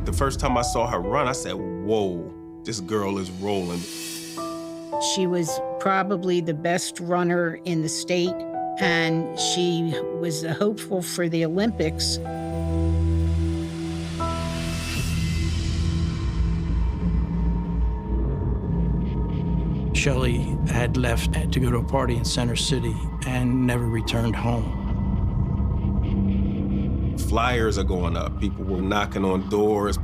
The first time I saw her run, I said, whoa, this girl is rolling. She was probably the best runner in the state, and she was hopeful for the Olympics. Shelly had left to go to a party in Center City and never returned home. Flyers are going up. People were knocking on doors.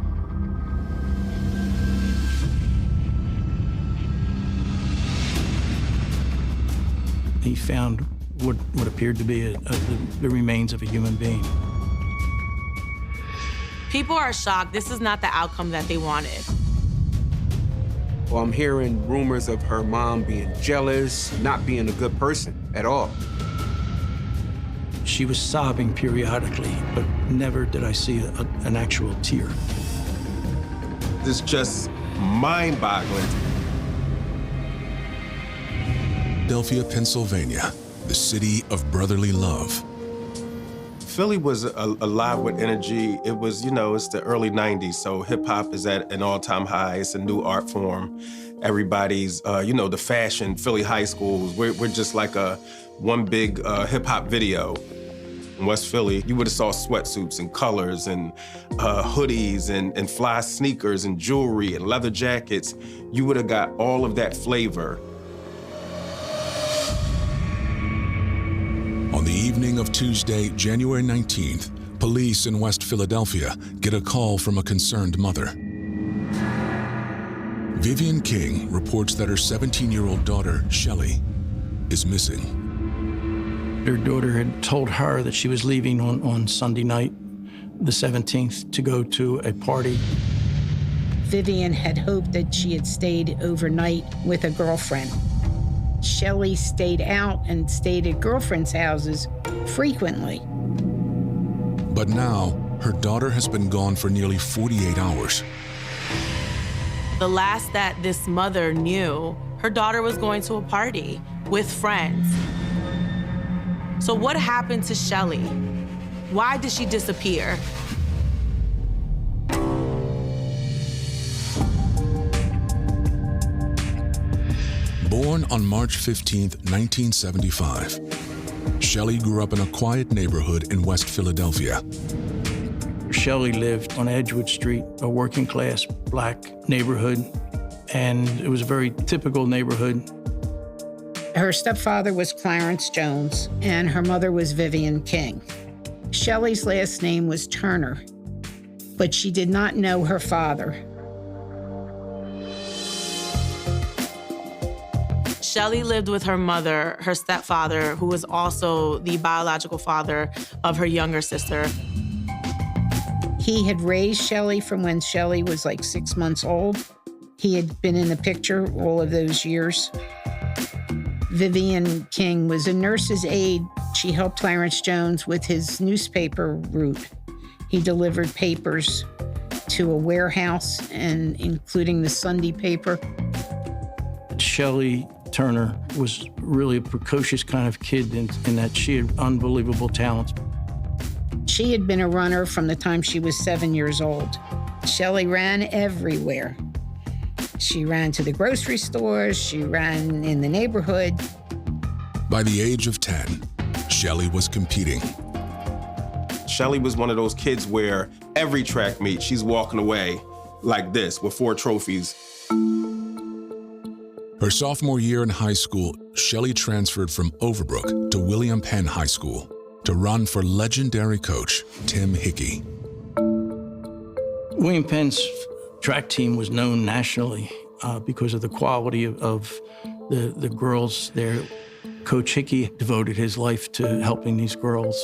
He found what appeared to be the remains of a human being. People are shocked. This is not the outcome that they wanted. Well, I'm hearing rumors of her mom being jealous, not being a good person at all. She was sobbing periodically, but never did I see an actual tear. It's just mind-boggling. Philadelphia, Pennsylvania, the city of brotherly love. Philly was alive with energy. It was, it's the early 90s, so hip-hop is at an all-time high. It's a new art form. Everybody's, the fashion, Philly high schools, we're just like one big hip-hop video. In West Philly, you would have saw sweatsuits and colors and hoodies and fly sneakers and jewelry and leather jackets. You would have got all of that flavor. On the evening of Tuesday, January 19th, police in West Philadelphia get a call from a concerned mother. Vivian King reports that her 17-year-old daughter, Shelly, is missing. Her daughter had told her that she was leaving on Sunday night, the 17th, to go to a party. Vivian had hoped that she had stayed overnight with a girlfriend. Shelly stayed out and stayed at girlfriends' houses frequently. But now, her daughter has been gone for nearly 48 hours. The last that this mother knew, her daughter was going to a party with friends. So what happened to Shelly? Why did she disappear? Born on March 15, 1975, Shelly grew up in a quiet neighborhood in West Philadelphia. Shelly lived on Edgewood Street, a working-class black neighborhood, and it was a very typical neighborhood. Her stepfather was Clarence Jones, and her mother was Vivian King. Shelly's last name was Turner, but she did not know her father. Shelly lived with her mother, her stepfather, who was also the biological father of her younger sister. He had raised Shelly from when Shelly was like 6 months old. He had been in the picture all of those years. Vivian King was a nurse's aide. She helped Clarence Jones with his newspaper route. He delivered papers to a warehouse, and including the Sunday paper. Shelly Turner was really a precocious kind of kid in that she had unbelievable talent. She had been a runner from the time she was 7 years old. Shelly ran everywhere. She ran to the grocery stores, she ran in the neighborhood. By the age of 10, Shelly was competing. Shelly was one of those kids where every track meet, she's walking away like this with 4 trophies. Her sophomore year in high school, Shelly transferred from Overbrook to William Penn High School to run for legendary coach Tim Hickey. William Penn's track team was known nationally because of the quality of the girls there. Coach Hickey devoted his life to helping these girls.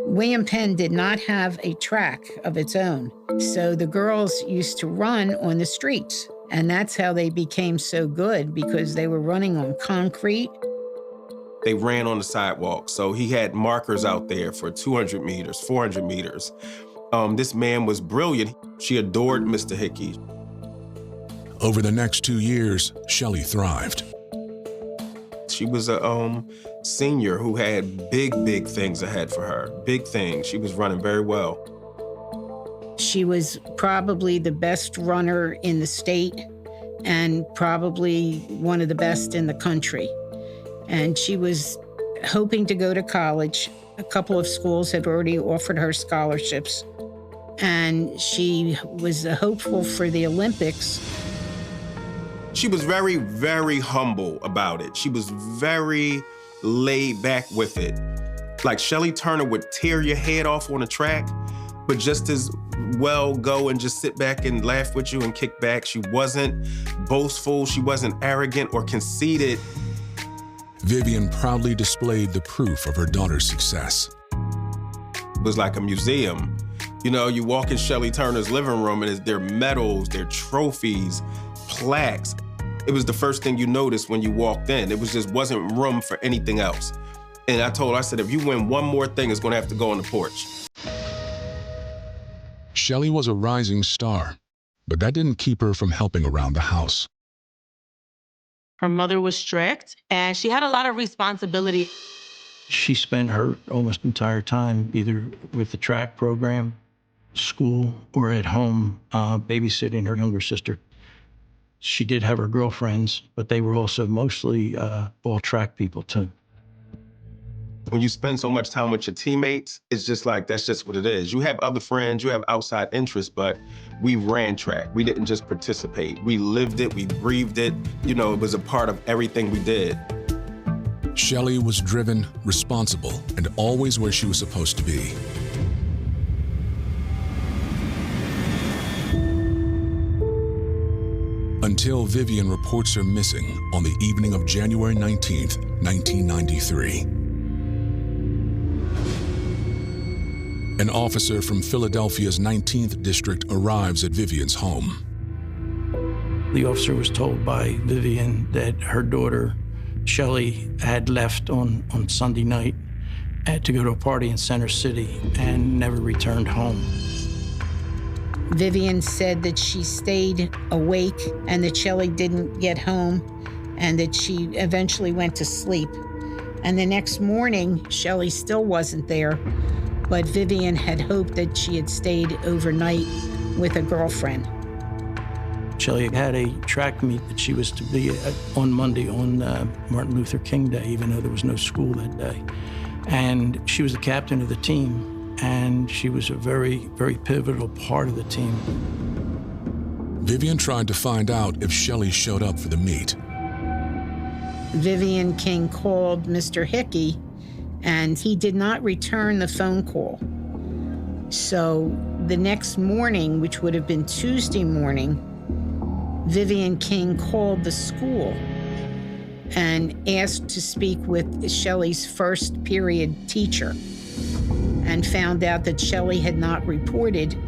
William Penn did not have a track of its own, so the girls used to run on the streets. And that's how they became so good, because they were running on concrete. They ran on the sidewalk, so he had markers out there for 200 meters, 400 meters. This man was brilliant. She adored Mr. Hickey. Over the next 2 years, Shelly thrived. She was a senior who had big things ahead for her, big things. She was running very well. She was probably the best runner in the state and probably one of the best in the country. And she was hoping to go to college. A couple of schools had already offered her scholarships. And she was hopeful for the Olympics. She was very, very humble about it. She was very laid back with it. Like Shelly Turner would tear your head off on a track, but just as well go and just sit back and laugh with you and kick back. She wasn't boastful. She wasn't arrogant or conceited. Vivian proudly displayed the proof of her daughter's success. It was like a museum. You know, you walk in Shelly Turner's living room and there are medals, there are trophies, plaques. It was the first thing you noticed when you walked in. It was just wasn't room for anything else. And I told her, I said, if you win one more thing, it's gonna have to go on the porch. Shelly was a rising star, but that didn't keep her from helping around the house. Her mother was strict, and she had a lot of responsibility. She spent her almost entire time either with the track program, school, or at home babysitting her younger sister. She did have her girlfriends, but they were also mostly all track people too. When you spend so much time with your teammates, it's just like, that's just what it is. You have other friends, you have outside interests, but we ran track. We didn't just participate. We lived it, we breathed it. You know, it was a part of everything we did. Shelly was driven, responsible, and always where she was supposed to be. Until Vivian reports her missing on the evening of January 19th, 1993. An officer from Philadelphia's 19th District arrives at Vivian's home. The officer was told by Vivian that her daughter, Shelly, had left on Sunday night to go to a party in Center City and never returned home. Vivian said that she stayed awake and that Shelly didn't get home and that she eventually went to sleep. And the next morning, Shelly still wasn't there, but Vivian had hoped that she had stayed overnight with a girlfriend. Shelly had a track meet that she was to be at on Monday on Martin Luther King Day, even though there was no school that day. And she was the captain of the team, and she was a very, very pivotal part of the team. Vivian tried to find out if Shelly showed up for the meet. Vivian King called Mr. Hickey, and he did not return the phone call. So the next morning, which would have been Tuesday morning, Vivian King called the school and asked to speak with Shelly's first period teacher and found out that Shelly had not reported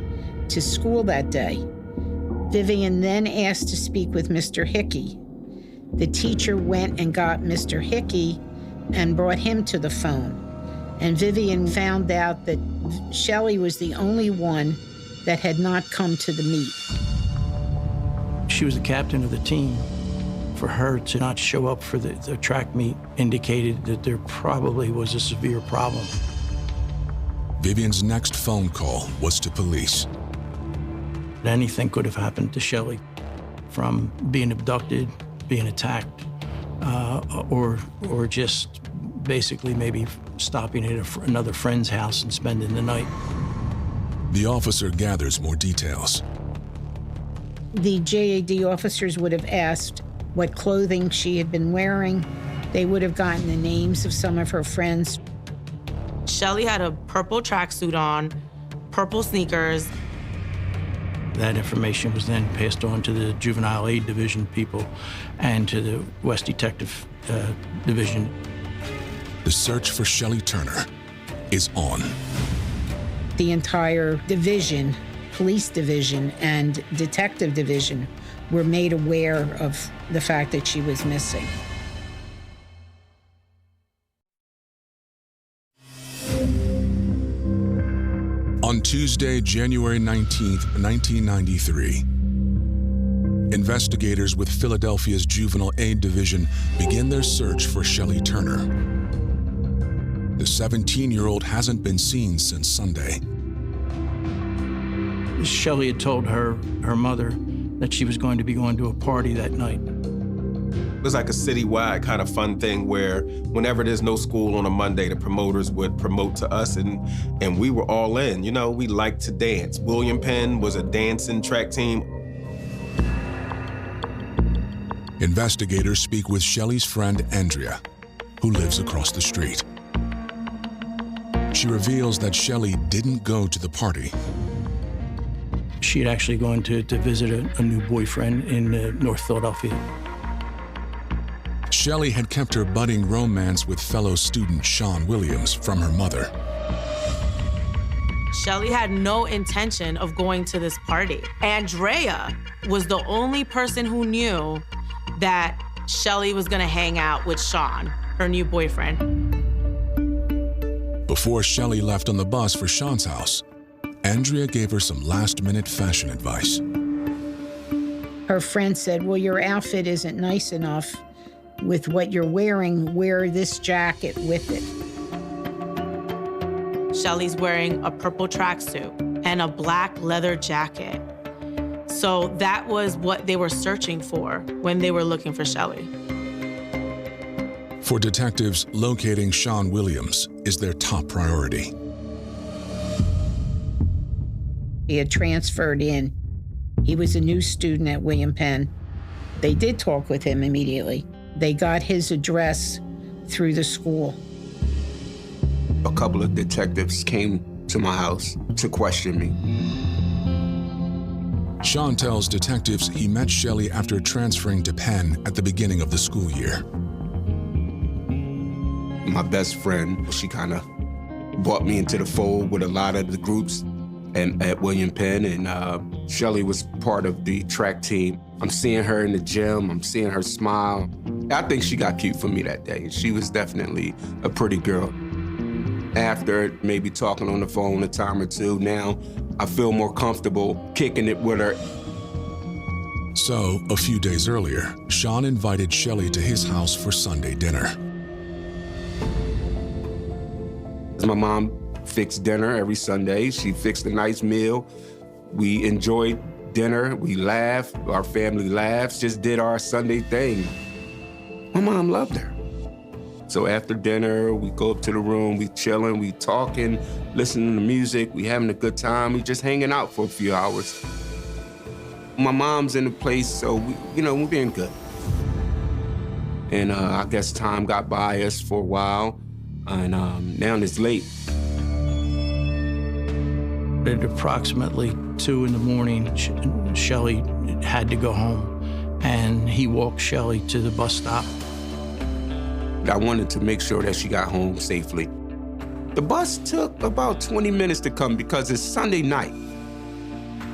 to school that day. Vivian then asked to speak with Mr. Hickey. The teacher went and got Mr. Hickey and brought him to the phone. And Vivian found out that Shelly was the only one that had not come to the meet. She was the captain of the team. For her to not show up for the track meet indicated that there probably was a severe problem. Vivian's next phone call was to police. Anything could have happened to Shelly, from being abducted, being attacked, or just basically maybe stopping at another friend's house and spending the night. The officer gathers more details. The JAD officers would have asked what clothing she had been wearing. They would have gotten the names of some of her friends. Shelly had a purple tracksuit on, purple sneakers. That information was then passed on to the Juvenile Aid Division people and to the West Detective Division. The search for Shelly Turner is on. The entire division, police division and detective division, were made aware of the fact that she was missing. On Tuesday, January 19th, 1993, investigators with Philadelphia's Juvenile Aid Division begin their search for Shelly Turner. The 17-year-old hasn't been seen since Sunday. Shelly had told her mother that she was going to be going to a party that night. It was like a citywide kind of fun thing where whenever there's no school on a Monday, the promoters would promote to us, and we were all in. You know, we liked to dance. William Penn was a dancing track team. Investigators speak with Shelly's friend Andrea, who lives across the street. She reveals that Shelly didn't go to the party. She had actually gone to visit a new boyfriend in North Philadelphia. Shelly had kept her budding romance with fellow student Sean Williams from her mother. Shelly had no intention of going to this party. Andrea was the only person who knew that Shelly was gonna hang out with Sean, her new boyfriend. Before Shelly left on the bus for Sean's house, Andrea gave her some last-minute fashion advice. Her friend said, well, your outfit isn't nice enough with what you're wearing. Wear this jacket with it. Shelly's wearing a purple tracksuit and a black leather jacket. So that was what they were searching for when they were looking for Shelly. For detectives, locating Sean Williams is their top priority. He had transferred in. He was a new student at William Penn. They did talk with him immediately. They got his address through the school. A couple of detectives came to my house to question me. Sean tells detectives he met Shelly after transferring to Penn at the beginning of the school year. My best friend, she kind of brought me into the fold with a lot of the groups and at William Penn, and Shelly was part of the track team. I'm seeing her in the gym, I'm seeing her smile. I think she got cute for me that day. She was definitely a pretty girl. After maybe talking on the phone a time or two, now I feel more comfortable kicking it with her. So, a few days earlier, Sean invited Shelly to his house for Sunday dinner. My mom fixed dinner every Sunday. She fixed a nice meal. We enjoyed dinner, we laughed, our family laughs, just did our Sunday thing. My mom loved her. So after dinner, we go up to the room, we chilling, we talking, listening to music, we having a good time, we just hanging out for a few hours. My mom's in the place, so we're being good. And I guess time got by us for a while, and now it's late. At approximately 2 in the morning, Shelly had to go home, and he walked Shelly to the bus stop. I wanted to make sure that she got home safely. The bus took about 20 minutes to come because it's Sunday night.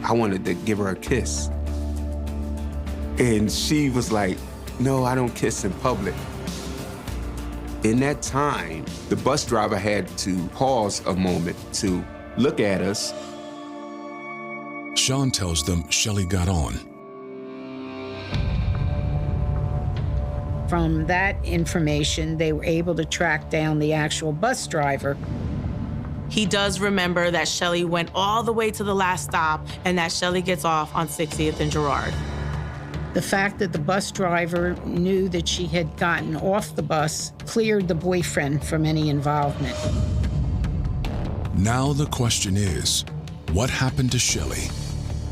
I wanted to give her a kiss. And she was like, no, I don't kiss in public. In that time, the bus driver had to pause a moment to look at us. Sean tells them Shelly got on. From that information, they were able to track down the actual bus driver. He does remember that Shelly went all the way to the last stop and that Shelly gets off on 60th and Girard. The fact that the bus driver knew that she had gotten off the bus cleared the boyfriend from any involvement. Now the question is, what happened to Shelly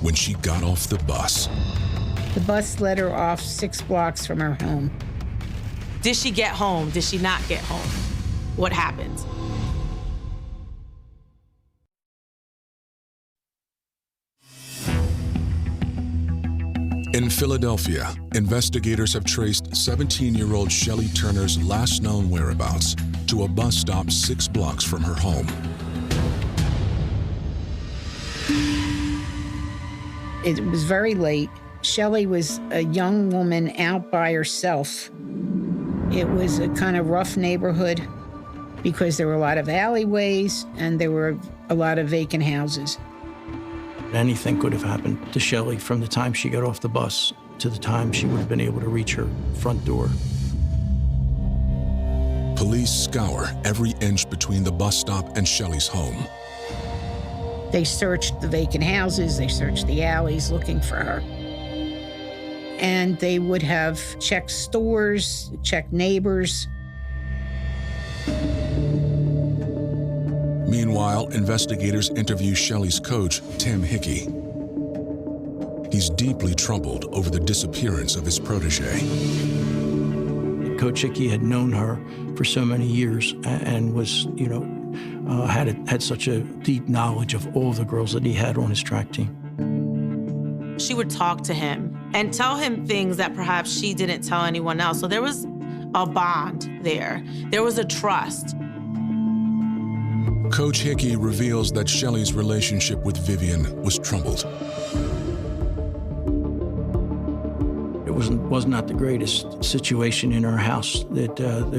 when she got off the bus? The bus led her off 6 blocks from her home. Did she get home? Did she not get home? What happened? In Philadelphia, investigators have traced 17-year-old Shelly Turner's last known whereabouts to a bus stop 6 blocks from her home. It was very late. Shelly was a young woman out by herself. It was a kind of rough neighborhood because there were a lot of alleyways and there were a lot of vacant houses. Anything could have happened to Shelly from the time she got off the bus to the time she would have been able to reach her front door. Police scour every inch between the bus stop and Shelly's home. They searched the vacant houses, they searched the alleys looking for her. And they would have checked stores, checked neighbors. Meanwhile, investigators interview Shelly's coach, Tim Hickey. He's deeply troubled over the disappearance of his protege. Coach Hickey had known her for so many years and was, had such a deep knowledge of all the girls that he had on his track team. She would talk to him and tell him things that perhaps she didn't tell anyone else. So there was a bond there. There was a trust. Coach Hickey reveals that Shelly's relationship with Vivian was troubled. It was not the greatest situation in our house. That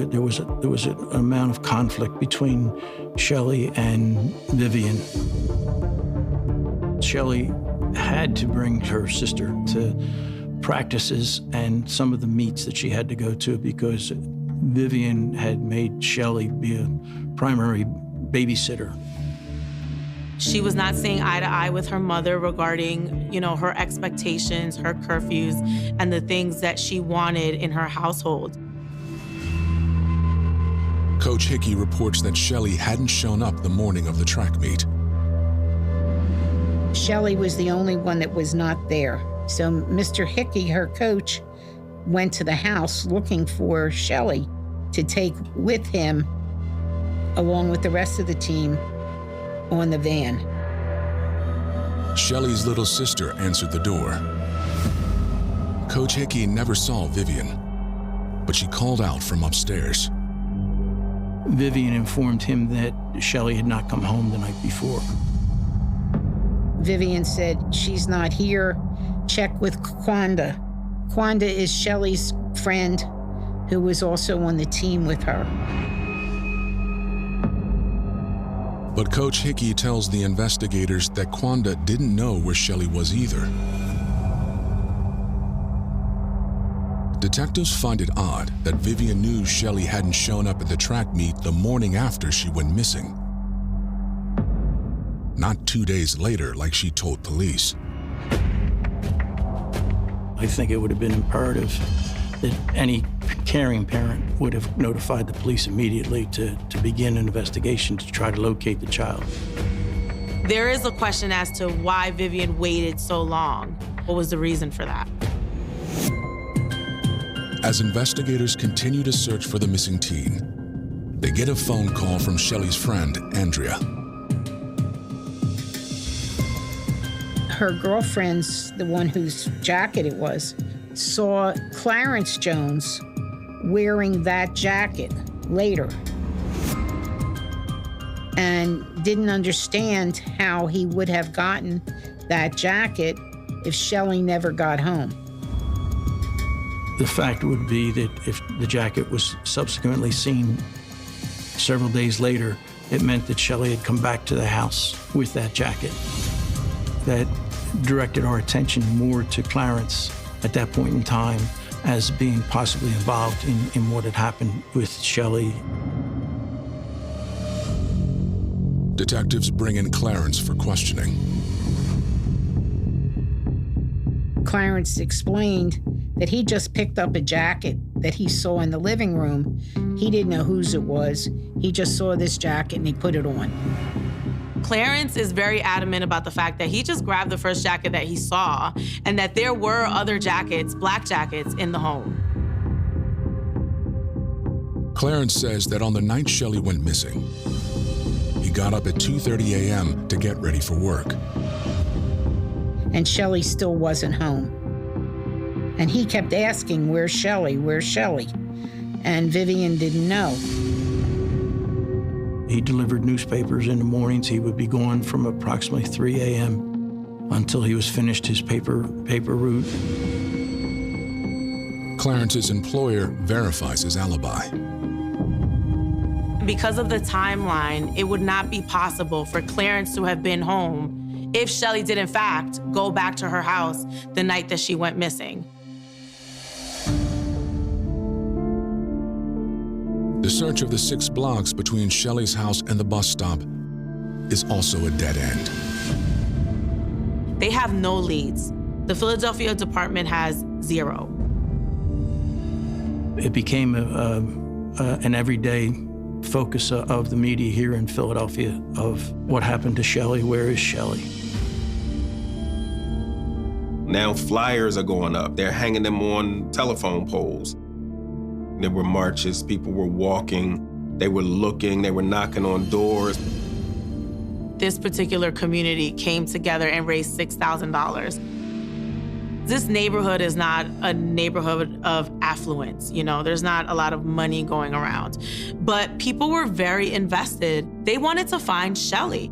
there was an amount of conflict between Shelly and Vivian. Shelly had to bring her sister to practices and some of the meets that she had to go to because Vivian had made Shelly be a primary babysitter. She was not seeing eye to eye with her mother regarding, her expectations, her curfews, and the things that she wanted in her household. Coach Hickey reports that Shelly hadn't shown up the morning of the track meet. Shelly was the only one that was not there. So Mr. Hickey, her coach, went to the house looking for Shelly to take with him, along with the rest of the team, on the van. Shelly's little sister answered the door. Coach Hickey never saw Vivian, but she called out from upstairs. Vivian informed him that Shelly had not come home the night before. Vivian said, "She's not here. Check with Kwanda." Kwanda is Shelly's friend who was also on the team with her. But Coach Hickey tells the investigators that Kwanda didn't know where Shelly was either. Detectives find it odd that Vivian knew Shelly hadn't shown up at the track meet the morning after she went missing. Not 2 days later, like she told police. I think it would have been imperative that any caring parent would have notified the police immediately to begin an investigation to try to locate the child. There is a question as to why Vivian waited so long. What was the reason for that? As investigators continue to search for the missing teen, they get a phone call from Shelly's friend, Andrea. Her girlfriend's, the one whose jacket it was, saw Clarence Jones wearing that jacket later and didn't understand how he would have gotten that jacket if Shelly never got home. The fact would be that if the jacket was subsequently seen several days later, it meant that Shelly had come back to the house with that jacket. That directed our attention more to Clarence at that point in time as being possibly involved in what had happened with Shelly. Detectives bring in Clarence for questioning. Clarence explained that he just picked up a jacket that he saw in the living room. He didn't know whose it was. He just saw this jacket and he put it on. Clarence is very adamant about the fact that he just grabbed the first jacket that he saw and that there were other jackets, black jackets, in the home. Clarence says that on the night Shelly went missing, he got up at 2:30 a.m. to get ready for work. And Shelly still wasn't home. And he kept asking, "Where's Shelly? Where's Shelly?" And Vivian didn't know. He delivered newspapers in the mornings. He would be gone from approximately 3 a.m. until he was finished his paper route. Clarence's employer verifies his alibi. Because of the timeline, it would not be possible for Clarence to have been home if Shelly did, in fact, go back to her house the night that she went missing. The search of the 6 blocks between Shelly's house and the bus stop is also a dead end. They have no leads. The Philadelphia department has 0. It became an everyday focus of the media here in Philadelphia of what happened to Shelly, where is Shelly? Now flyers are going up. They're hanging them on telephone poles. There were marches, people were walking, they were looking, they were knocking on doors. This particular community came together and raised $6,000. This neighborhood is not a neighborhood of affluence, there's not a lot of money going around. But people were very invested. They wanted to find Shelly.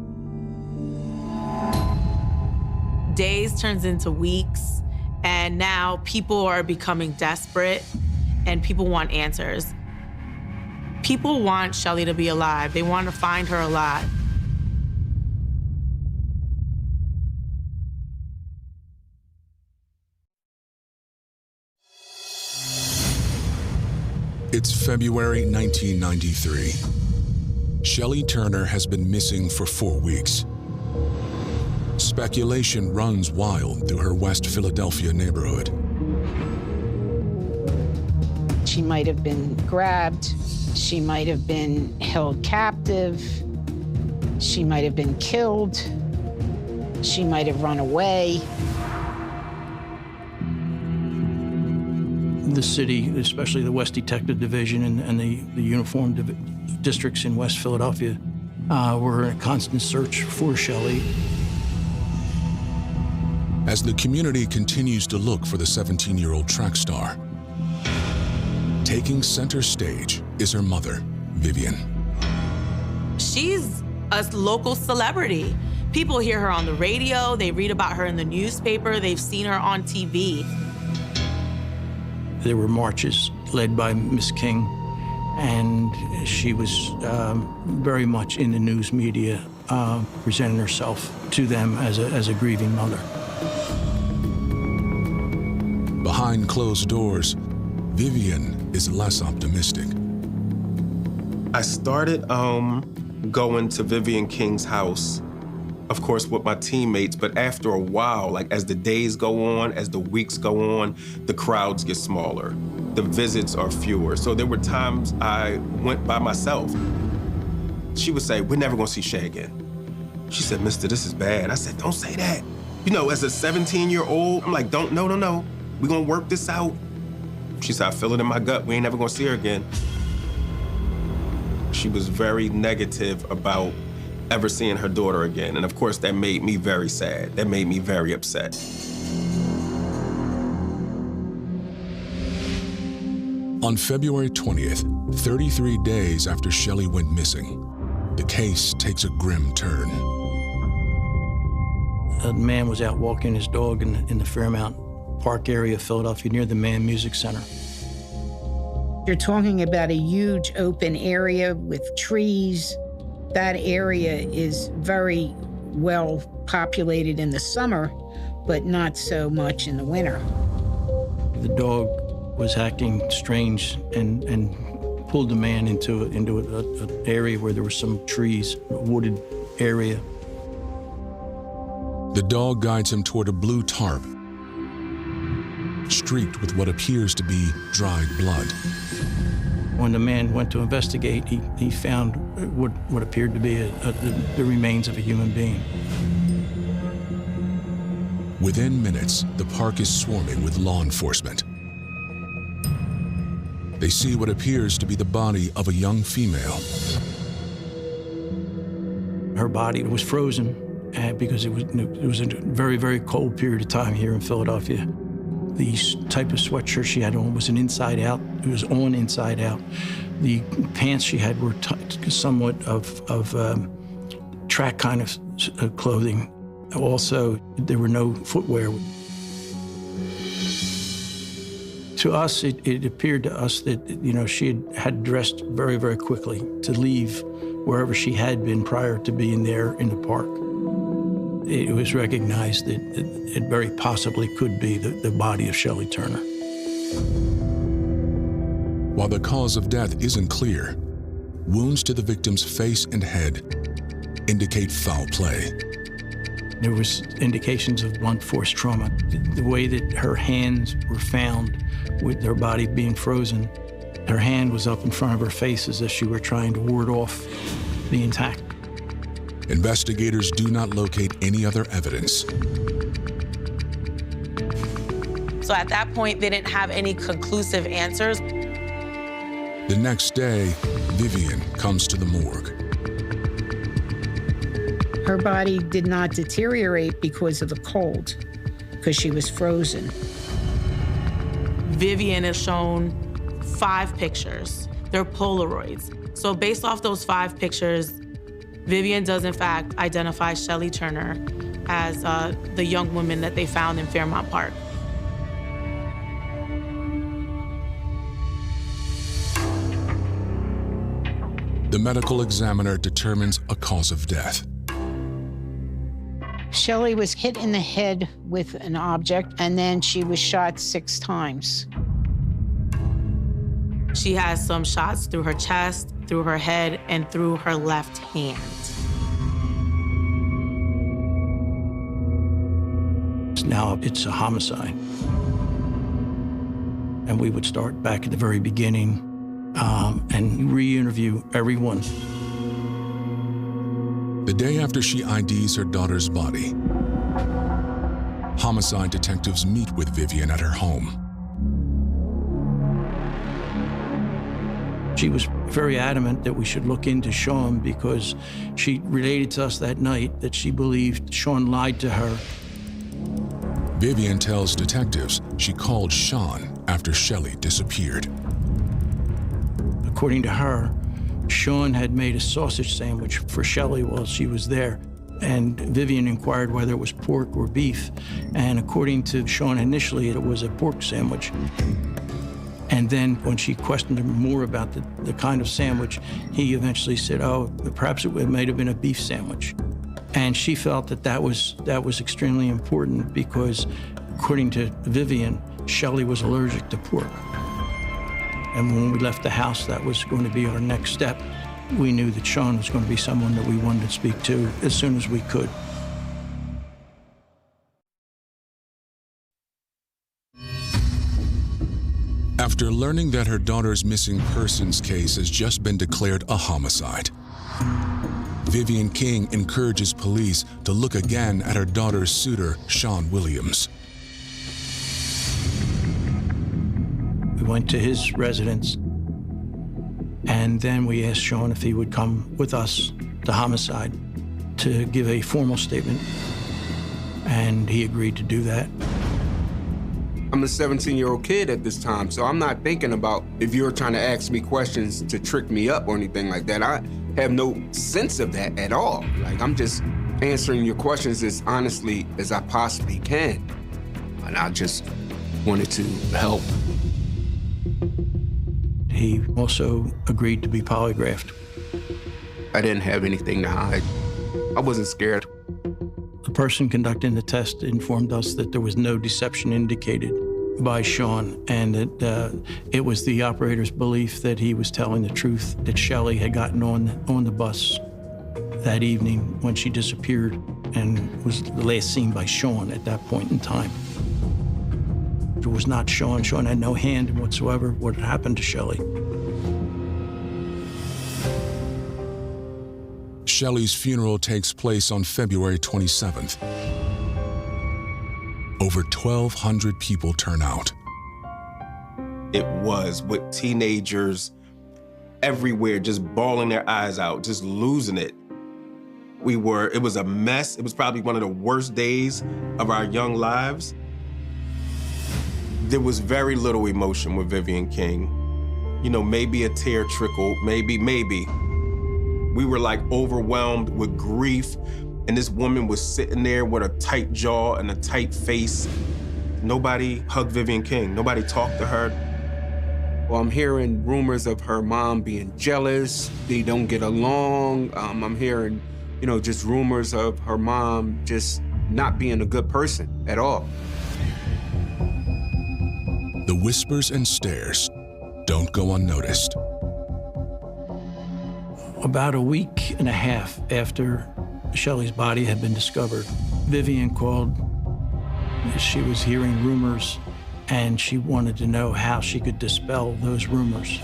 Days turns into weeks, and now people are becoming desperate, and people want answers. People want Shelly to be alive. They want to find her alive. It's February 1993. Shelly Turner has been missing for 4 weeks. Speculation runs wild through her West Philadelphia neighborhood. She might have been grabbed. She might have been held captive. She might have been killed. She might have run away. The city, especially the West Detective Division and the uniform districts in West Philadelphia, were in a constant search for Shelly. As the community continues to look for the 17-year-old track star, taking center stage is her mother, Vivian. She's a local celebrity. People hear her on the radio, they read about her in the newspaper, they've seen her on TV. There were marches led by Miss King, and she was very much in the news media, presenting herself to them as a grieving mother. Behind closed doors, Vivian is less optimistic. I started going to Vivian King's house, of course, with my teammates, but after a while, like as the days go on, as the weeks go on, the crowds get smaller. The visits are fewer. So there were times I went by myself. She would say, "We're never gonna see Shay again." She said, "Mister, this is bad." I said, "Don't say that." As a 17-year-old, I'm like, no. We're gonna work this out. She said, "I feel it in my gut. We ain't never gonna see her again." She was very negative about ever seeing her daughter again. And of course, that made me very sad. That made me very upset. On February 20th, 33 days after Shelly went missing, the case takes a grim turn. A man was out walking his dog in the Fairmount Park area of Philadelphia near the Mann Music Center. You're talking about a huge open area with trees. That area is very well populated in the summer, but not so much in the winter. The dog was acting strange and pulled the man into an area where there were some trees, a wooded area. The dog guides him toward a blue tarp, streaked with what appears to be dried blood. When the man went to investigate, he found what appeared to be the remains of a human being. Within minutes, the park is swarming with law enforcement. They see what appears to be the body of a young female. Her body was frozen because it was a very, very cold period of time here in Philadelphia. The type of sweatshirt she had on was an inside out. It was on inside out. The pants she had were somewhat of track kind of clothing. Also, there were no footwear. To us, it appeared to us that she had dressed very, very quickly to leave wherever she had been prior to being there in the park. It was recognized that it very possibly could be the body of Shelly Turner. While the cause of death isn't clear, wounds to the victim's face and head indicate foul play. There was indications of blunt force trauma. The way that her hands were found with her body being frozen, her hand was up in front of her face as if she were trying to ward off the attack. Investigators do not locate any other evidence. So at that point, they didn't have any conclusive answers. The next day, Vivian comes to the morgue. Her body did not deteriorate because of the cold, because she was frozen. Vivian is shown 5 pictures. They're Polaroids. So based off those 5 pictures, Vivian does in fact identify Shelly Turner as the young woman that they found in Fairmount Park. The medical examiner determines a cause of death. Shelly was hit in the head with an object, and then she was shot 6 times. She has some shots through her chest, through her head, and through her left hand. Now it's a homicide. And we would start back at the very beginning and re-interview everyone. The day after she IDs her daughter's body, homicide detectives meet with Vivian at her home. She was very adamant that we should look into Sean because she related to us that night that she believed Sean lied to her. Vivian tells detectives she called Sean after Shelly disappeared. According to her, Sean had made a sausage sandwich for Shelly while she was there, and Vivian inquired whether it was pork or beef, and according to Sean initially, it was a pork sandwich. And then when she questioned him more about the kind of sandwich, he eventually said, oh, perhaps it might have been a beef sandwich. And she felt that was extremely important because, according to Vivian, Shelly was allergic to pork. And when we left the house, that was going to be our next step. We knew that Sean was going to be someone that we wanted to speak to as soon as we could. After learning that her daughter's missing persons case has just been declared a homicide, Vivian King encourages police to look again at her daughter's suitor, Sean Williams. We went to his residence, and then we asked Sean if he would come with us to homicide to give a formal statement, and he agreed to do that. I'm a 17-year-old kid at this time, so I'm not thinking about if you're trying to ask me questions to trick me up or anything like that. I have no sense of that at all. Like, I'm just answering your questions as honestly as I possibly can. And I just wanted to help. He also agreed to be polygraphed. I didn't have anything to hide. I wasn't scared. The person conducting the test informed us that there was no deception indicated by Sean, and that it was the operator's belief that he was telling the truth, that Shelly had gotten on the bus that evening when she disappeared and was last seen by Sean at that point in time. It was not Sean. Sean had no hand in whatsoever what had happened to Shelly. Shelly's funeral takes place on February 27th. Over 1,200 people turn out. It was with teenagers everywhere, just bawling their eyes out, just losing it. It was a mess. It was probably one of the worst days of our young lives. There was very little emotion with Vivian King. You know, maybe a tear trickled, maybe. We were like overwhelmed with grief, and this woman was sitting there with a tight jaw and a tight face. Nobody hugged Vivian King. Nobody talked to her. Well, I'm hearing rumors of her mom being jealous. They don't get along. I'm hearing, just rumors of her mom just not being a good person at all. The whispers and stares don't go unnoticed. About a week and a half after Shelly's body had been discovered, Vivian called. She was hearing rumors, and she wanted to know how she could dispel those rumors.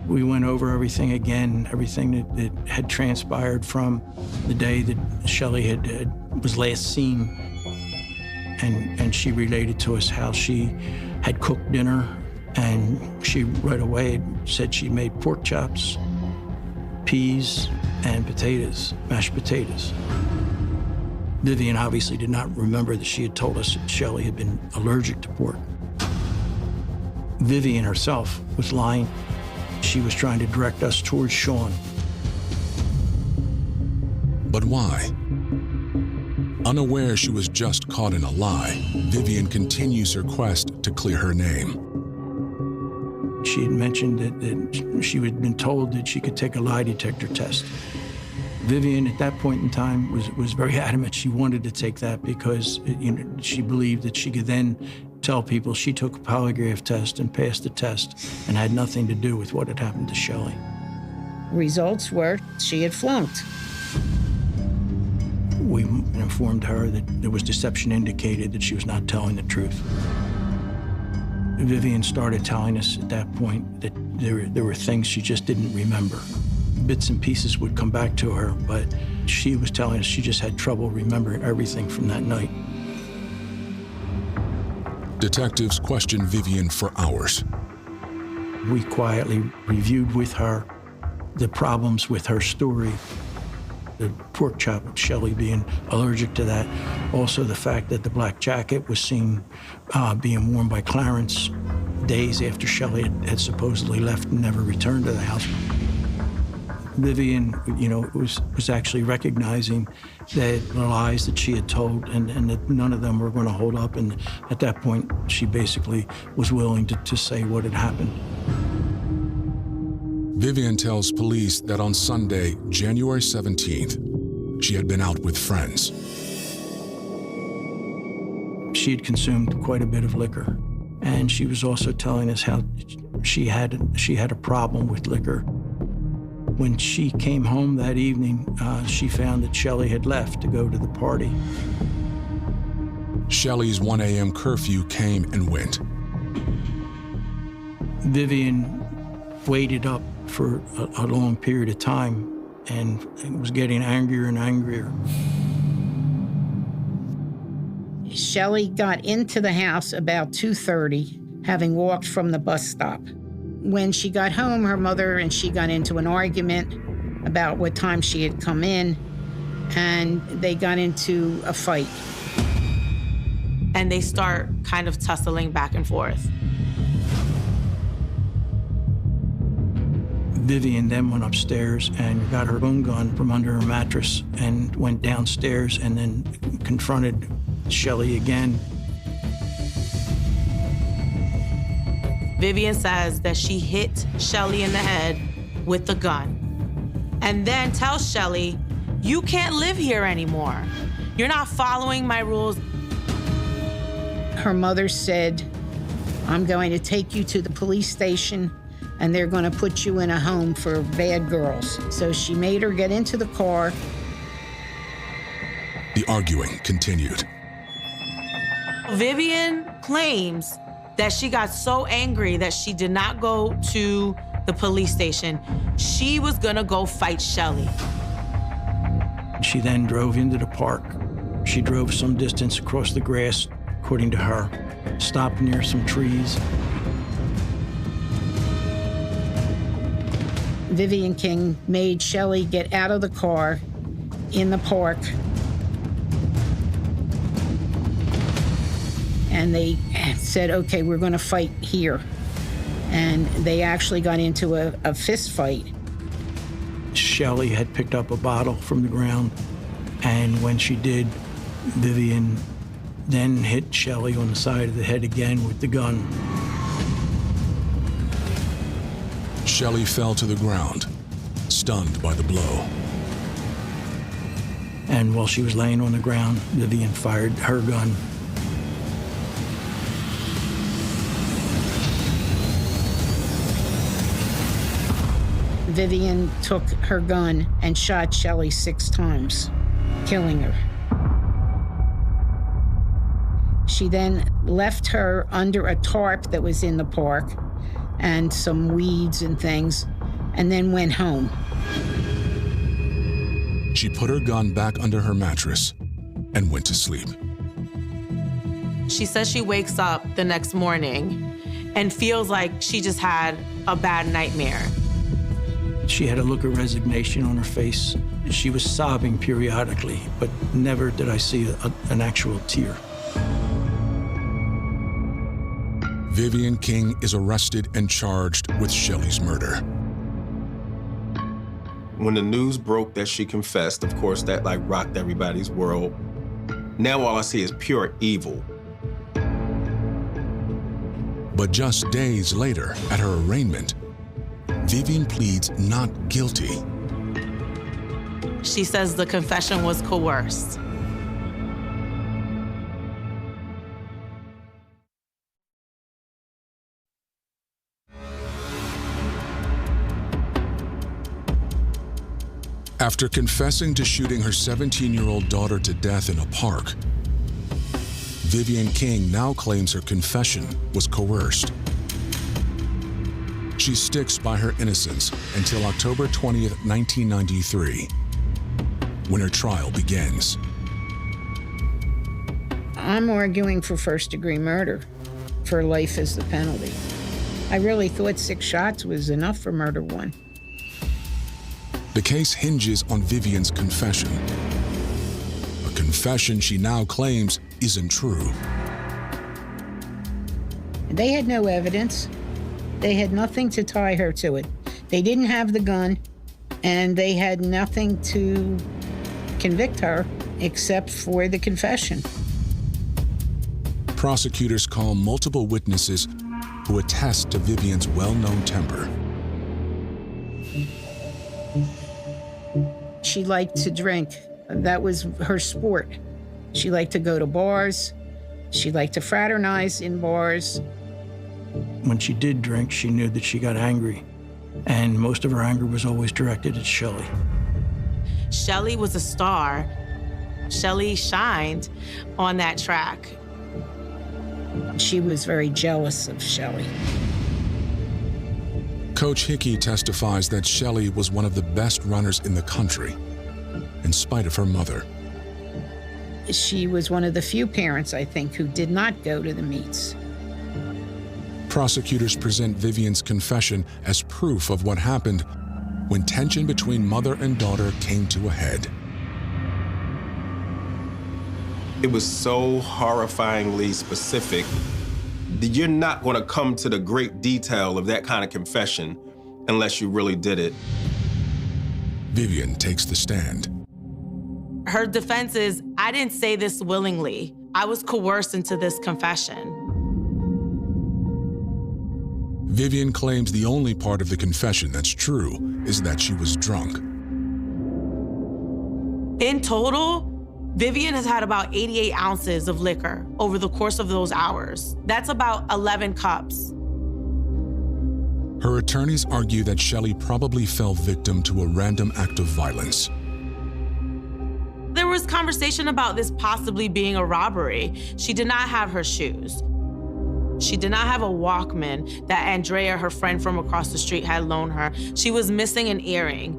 We went over everything again, everything that had transpired from the day that Shelley was last seen. And she related to us how she had cooked dinner, and she right away said she made pork chops, peas, and potatoes, mashed potatoes. Vivian obviously did not remember that she had told us that Shelley had been allergic to pork. Vivian herself was lying. She was trying to direct us towards Sean. But why? Unaware she was just caught in a lie, Vivian continues her quest to clear her name. She had mentioned that she had been told that she could take a lie detector test. Vivian, at that point in time, was very adamant she wanted to take that because she believed that she could then tell people she took a polygraph test and passed the test and had nothing to do with what had happened to Shelley. Results were she had flunked. We informed her that there was deception indicated, that she was not telling the truth. Vivian started telling us at that point that there were things she just didn't remember. Bits and pieces would come back to her, but she was telling us she just had trouble remembering everything from that night. Detectives questioned Vivian for hours. We quietly reviewed with her the problems with her story. The pork chop, Shelley being allergic to that. Also the fact that the black jacket was seen being worn by Clarence days after Shelley had supposedly left and never returned to the house. Vivian, was actually recognizing that the lies that she had told and that none of them were going to hold up. And at that point, she basically was willing to say what had happened. Vivian tells police that on Sunday, January 17th, she had been out with friends. She had consumed quite a bit of liquor, and she was also telling us how she had a problem with liquor. When she came home that evening, she found that Shelley had left to go to the party. Shelley's 1 a.m. curfew came and went. Vivian waited up for a long period of time and was getting angrier and angrier. Shelley got into the house about 2:30, having walked from the bus stop. When she got home, her mother and she got into an argument about what time she had come in, and they got into a fight. And they start kind of tussling back and forth. Vivian then went upstairs and got her own gun from under her mattress and went downstairs and then confronted Shelley again. Vivian says that she hit Shelley in the head with the gun and then tells Shelley, "You can't live here anymore. You're not following my rules." Her mother said, "I'm going to take you to the police station and they're going to put you in a home for bad girls." So she made her get into the car. The arguing continued. Vivian claims that she got so angry that she did not go to the police station. She was gonna go fight Shelley. She then drove into the park. She drove some distance across the grass, according to her, stopped near some trees. Vivian King made Shelley get out of the car in the park. And they said, "Okay, we're going to fight here." And they actually got into a fist fight. Shelley had picked up a bottle from the ground, and when she did, Vivian then hit Shelley on the side of the head again with the gun. Shelley fell to the ground, stunned by the blow. And while she was laying on the ground, Vivian fired her gun. Vivian took her gun and shot Shelley 6 times, killing her. She then left her under a tarp that was in the park and some weeds and things, and then went home. She put her gun back under her mattress and went to sleep. She says she wakes up the next morning and feels like she just had a bad nightmare. She had a look of resignation on her face. She was sobbing periodically, but never did I see an actual tear. Vivian King is arrested and charged with Shelly's murder. When the news broke that she confessed, of course, that like rocked everybody's world. Now all I see is pure evil. But just days later, at her arraignment, Vivian pleads not guilty. She says the confession was coerced. After confessing to shooting her 17-year-old daughter to death in a park, Vivian King now claims her confession was coerced. She sticks by her innocence until October 20th, 1993, when her trial begins. I'm arguing for first-degree murder, for life as the penalty. I really thought 6 shots was enough for murder 1. The case hinges on Vivian's confession, a confession she now claims isn't true. They had no evidence. They had nothing to tie her to it. They didn't have the gun, and they had nothing to convict her except for the confession. Prosecutors call multiple witnesses who attest to Vivian's well-known temper. She liked to drink. That was her sport. She liked to go to bars. She liked to fraternize in bars. When she did drink, she knew that she got angry, and most of her anger was always directed at Shelly. Shelly was a star. Shelly shined on that track. She was very jealous of Shelly. Coach Hickey testifies that Shelly was one of the best runners in the country, in spite of her mother. She was one of the few parents, I think, who did not go to the meets. Prosecutors present Vivian's confession as proof of what happened when tension between mother and daughter came to a head. It was so horrifyingly specific that you're not going to come to the great detail of that kind of confession unless you really did it. Vivian takes the stand. Her defense is, I didn't say this willingly. I was coerced into this confession. Vivian claims the only part of the confession that's true is that she was drunk. In total, Vivian has had about 88 ounces of liquor over the course of those hours. That's about 11 cups. Her attorneys argue that Shelly probably fell victim to a random act of violence. There was conversation about this possibly being a robbery. She did not have her shoes. She did not have a Walkman that Andrea, her friend from across the street, had loaned her. She was missing an earring.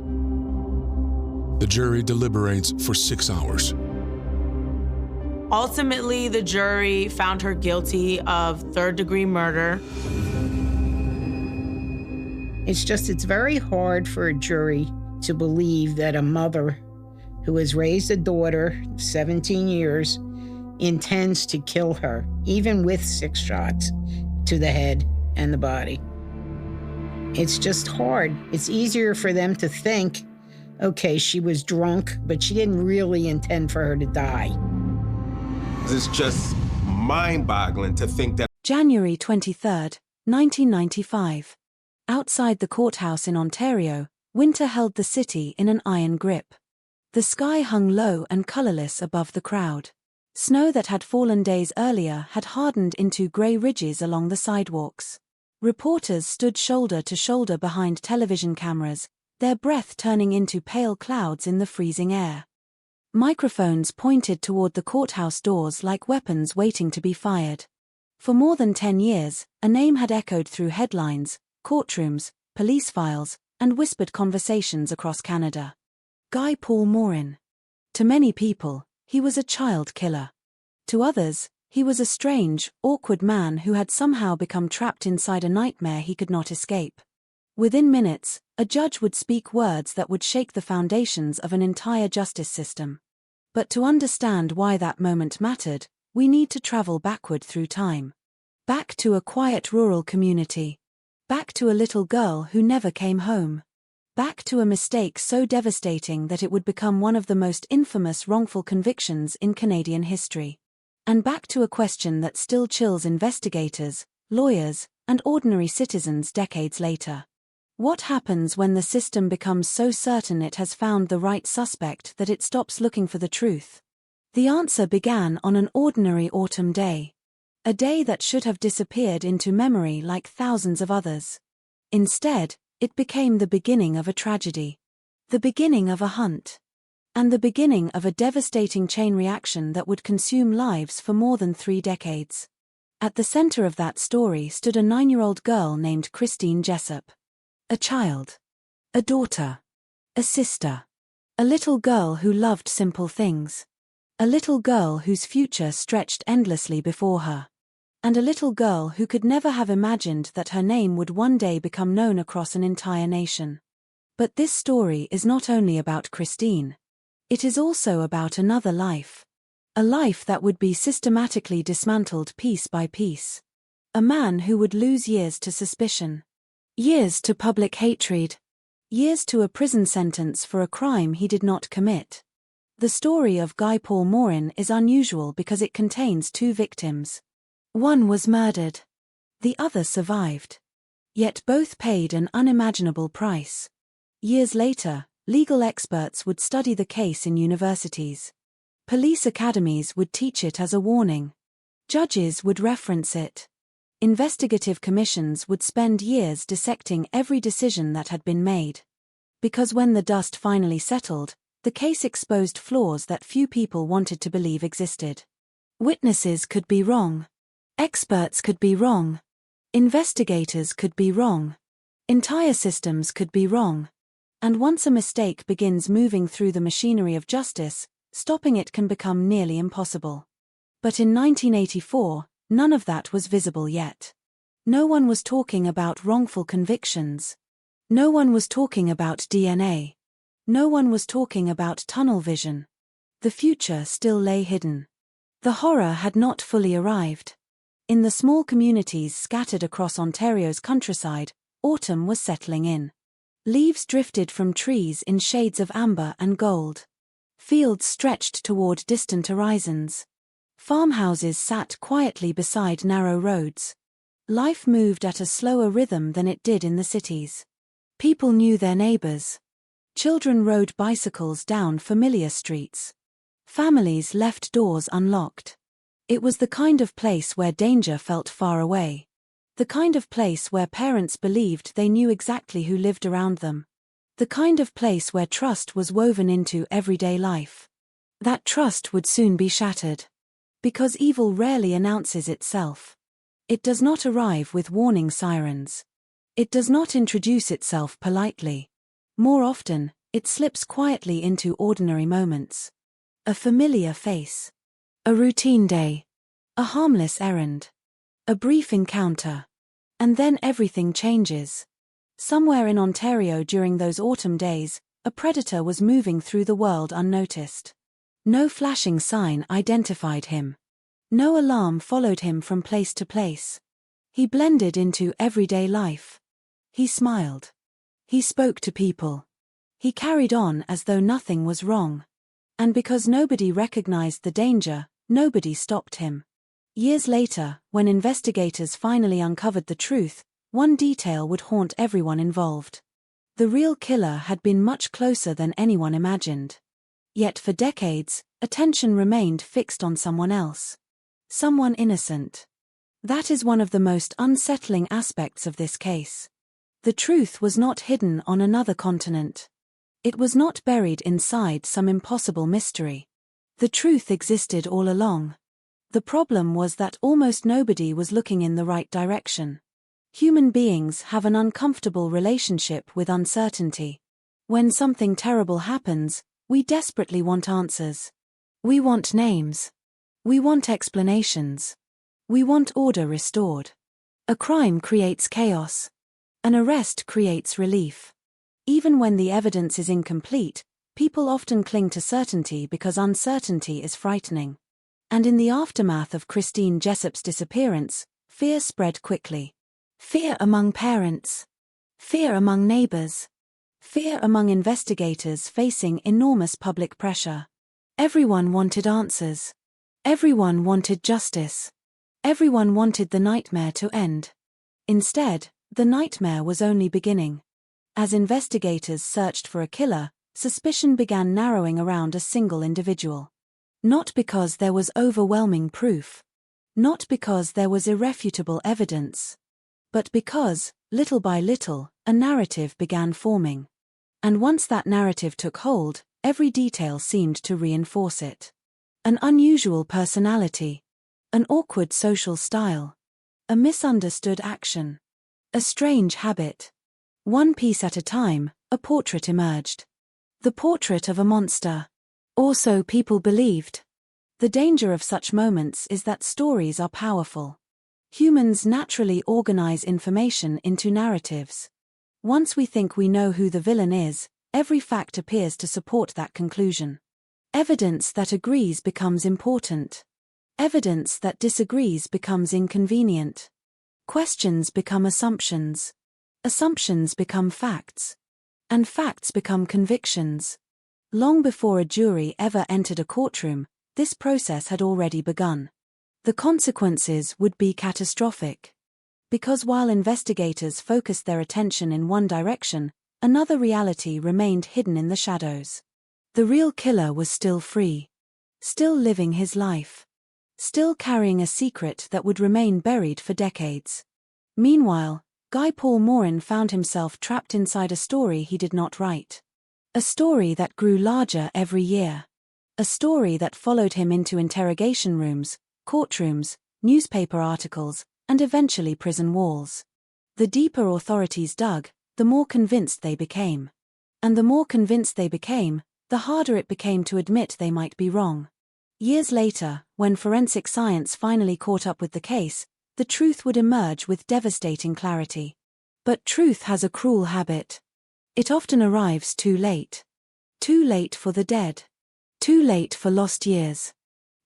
The jury deliberates for 6 hours. Ultimately, the jury found her guilty of third-degree murder. It's very hard for a jury to believe that a mother who has raised a daughter 17 years intends to kill her, even with 6 shots to the head and the body. It's just hard. It's easier for them to think, okay, she was drunk, but she didn't really intend for her to die. It's just mind-boggling to think that. January 23rd, 1995. Outside the courthouse in Ontario, winter held the city in an iron grip. The sky hung low and colorless above the crowd. Snow that had fallen days earlier had hardened into gray ridges along the sidewalks. Reporters stood shoulder to shoulder behind television cameras, their breath turning into pale clouds in the freezing air. Microphones pointed toward the courthouse doors like weapons waiting to be fired. For more than 10 years, a name had echoed through headlines, courtrooms, police files, and whispered conversations across Canada. Guy Paul Morin. To many people, he was a child killer. To others, he was a strange, awkward man who had somehow become trapped inside a nightmare he could not escape. Within minutes, a judge would speak words that would shake the foundations of an entire justice system. But to understand why that moment mattered, we need to travel backward through time. Back to a quiet rural community. Back to a little girl who never came home. Back to a mistake so devastating that it would become one of the most infamous wrongful convictions in Canadian history. And back to a question that still chills investigators, lawyers, and ordinary citizens decades later. What happens when the system becomes so certain it has found the right suspect that it stops looking for the truth? The answer began on an ordinary autumn day. A day that should have disappeared into memory like thousands of others. Instead, it became the beginning of a tragedy. The beginning of a hunt. And the beginning of a devastating chain reaction that would consume lives for more than 3 decades. At the center of that story stood a 9-year-old girl named Christine Jessup. A child. A daughter. A sister. A little girl who loved simple things. A little girl whose future stretched endlessly before her. And a little girl who could never have imagined that her name would one day become known across an entire nation. But this story is not only about Christine. It is also about another life. A life that would be systematically dismantled piece by piece. A man who would lose years to suspicion. Years to public hatred. Years to a prison sentence for a crime he did not commit. The story of Guy Paul Morin is unusual because it contains 2 victims. One was murdered. The other survived. Yet both paid an unimaginable price. Years later, legal experts would study the case in universities. Police academies would teach it as a warning. Judges would reference it. Investigative commissions would spend years dissecting every decision that had been made. Because when the dust finally settled, the case exposed flaws that few people wanted to believe existed. Witnesses could be wrong. Experts could be wrong. Investigators could be wrong. Entire systems could be wrong. And once a mistake begins moving through the machinery of justice, stopping it can become nearly impossible. But in 1984, none of that was visible yet. No one was talking about wrongful convictions. No one was talking about DNA. No one was talking about tunnel vision. The future still lay hidden. The horror had not fully arrived. In the small communities scattered across Ontario's countryside, autumn was settling in. Leaves drifted from trees in shades of amber and gold. Fields stretched toward distant horizons. Farmhouses sat quietly beside narrow roads. Life moved at a slower rhythm than it did in the cities. People knew their neighbors. Children rode bicycles down familiar streets. Families left doors unlocked. It was the kind of place where danger felt far away. The kind of place where parents believed they knew exactly who lived around them. The kind of place where trust was woven into everyday life. That trust would soon be shattered. Because evil rarely announces itself. It does not arrive with warning sirens. It does not introduce itself politely. More often, it slips quietly into ordinary moments. A familiar face. A routine day. A harmless errand. A brief encounter. And then everything changes. Somewhere in Ontario during those autumn days, a predator was moving through the world unnoticed. No flashing sign identified him. No alarm followed him from place to place. He blended into everyday life. He smiled. He spoke to people. He carried on as though nothing was wrong. And because nobody recognized the danger, nobody stopped him. Years later, when investigators finally uncovered the truth, one detail would haunt everyone involved. The real killer had been much closer than anyone imagined. Yet for decades, attention remained fixed on someone else. Someone innocent. That is one of the most unsettling aspects of this case. The truth was not hidden on another continent. It was not buried inside some impossible mystery. The truth existed all along. The problem was that almost nobody was looking in the right direction. Human beings have an uncomfortable relationship with uncertainty. When something terrible happens, we desperately want answers. We want names. We want explanations. We want order restored. A crime creates chaos. An arrest creates relief. Even when the evidence is incomplete, people often cling to certainty because uncertainty is frightening. And in the aftermath of Christine Jessop's disappearance, fear spread quickly. Fear among parents. Fear among neighbors. Fear among investigators facing enormous public pressure. Everyone wanted answers. Everyone wanted justice. Everyone wanted the nightmare to end. Instead, the nightmare was only beginning. As investigators searched for a killer, suspicion began narrowing around a single individual. Not because there was overwhelming proof. Not because there was irrefutable evidence. But because, little by little, a narrative began forming. And once that narrative took hold, every detail seemed to reinforce it. An unusual personality. An awkward social style. A misunderstood action. A strange habit. One piece at a time, a portrait emerged. The portrait of a monster. Or so people believed. The danger of such moments is that stories are powerful. Humans naturally organize information into narratives. Once we think we know who the villain is, every fact appears to support that conclusion. Evidence that agrees becomes important. Evidence that disagrees becomes inconvenient. Questions become assumptions. Assumptions become facts. And facts become convictions. Long before a jury ever entered a courtroom, this process had already begun. The consequences would be catastrophic. Because while investigators focused their attention in one direction, another reality remained hidden in the shadows. The real killer was still free. Still living his life. Still carrying a secret that would remain buried for decades. Meanwhile, Guy Paul Morin found himself trapped inside a story he did not write. A story that grew larger every year. A story that followed him into interrogation rooms, courtrooms, newspaper articles, and eventually prison walls. The deeper authorities dug, the more convinced they became. And the more convinced they became, the harder it became to admit they might be wrong. Years later, when forensic science finally caught up with the case, the truth would emerge with devastating clarity. But truth has a cruel habit. It often arrives too late. Too late for the dead. Too late for lost years.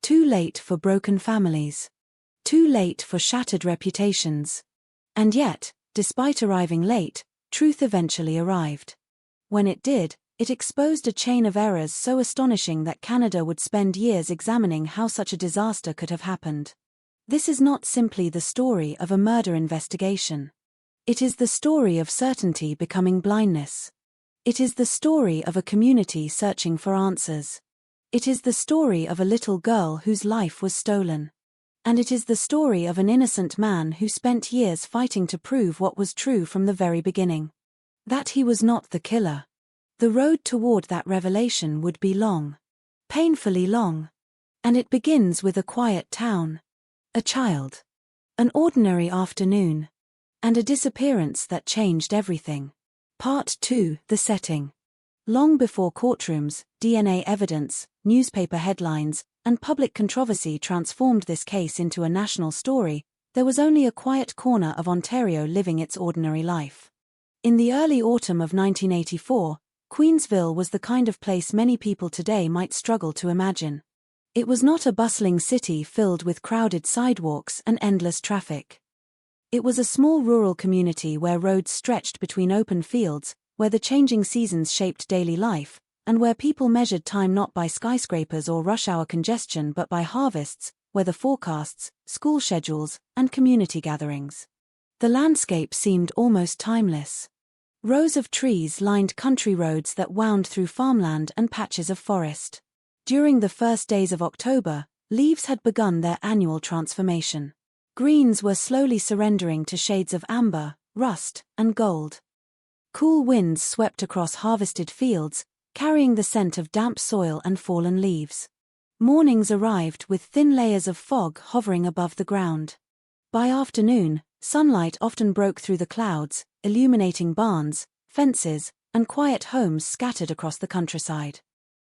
Too late for broken families. Too late for shattered reputations. And yet, despite arriving late, truth eventually arrived. When it did, it exposed a chain of errors so astonishing that Canada would spend years examining how such a disaster could have happened. This is not simply the story of a murder investigation. It is the story of certainty becoming blindness. It is the story of a community searching for answers. It is the story of a little girl whose life was stolen. And it is the story of an innocent man who spent years fighting to prove what was true from the very beginning. That he was not the killer. The road toward that revelation would be long. Painfully long. And it begins with a quiet town. A child. An ordinary afternoon. And a disappearance that changed everything. Part 2: The setting. Long before courtrooms, DNA evidence, newspaper headlines, and public controversy transformed this case into a national story, there was only a quiet corner of Ontario living its ordinary life. In the early autumn of 1984, Queensville was the kind of place many people today might struggle to imagine. It was not a bustling city filled with crowded sidewalks and endless traffic. It was a small rural community where roads stretched between open fields, where the changing seasons shaped daily life, and where people measured time not by skyscrapers or rush-hour congestion but by harvests, weather forecasts, school schedules, and community gatherings. The landscape seemed almost timeless. Rows of trees lined country roads that wound through farmland and patches of forest. During the first days of October, leaves had begun their annual transformation. Greens were slowly surrendering to shades of amber, rust, and gold. Cool winds swept across harvested fields, carrying the scent of damp soil and fallen leaves. Mornings arrived with thin layers of fog hovering above the ground. By afternoon, sunlight often broke through the clouds, illuminating barns, fences, and quiet homes scattered across the countryside.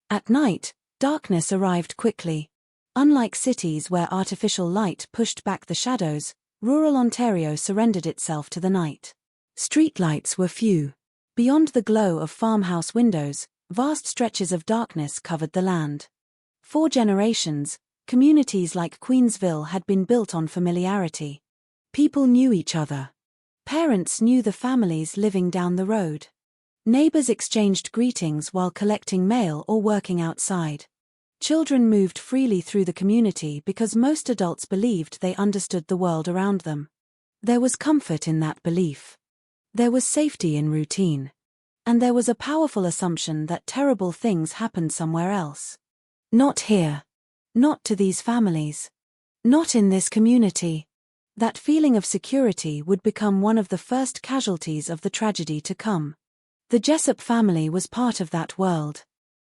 At night, darkness arrived quickly. Unlike cities where artificial light pushed back the shadows, rural Ontario surrendered itself to the night. Streetlights were few. Beyond the glow of farmhouse windows, vast stretches of darkness covered the land. For generations, communities like Queensville had been built on familiarity. People knew each other. Parents knew the families living down the road. Neighbors exchanged greetings while collecting mail or working outside. Children moved freely through the community because most adults believed they understood the world around them. There was comfort in that belief. There was safety in routine. And there was a powerful assumption that terrible things happened somewhere else. Not here. Not to these families. Not in this community. That feeling of security would become one of the first casualties of the tragedy to come. The Jessup family was part of that world.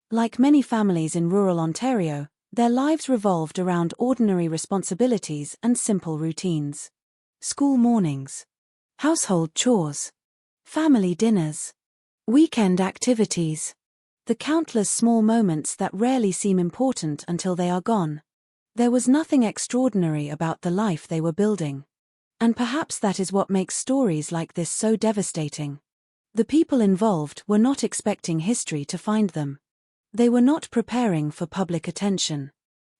Like many families in rural Ontario, their lives revolved around ordinary responsibilities and simple routines. School mornings. Household chores. Family dinners. Weekend activities. The countless small moments that rarely seem important until they are gone. There was nothing extraordinary about the life they were building. And perhaps that is what makes stories like this so devastating. The people involved were not expecting history to find them. They were not preparing for public attention.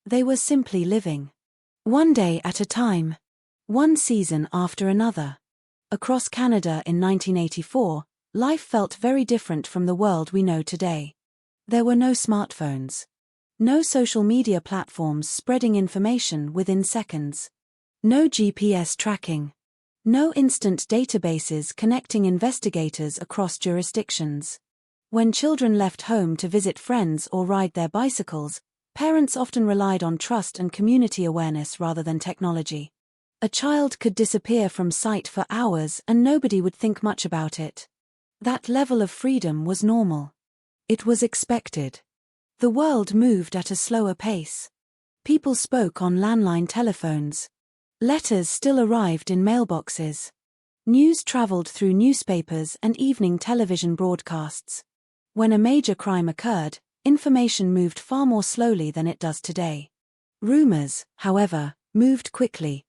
They were simply living. One day at a time. One season after another. Across Canada in 1984, life felt very different from the world we know today. There were no smartphones. No social media platforms spreading information within seconds. No GPS tracking. No instant databases connecting investigators across jurisdictions. When children left home to visit friends or ride their bicycles, parents often relied on trust and community awareness rather than technology. A child could disappear from sight for hours and nobody would think much about it. That level of freedom was normal. It was expected. The world moved at a slower pace. People spoke on landline telephones. Letters still arrived in mailboxes. News traveled through newspapers and evening television broadcasts. When a major crime occurred, information moved far more slowly than it does today. Rumors, however, moved quickly.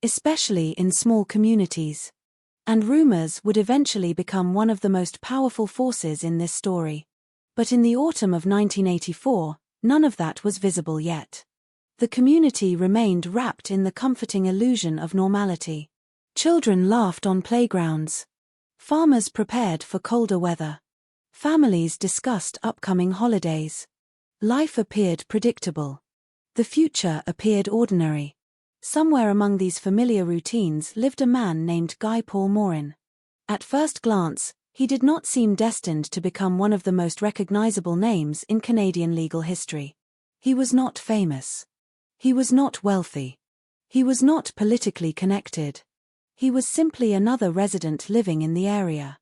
Especially in small communities. And rumors would eventually become one of the most powerful forces in this story. But in the autumn of 1984, none of that was visible yet. The community remained wrapped in the comforting illusion of normality. Children laughed on playgrounds. Farmers prepared for colder weather. Families discussed upcoming holidays. Life appeared predictable. The future appeared ordinary. Somewhere among these familiar routines lived a man named Guy Paul Morin. At first glance, he did not seem destined to become one of the most recognizable names in Canadian legal history. He was not famous. He was not wealthy. He was not politically connected. He was simply another resident living in the area.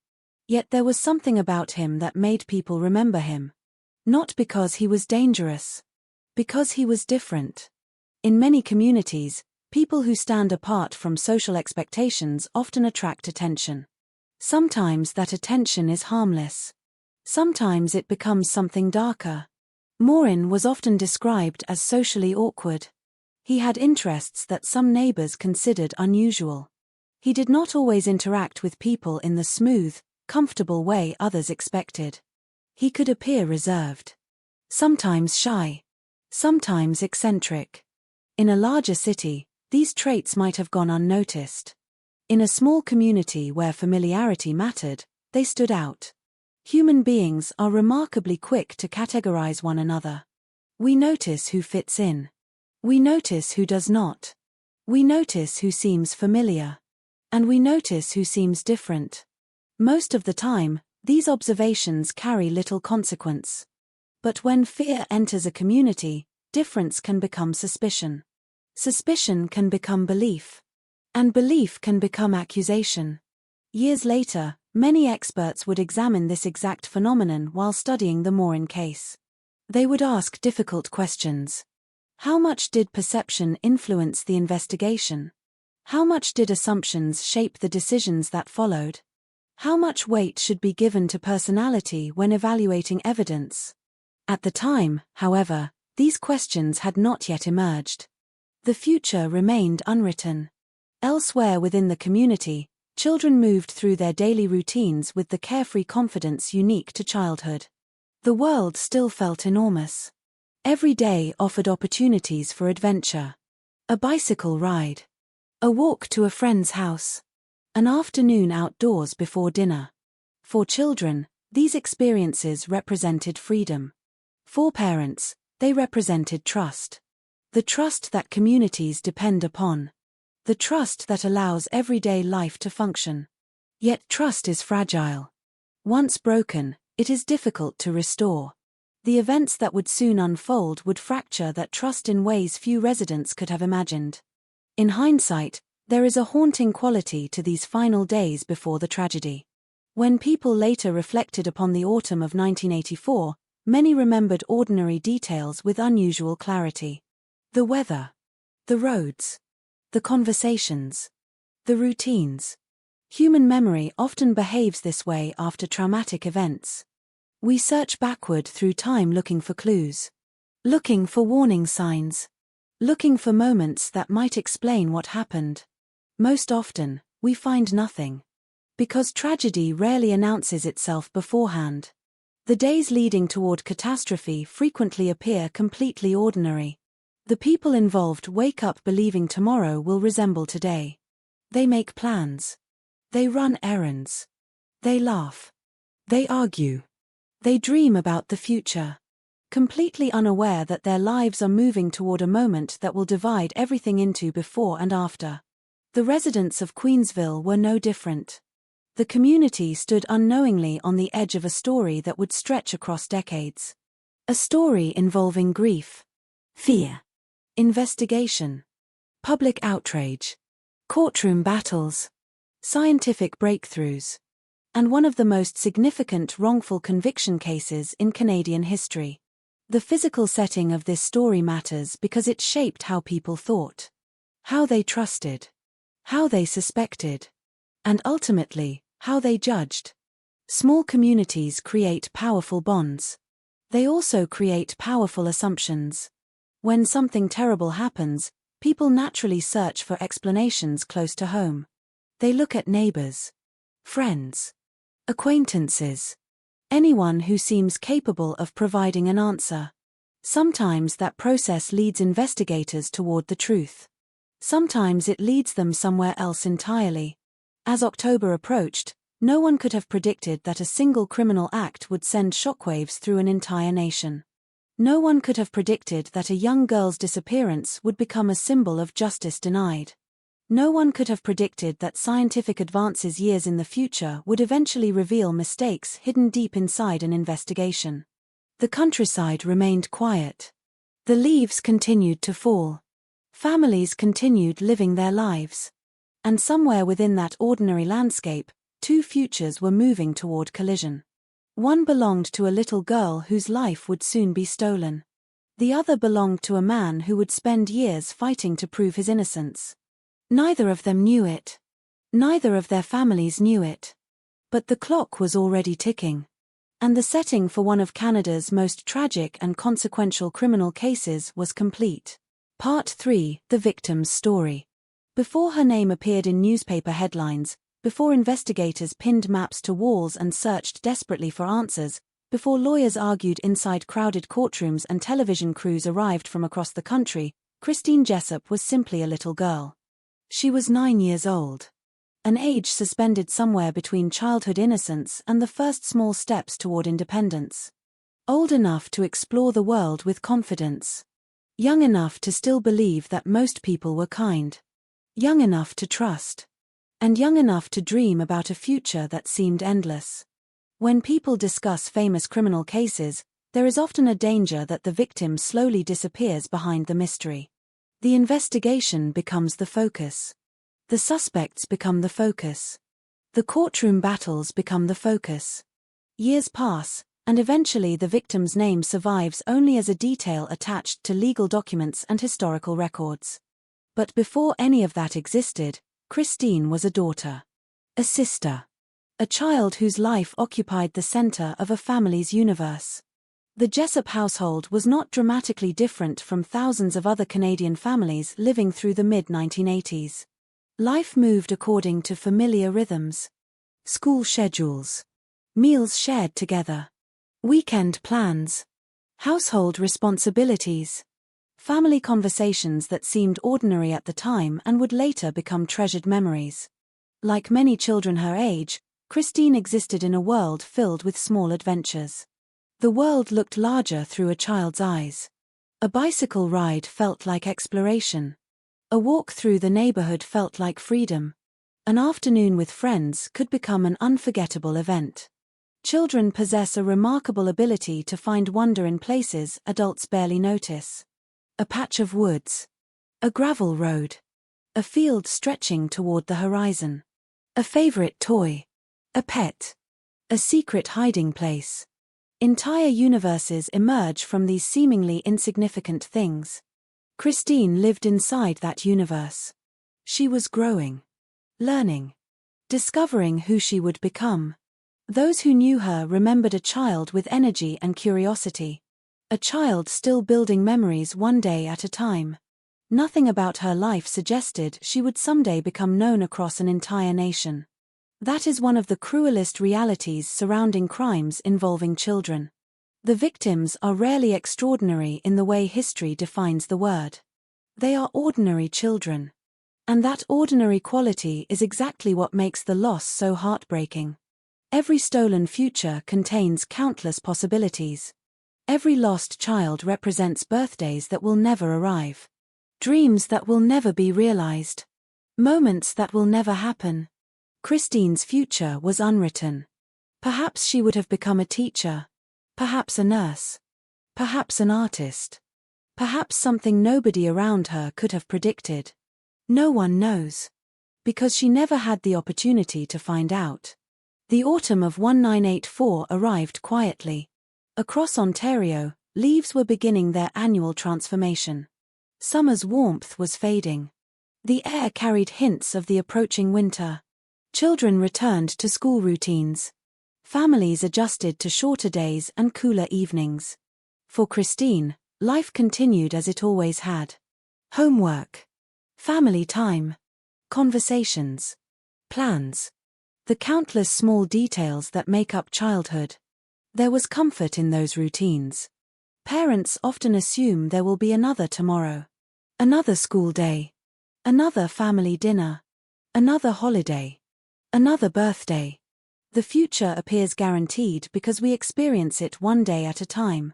Yet there was something about him that made people remember him. Not because he was dangerous. Because he was different. In many communities, people who stand apart from social expectations often attract attention. Sometimes that attention is harmless. Sometimes it becomes something darker. Morin was often described as socially awkward. He had interests that some neighbors considered unusual. He did not always interact with people in the smooth, comfortable way others expected. He could appear reserved. Sometimes shy. Sometimes eccentric. In a larger city, these traits might have gone unnoticed. In a small community where familiarity mattered, they stood out. Human beings are remarkably quick to categorize one another. We notice who fits in. We notice who does not. We notice who seems familiar. And we notice who seems different. Most of the time, these observations carry little consequence. But when fear enters a community, difference can become suspicion. Suspicion can become belief. And belief can become accusation. Years later, Many experts would examine this exact phenomenon while studying the Morin case. They would ask difficult questions. How much did perception influence the investigation? How much did assumptions shape the decisions that followed? How much weight should be given to personality when evaluating evidence? At the time, however, these questions had not yet emerged. The future remained unwritten. Elsewhere within the community, children moved through their daily routines with the carefree confidence unique to childhood. The world still felt enormous. Every day offered opportunities for adventure. A bicycle ride. A walk to a friend's house. An afternoon outdoors before dinner. For children, these experiences represented freedom. For parents, they represented trust. The trust that communities depend upon. The trust that allows everyday life to function. Yet trust is fragile. Once broken, it is difficult to restore. The events that would soon unfold would fracture that trust in ways few residents could have imagined. In hindsight, there is a haunting quality to these final days before the tragedy. When people later reflected upon the autumn of 1984, many remembered ordinary details with unusual clarity. The weather. The roads. The conversations. The routines. Human memory often behaves this way after traumatic events. We search backward through time looking for clues. Looking for warning signs. Looking for moments that might explain what happened. Most often, we find nothing. Because tragedy rarely announces itself beforehand. The days leading toward catastrophe frequently appear completely ordinary. The people involved wake up believing tomorrow will resemble today. They make plans. They run errands. They laugh. They argue. They dream about the future. Completely unaware that their lives are moving toward a moment that will divide everything into before and after. The residents of Queensville were no different. The community stood unknowingly on the edge of a story that would stretch across decades. A story involving grief, fear, investigation, public outrage, courtroom battles, scientific breakthroughs, and one of the most significant wrongful conviction cases in Canadian history. The physical setting of this story matters because it shaped how people thought, how they trusted, how they suspected, and ultimately, how they judged. Small communities create powerful bonds. They also create powerful assumptions. When something terrible happens, people naturally search for explanations close to home. They look at neighbors, friends, acquaintances, anyone who seems capable of providing an answer. Sometimes that process leads investigators toward the truth. Sometimes it leads them somewhere else entirely. As October approached, no one could have predicted that a single criminal act would send shockwaves through an entire nation. No one could have predicted that a young girl's disappearance would become a symbol of justice denied. No one could have predicted that scientific advances years in the future would eventually reveal mistakes hidden deep inside an investigation. The countryside remained quiet. The leaves continued to fall. Families continued living their lives. And somewhere within that ordinary landscape, two futures were moving toward collision. One belonged to a little girl whose life would soon be stolen. The other belonged to a man who would spend years fighting to prove his innocence. Neither of them knew it. Neither of their families knew it. But the clock was already ticking. And the setting for one of Canada's most tragic and consequential criminal cases was complete. Part 3: The Victim's Story. Before her name appeared in newspaper headlines, before investigators pinned maps to walls and searched desperately for answers, before lawyers argued inside crowded courtrooms and television crews arrived from across the country, Christine Jessup was simply a little girl. She was 9 years old. An age suspended somewhere between childhood innocence and the first small steps toward independence. Old enough to explore the world with confidence. Young enough to still believe that most people were kind. Young enough to trust. And young enough to dream about a future that seemed endless. When people discuss famous criminal cases, there is often a danger that the victim slowly disappears behind the mystery. The investigation becomes the focus. The suspects become the focus. The courtroom battles become the focus. Years pass, and eventually the victim's name survives only as a detail attached to legal documents and historical records. But before any of that existed, Christine was a daughter, a sister, a child whose life occupied the center of a family's universe. The Jessup household was not dramatically different from thousands of other Canadian families living through the mid-1980s. Life moved according to familiar rhythms. School schedules, meals shared together, weekend plans, household responsibilities, family conversations that seemed ordinary at the time and would later become treasured memories. Like many children her age, Christine existed in a world filled with small adventures. The world looked larger through a child's eyes. A bicycle ride felt like exploration. A walk through the neighborhood felt like freedom. An afternoon with friends could become an unforgettable event. Children possess a remarkable ability to find wonder in places adults barely notice. A patch of woods. A gravel road. A field stretching toward the horizon. A favorite toy. A pet. A secret hiding place. Entire universes emerge from these seemingly insignificant things. Christine lived inside that universe. She was growing, learning, discovering who she would become. Those who knew her remembered a child with energy and curiosity. A child still building memories one day at a time. Nothing about her life suggested she would someday become known across an entire nation. That is one of the cruelest realities surrounding crimes involving children. The victims are rarely extraordinary in the way history defines the word. They are ordinary children. And that ordinary quality is exactly what makes the loss so heartbreaking. Every stolen future contains countless possibilities. Every lost child represents birthdays that will never arrive. Dreams that will never be realized. Moments that will never happen. Christine's future was unwritten. Perhaps she would have become a teacher. Perhaps a nurse. Perhaps an artist. Perhaps something nobody around her could have predicted. No one knows. Because she never had the opportunity to find out. The autumn of 1984 arrived quietly. Across Ontario, leaves were beginning their annual transformation. Summer's warmth was fading. The air carried hints of the approaching winter. Children returned to school routines. Families adjusted to shorter days and cooler evenings. For Christine, life continued as it always had. Homework. Family time. Conversations. Plans. The countless small details that make up childhood. There was comfort in those routines. Parents often assume there will be another tomorrow. Another school day. Another family dinner. Another holiday. Another birthday. The future appears guaranteed because we experience it one day at a time.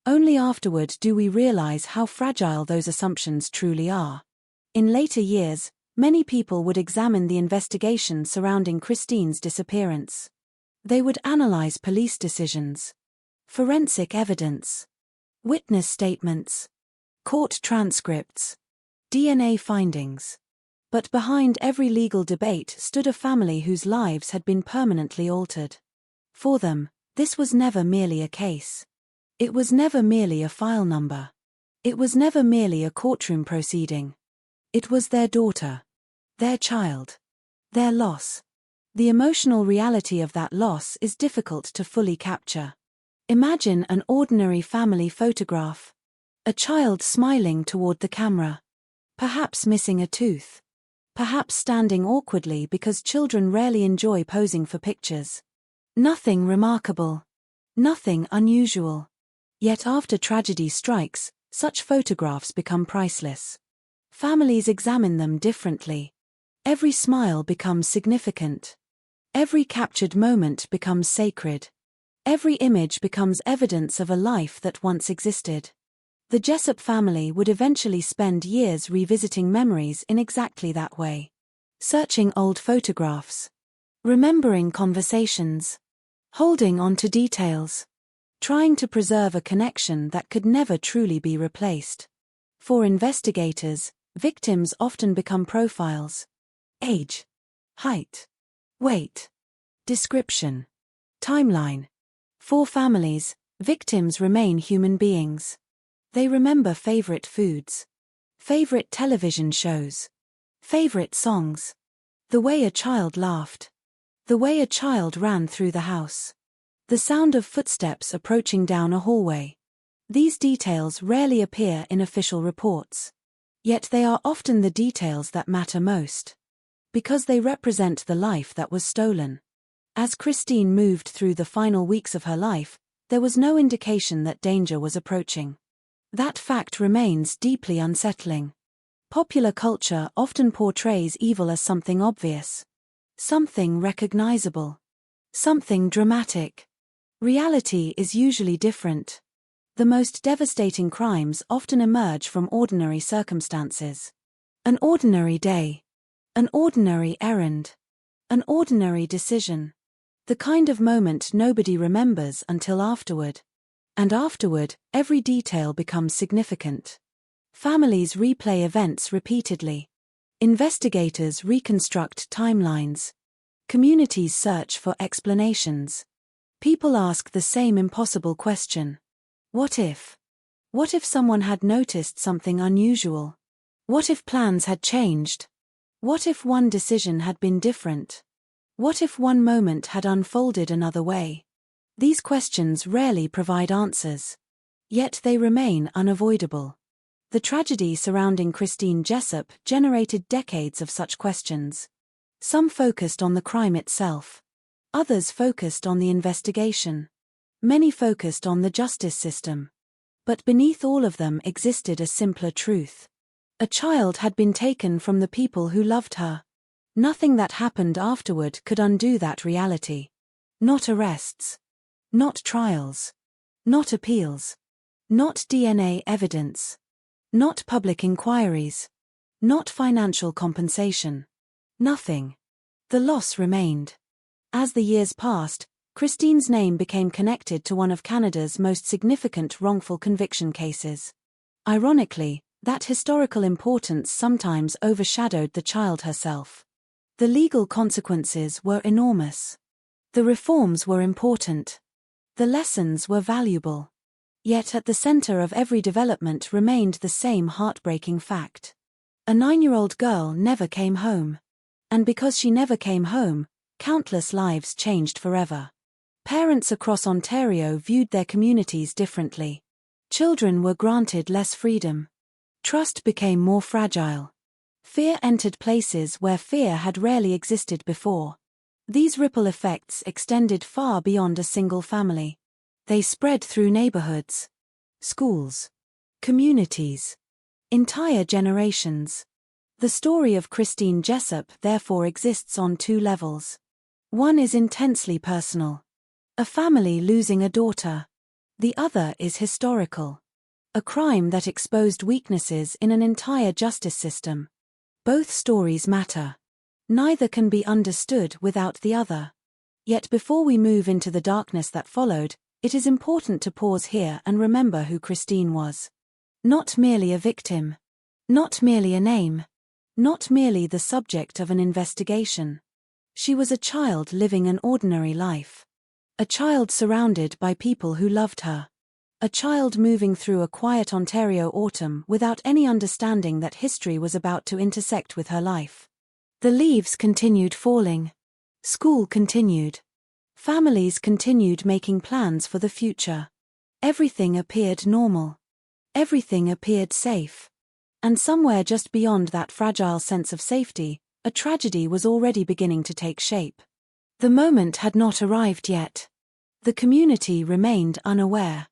Only afterward do we realize how fragile those assumptions truly are. In later years, many people would examine the investigation surrounding Christine's disappearance. They would analyze police decisions, forensic evidence, witness statements, court transcripts, DNA findings. But behind every legal debate stood a family whose lives had been permanently altered. For them, this was never merely a case. It was never merely a file number. It was never merely a courtroom proceeding. It was their daughter, their child, their loss. The emotional reality of that loss is difficult to fully capture. Imagine an ordinary family photograph. A child smiling toward the camera. Perhaps missing a tooth. Perhaps standing awkwardly because children rarely enjoy posing for pictures. Nothing remarkable. Nothing unusual. Yet after tragedy strikes, such photographs become priceless. Families examine them differently. Every smile becomes significant. Every captured moment becomes sacred. Every image becomes evidence of a life that once existed. The Jessup family would eventually spend years revisiting memories in exactly that way. Searching old photographs. Remembering conversations. Holding on to details. Trying to preserve a connection that could never truly be replaced. For investigators, victims often become profiles. Age. Height. Weight. Description. Timeline. 4 families, victims remain human beings. They remember favorite foods, favorite television shows, favorite songs, the way a child laughed, the way a child ran through the house, the sound of footsteps approaching down a hallway. These details rarely appear in official reports. Yet they are often the details that matter most, because they represent the life that was stolen. As Christine moved through the final weeks of her life, there was no indication that danger was approaching. That fact remains deeply unsettling. Popular culture often portrays evil as something obvious, something recognizable, something dramatic. Reality is usually different. The most devastating crimes often emerge from ordinary circumstances. An ordinary day. An ordinary errand. An ordinary decision. The kind of moment nobody remembers until afterward. And afterward, every detail becomes significant. Families replay events repeatedly. Investigators reconstruct timelines. Communities search for explanations. People ask the same impossible question. What if? What if someone had noticed something unusual? What if plans had changed? What if one decision had been different? What if one moment had unfolded another way? These questions rarely provide answers. Yet they remain unavoidable. The tragedy surrounding Christine Jessup generated decades of such questions. Some focused on the crime itself. Others focused on the investigation. Many focused on the justice system. But beneath all of them existed a simpler truth. A child had been taken from the people who loved her. Nothing that happened afterward could undo that reality. Not arrests. Not trials. Not appeals. Not DNA evidence. Not public inquiries. Not financial compensation. Nothing. The loss remained. As the years passed, Christine's name became connected to one of Canada's most significant wrongful conviction cases. Ironically, that historical importance sometimes overshadowed the child herself. The legal consequences were enormous. The reforms were important. The lessons were valuable. Yet at the center of every development remained the same heartbreaking fact. A 9-year-old girl never came home. And because she never came home, countless lives changed forever. Parents across Ontario viewed their communities differently. Children were granted less freedom. Trust became more fragile. Fear entered places where fear had rarely existed before. These ripple effects extended far beyond a single family. They spread through neighborhoods, schools, communities, entire generations. The story of Christine Jessup therefore exists on 2 levels. One is intensely personal. A family losing a daughter. The other is historical. A crime that exposed weaknesses in an entire justice system. Both stories matter. Neither can be understood without the other. Yet before we move into the darkness that followed, it is important to pause here and remember who Christine was. Not merely a victim. Not merely a name. Not merely the subject of an investigation. She was a child living an ordinary life. A child surrounded by people who loved her. A child moving through a quiet Ontario autumn without any understanding that history was about to intersect with her life. The leaves continued falling. School continued. Families continued making plans for the future. Everything appeared normal. Everything appeared safe. And somewhere just beyond that fragile sense of safety, a tragedy was already beginning to take shape. The moment had not arrived yet. The community remained unaware.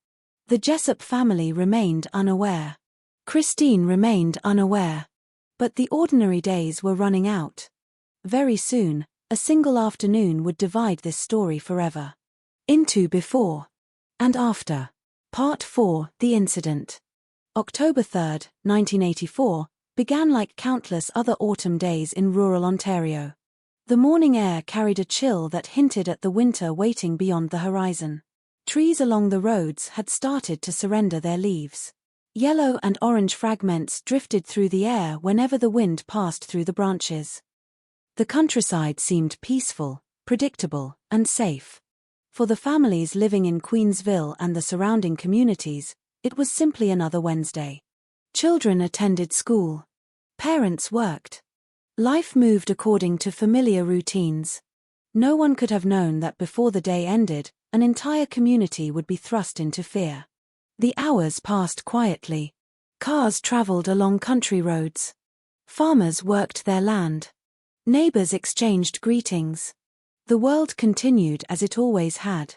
The Jessup family remained unaware. Christine remained unaware. But the ordinary days were running out. Very soon, a single afternoon would divide this story forever. Into before and after. Part 4: The Incident. October 3, 1984, began like countless other autumn days in rural Ontario. The morning air carried a chill that hinted at the winter waiting beyond the horizon. Trees along the roads had started to surrender their leaves. Yellow and orange fragments drifted through the air whenever the wind passed through the branches. The countryside seemed peaceful, predictable, and safe. For the families living in Queensville and the surrounding communities, it was simply another Wednesday. Children attended school. Parents worked. Life moved according to familiar routines. No one could have known that before the day ended, an entire community would be thrust into fear. The hours passed quietly. Cars traveled along country roads. Farmers worked their land. Neighbors exchanged greetings. The world continued as it always had.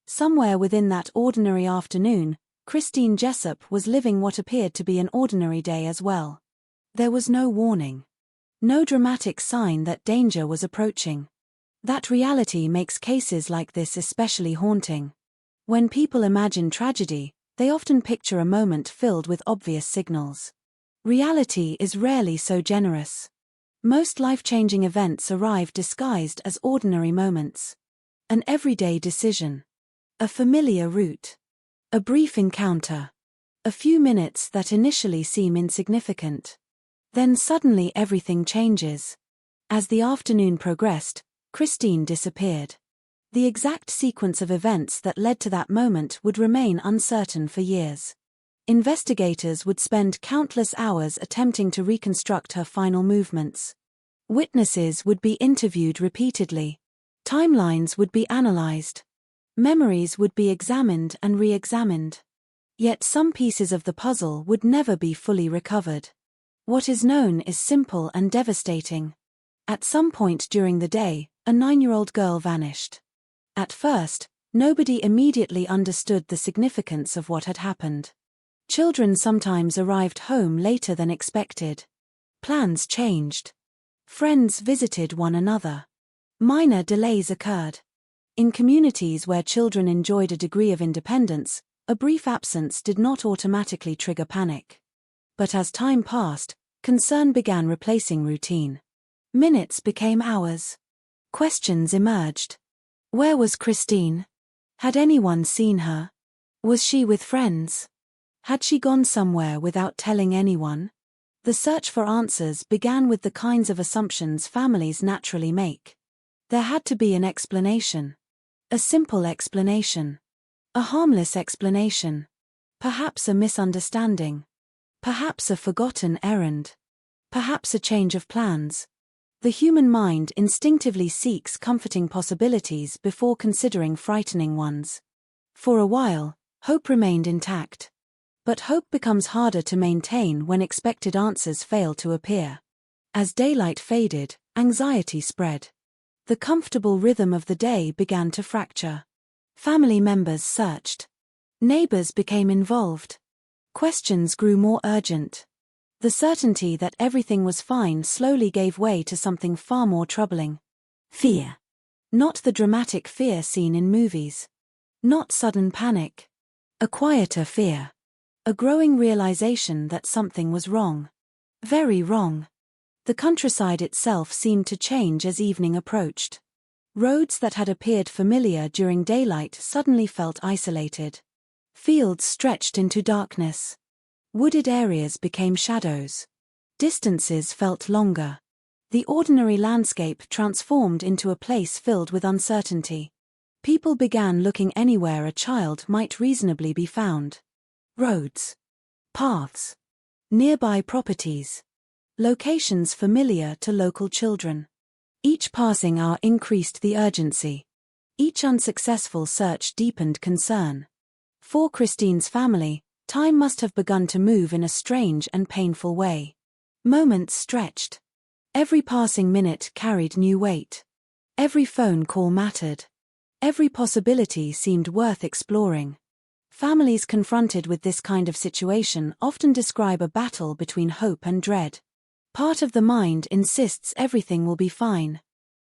Somewhere within that ordinary afternoon, Christine Jessup was living what appeared to be an ordinary day as well. There was no warning. No dramatic sign that danger was approaching. That reality makes cases like this especially haunting. When people imagine tragedy, they often picture a moment filled with obvious signals. Reality is rarely so generous. Most life-changing events arrive disguised as ordinary moments. An everyday decision. A familiar route. A brief encounter. A few minutes that initially seem insignificant. Then suddenly everything changes. As the afternoon progressed, Christine disappeared. The exact sequence of events that led to that moment would remain uncertain for years. Investigators would spend countless hours attempting to reconstruct her final movements. Witnesses would be interviewed repeatedly. Timelines would be analyzed. Memories would be examined and re-examined. Yet some pieces of the puzzle would never be fully recovered. What is known is simple and devastating. At some point during the day, a 9-year-old girl vanished. At first, nobody immediately understood the significance of what had happened. Children sometimes arrived home later than expected. Plans changed. Friends visited one another. Minor delays occurred. In communities where children enjoyed a degree of independence, a brief absence did not automatically trigger panic. But as time passed, concern began replacing routine. Minutes became hours. Questions emerged. Where was Christine? Had anyone seen her? Was she with friends? Had she gone somewhere without telling anyone? The search for answers began with the kinds of assumptions families naturally make. There had to be an explanation. A simple explanation. A harmless explanation. Perhaps a misunderstanding. Perhaps a forgotten errand. Perhaps a change of plans. The human mind instinctively seeks comforting possibilities before considering frightening ones. For a while, hope remained intact. But hope becomes harder to maintain when expected answers fail to appear. As daylight faded, anxiety spread. The comfortable rhythm of the day began to fracture. Family members searched. Neighbors became involved. Questions grew more urgent. The certainty that everything was fine slowly gave way to something far more troubling. Fear. Not the dramatic fear seen in movies. Not sudden panic. A quieter fear. A growing realization that something was wrong. Very wrong. The countryside itself seemed to change as evening approached. Roads that had appeared familiar during daylight suddenly felt isolated. Fields stretched into darkness. Wooded areas became shadows. Distances felt longer. The ordinary landscape transformed into a place filled with uncertainty. People began looking anywhere a child might reasonably be found. Roads. Paths. Nearby properties. Locations familiar to local children. Each passing hour increased the urgency. Each unsuccessful search deepened concern. For Christine's family, time must have begun to move in a strange and painful way. Moments stretched. Every passing minute carried new weight. Every phone call mattered. Every possibility seemed worth exploring. Families confronted with this kind of situation often describe a battle between hope and dread. Part of the mind insists everything will be fine.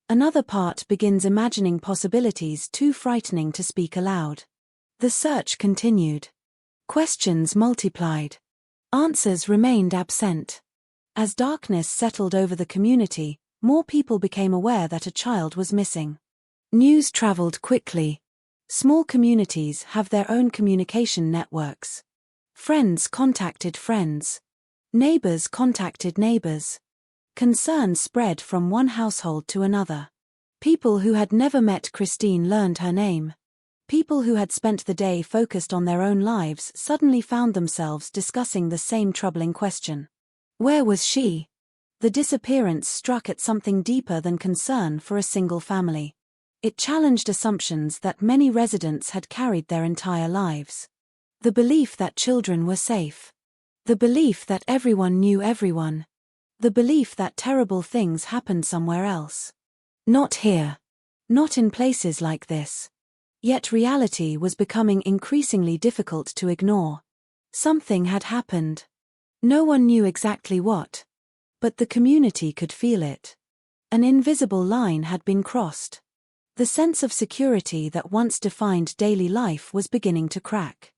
Another part begins imagining possibilities too frightening to speak aloud. The search continued. Questions multiplied. Answers remained absent. As darkness settled over the community, more people became aware that a child was missing. News traveled quickly. Small communities have their own communication networks. Friends contacted friends. Neighbors contacted neighbors. Concern spread from one household to another. People who had never met Christine learned her name. People who had spent the day focused on their own lives suddenly found themselves discussing the same troubling question. Where was she? The disappearance struck at something deeper than concern for a single family. It challenged assumptions that many residents had carried their entire lives. The belief that children were safe. The belief that everyone knew everyone. The belief that terrible things happened somewhere else. Not here. Not in places like this. Yet reality was becoming increasingly difficult to ignore. Something had happened. No one knew exactly what. But the community could feel it. An invisible line had been crossed. The sense of security that once defined daily life was beginning to crack.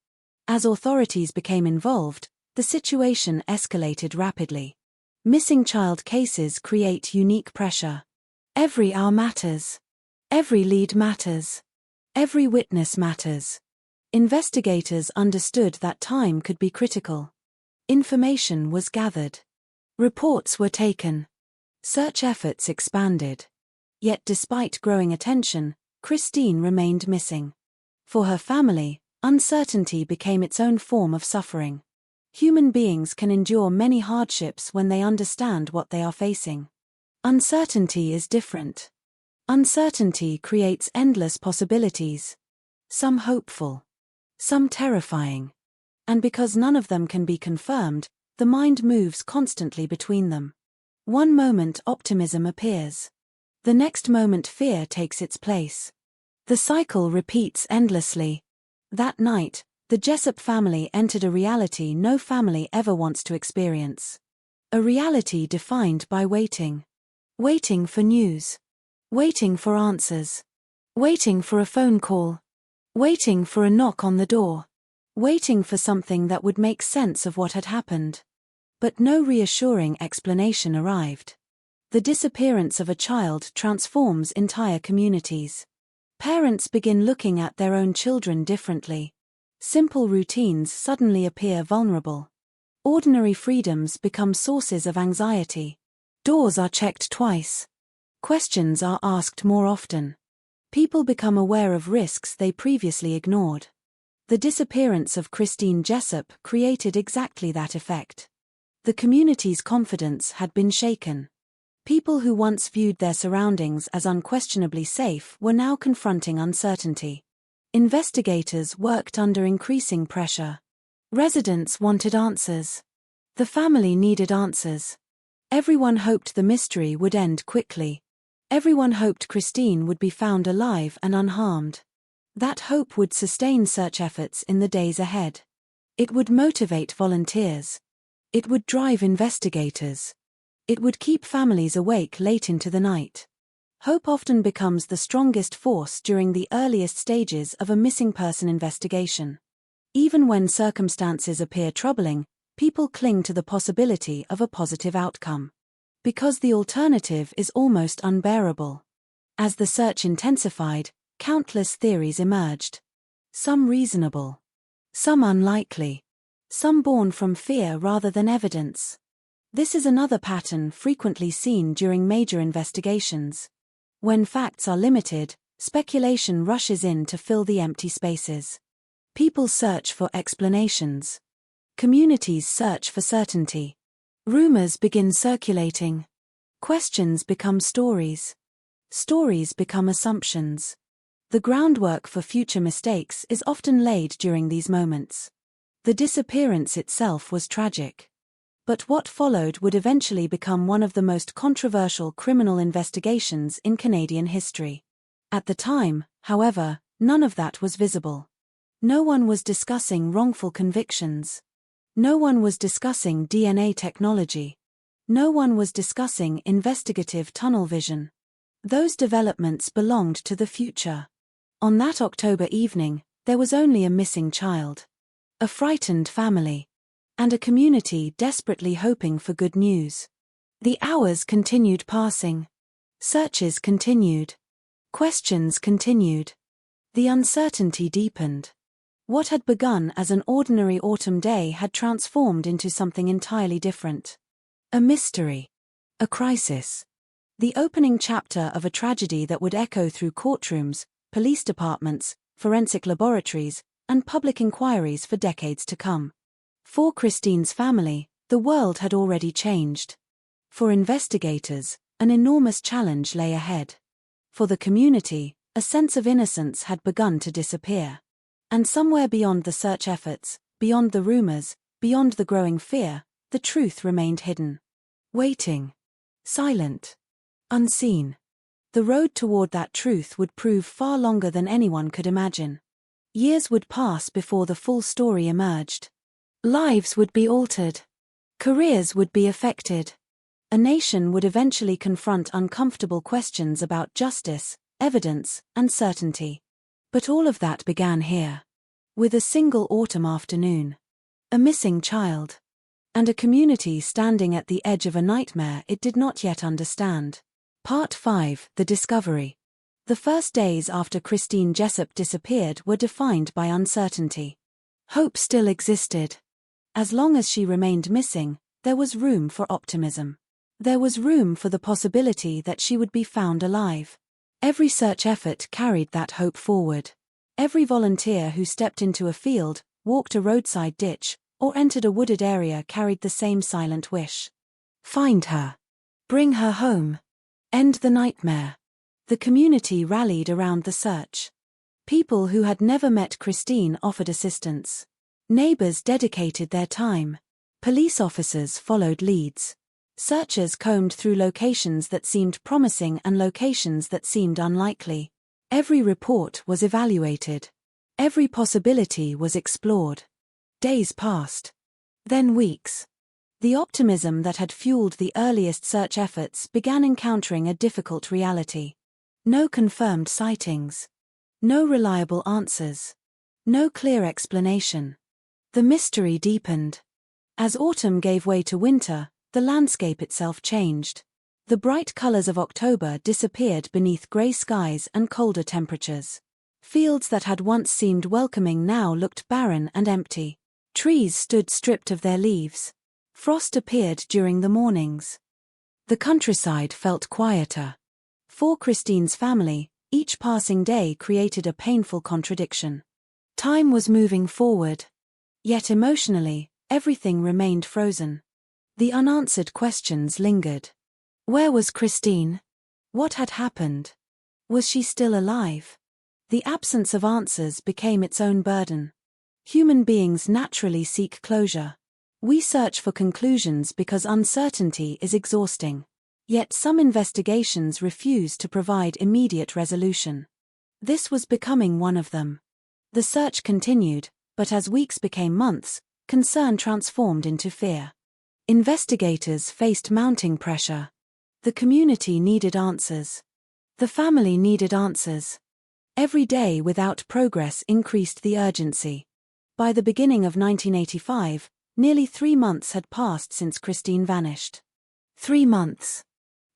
As authorities became involved, the situation escalated rapidly. Missing child cases create unique pressure. Every hour matters. Every lead matters. Every witness matters. Investigators understood that time could be critical. Information was gathered. Reports were taken. Search efforts expanded. Yet despite growing attention, Christine remained missing. For her family, uncertainty became its own form of suffering. Human beings can endure many hardships when they understand what they are facing. Uncertainty is different. Uncertainty creates endless possibilities. Some hopeful. Some terrifying. And because none of them can be confirmed, the mind moves constantly between them. One moment optimism appears. The next moment fear takes its place. The cycle repeats endlessly. That night, the Jessup family entered a reality no family ever wants to experience. A reality defined by waiting. Waiting for news. Waiting for answers. Waiting for a phone call. Waiting for a knock on the door. Waiting for something that would make sense of what had happened. But no reassuring explanation arrived. The disappearance of a child transforms entire communities. Parents begin looking at their own children differently. Simple routines suddenly appear vulnerable. Ordinary freedoms become sources of anxiety. Doors are checked twice. Questions are asked more often. People become aware of risks they previously ignored. The disappearance of Christine Jessup created exactly that effect. The community's confidence had been shaken. People who once viewed their surroundings as unquestionably safe were now confronting uncertainty. Investigators worked under increasing pressure. Residents wanted answers. The family needed answers. Everyone hoped the mystery would end quickly. Everyone hoped Christine would be found alive and unharmed. That hope would sustain search efforts in the days ahead. It would motivate volunteers. It would drive investigators. It would keep families awake late into the night. Hope often becomes the strongest force during the earliest stages of a missing person investigation. Even when circumstances appear troubling, people cling to the possibility of a positive outcome. Because the alternative is almost unbearable. As the search intensified, countless theories emerged. Some reasonable. Some unlikely. Some born from fear rather than evidence. This is another pattern frequently seen during major investigations. When facts are limited, speculation rushes in to fill the empty spaces. People search for explanations. Communities search for certainty. Rumors begin circulating. Questions become stories. Stories become assumptions. The groundwork for future mistakes is often laid during these moments. The disappearance itself was tragic. But what followed would eventually become one of the most controversial criminal investigations in Canadian history. At the time, however, none of that was visible. No one was discussing wrongful convictions. No one was discussing DNA technology. No one was discussing investigative tunnel vision. Those developments belonged to the future. On that October evening, there was only a missing child. A frightened family. And a community desperately hoping for good news. The hours continued passing. Searches continued. Questions continued. The uncertainty deepened. What had begun as an ordinary autumn day had transformed into something entirely different. A mystery. A crisis. The opening chapter of a tragedy that would echo through courtrooms, police departments, forensic laboratories, and public inquiries for decades to come. For Christine's family, the world had already changed. For investigators, an enormous challenge lay ahead. For the community, a sense of innocence had begun to disappear. And somewhere beyond the search efforts, beyond the rumors, beyond the growing fear, the truth remained hidden. Waiting. Silent. Unseen. The road toward that truth would prove far longer than anyone could imagine. Years would pass before the full story emerged. Lives would be altered. Careers would be affected. A nation would eventually confront uncomfortable questions about justice, evidence, and certainty. But all of that began here. With a single autumn afternoon. A missing child. And a community standing at the edge of a nightmare it did not yet understand. Part 5: The Discovery. The first days after Christine Jessup disappeared were defined by uncertainty. Hope still existed. As long as she remained missing, there was room for optimism. There was room for the possibility that she would be found alive. Every search effort carried that hope forward. Every volunteer who stepped into a field, walked a roadside ditch, or entered a wooded area carried the same silent wish. Find her. Bring her home. End the nightmare. The community rallied around the search. People who had never met Christine offered assistance. Neighbors dedicated their time. Police officers followed leads. Searchers combed through locations that seemed promising and locations that seemed unlikely. Every report was evaluated. Every possibility was explored. Days passed. Then weeks. The optimism that had fueled the earliest search efforts began encountering a difficult reality. No confirmed sightings. No reliable answers. No clear explanation. The mystery deepened. As autumn gave way to winter, the landscape itself changed. The bright colors of October disappeared beneath gray skies and colder temperatures. Fields that had once seemed welcoming now looked barren and empty. Trees stood stripped of their leaves. Frost appeared during the mornings. The countryside felt quieter. For Christine's family, each passing day created a painful contradiction. Time was moving forward. Yet emotionally, everything remained frozen. The unanswered questions lingered. Where was Christine? What had happened? Was she still alive? The absence of answers became its own burden. Human beings naturally seek closure. We search for conclusions because uncertainty is exhausting. Yet some investigations refuse to provide immediate resolution. This was becoming one of them. The search continued, but as weeks became months, concern transformed into fear. Investigators faced mounting pressure. The community needed answers. The family needed answers. Every day without progress increased the urgency. By the beginning of 1985, nearly 3 months had passed since Christine vanished. 3 months.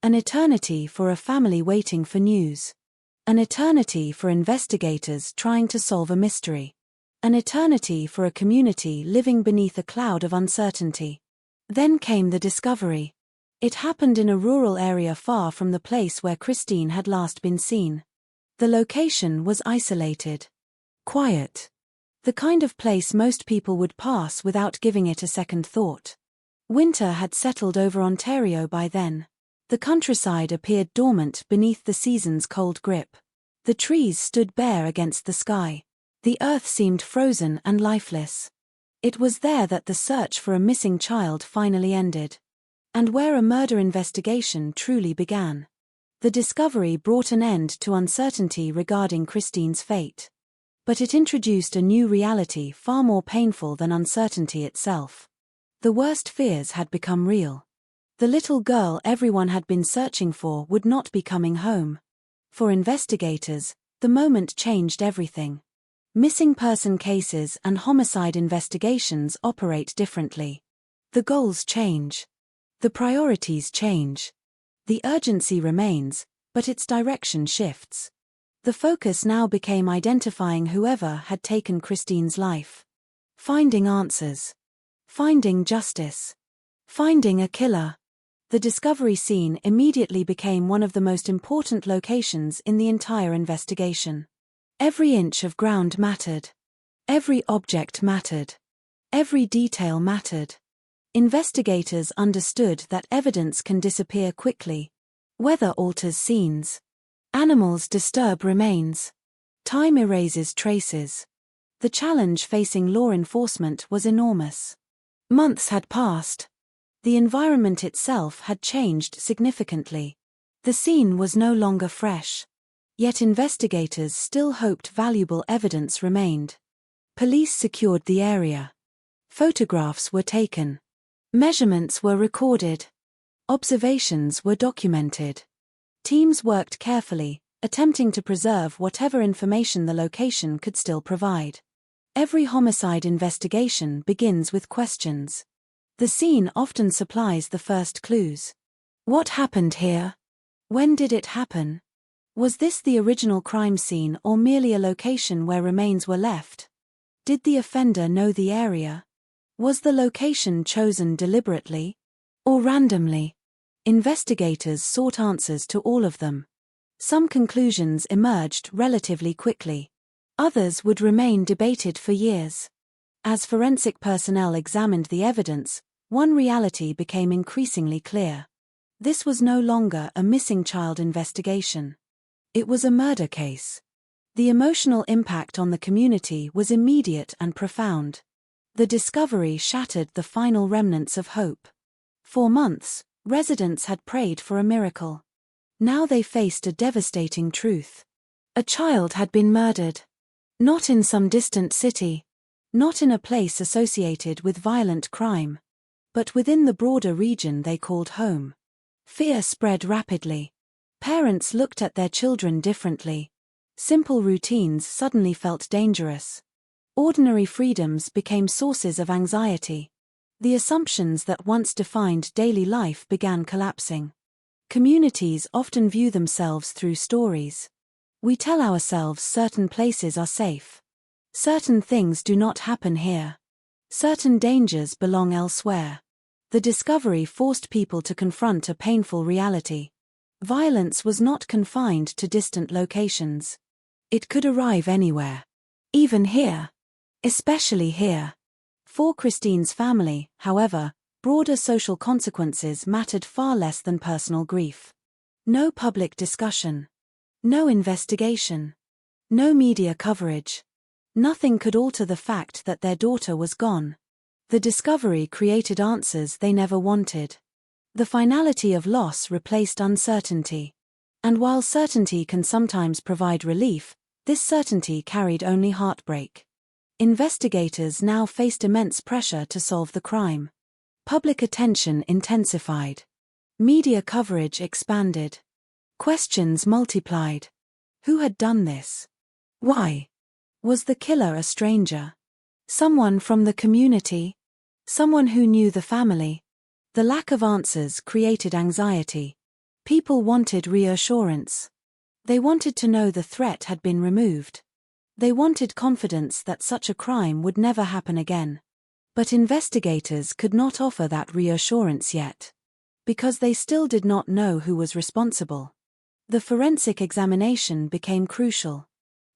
An eternity for a family waiting for news. An eternity for investigators trying to solve a mystery. An eternity for a community living beneath a cloud of uncertainty. Then came the discovery. It happened in a rural area far from the place where Christine had last been seen. The location was isolated. Quiet. The kind of place most people would pass without giving it a second thought. Winter had settled over Ontario by then. The countryside appeared dormant beneath the season's cold grip. The trees stood bare against the sky. The earth seemed frozen and lifeless. It was there that the search for a missing child finally ended. And where a murder investigation truly began. The discovery brought an end to uncertainty regarding Christine's fate. But it introduced a new reality far more painful than uncertainty itself. The worst fears had become real. The little girl everyone had been searching for would not be coming home. For investigators, the moment changed everything. Missing person cases and homicide investigations operate differently. The goals change. The priorities change. The urgency remains, but its direction shifts. The focus now became identifying whoever had taken Christine's life. Finding answers. Finding justice. Finding a killer. The discovery scene immediately became one of the most important locations in the entire investigation. Every inch of ground mattered. Every object mattered. Every detail mattered. Investigators understood that evidence can disappear quickly. Weather alters scenes. Animals disturb remains. Time erases traces. The challenge facing law enforcement was enormous. Months had passed. The environment itself had changed significantly. The scene was no longer fresh. Yet investigators still hoped valuable evidence remained. Police secured the area. Photographs were taken. Measurements were recorded. Observations were documented. Teams worked carefully, attempting to preserve whatever information the location could still provide. Every homicide investigation begins with questions. The scene often supplies the first clues. What happened here? When did it happen? Was this the original crime scene or merely a location where remains were left? Did the offender know the area? Was the location chosen deliberately or randomly? Investigators sought answers to all of them. Some conclusions emerged relatively quickly. Others would remain debated for years. As forensic personnel examined the evidence, one reality became increasingly clear. This was no longer a missing child investigation. It was a murder case. The emotional impact on the community was immediate and profound. The discovery shattered the final remnants of hope. For months, residents had prayed for a miracle. Now they faced a devastating truth. A child had been murdered. Not in some distant city. Not in a place associated with violent crime. But within the broader region they called home. Fear spread rapidly. Parents looked at their children differently. Simple routines suddenly felt dangerous. Ordinary freedoms became sources of anxiety. The assumptions that once defined daily life began collapsing. Communities often view themselves through stories. We tell ourselves certain places are safe. Certain things do not happen here. Certain dangers belong elsewhere. The discovery forced people to confront a painful reality. Violence was not confined to distant locations. It could arrive anywhere. Even here. Especially here. For Christine's family, however, broader social consequences mattered far less than personal grief. No public discussion. No investigation. No media coverage. Nothing could alter the fact that their daughter was gone. The discovery created answers they never wanted. The finality of loss replaced uncertainty. And while certainty can sometimes provide relief, this certainty carried only heartbreak. Investigators now faced immense pressure to solve the crime. Public attention intensified. Media coverage expanded. Questions multiplied. Who had done this? Why? Was the killer a stranger? Someone from the community? Someone who knew the family? The lack of answers created anxiety. People wanted reassurance. They wanted to know the threat had been removed. They wanted confidence that such a crime would never happen again. But investigators could not offer that reassurance yet. Because they still did not know who was responsible. The forensic examination became crucial.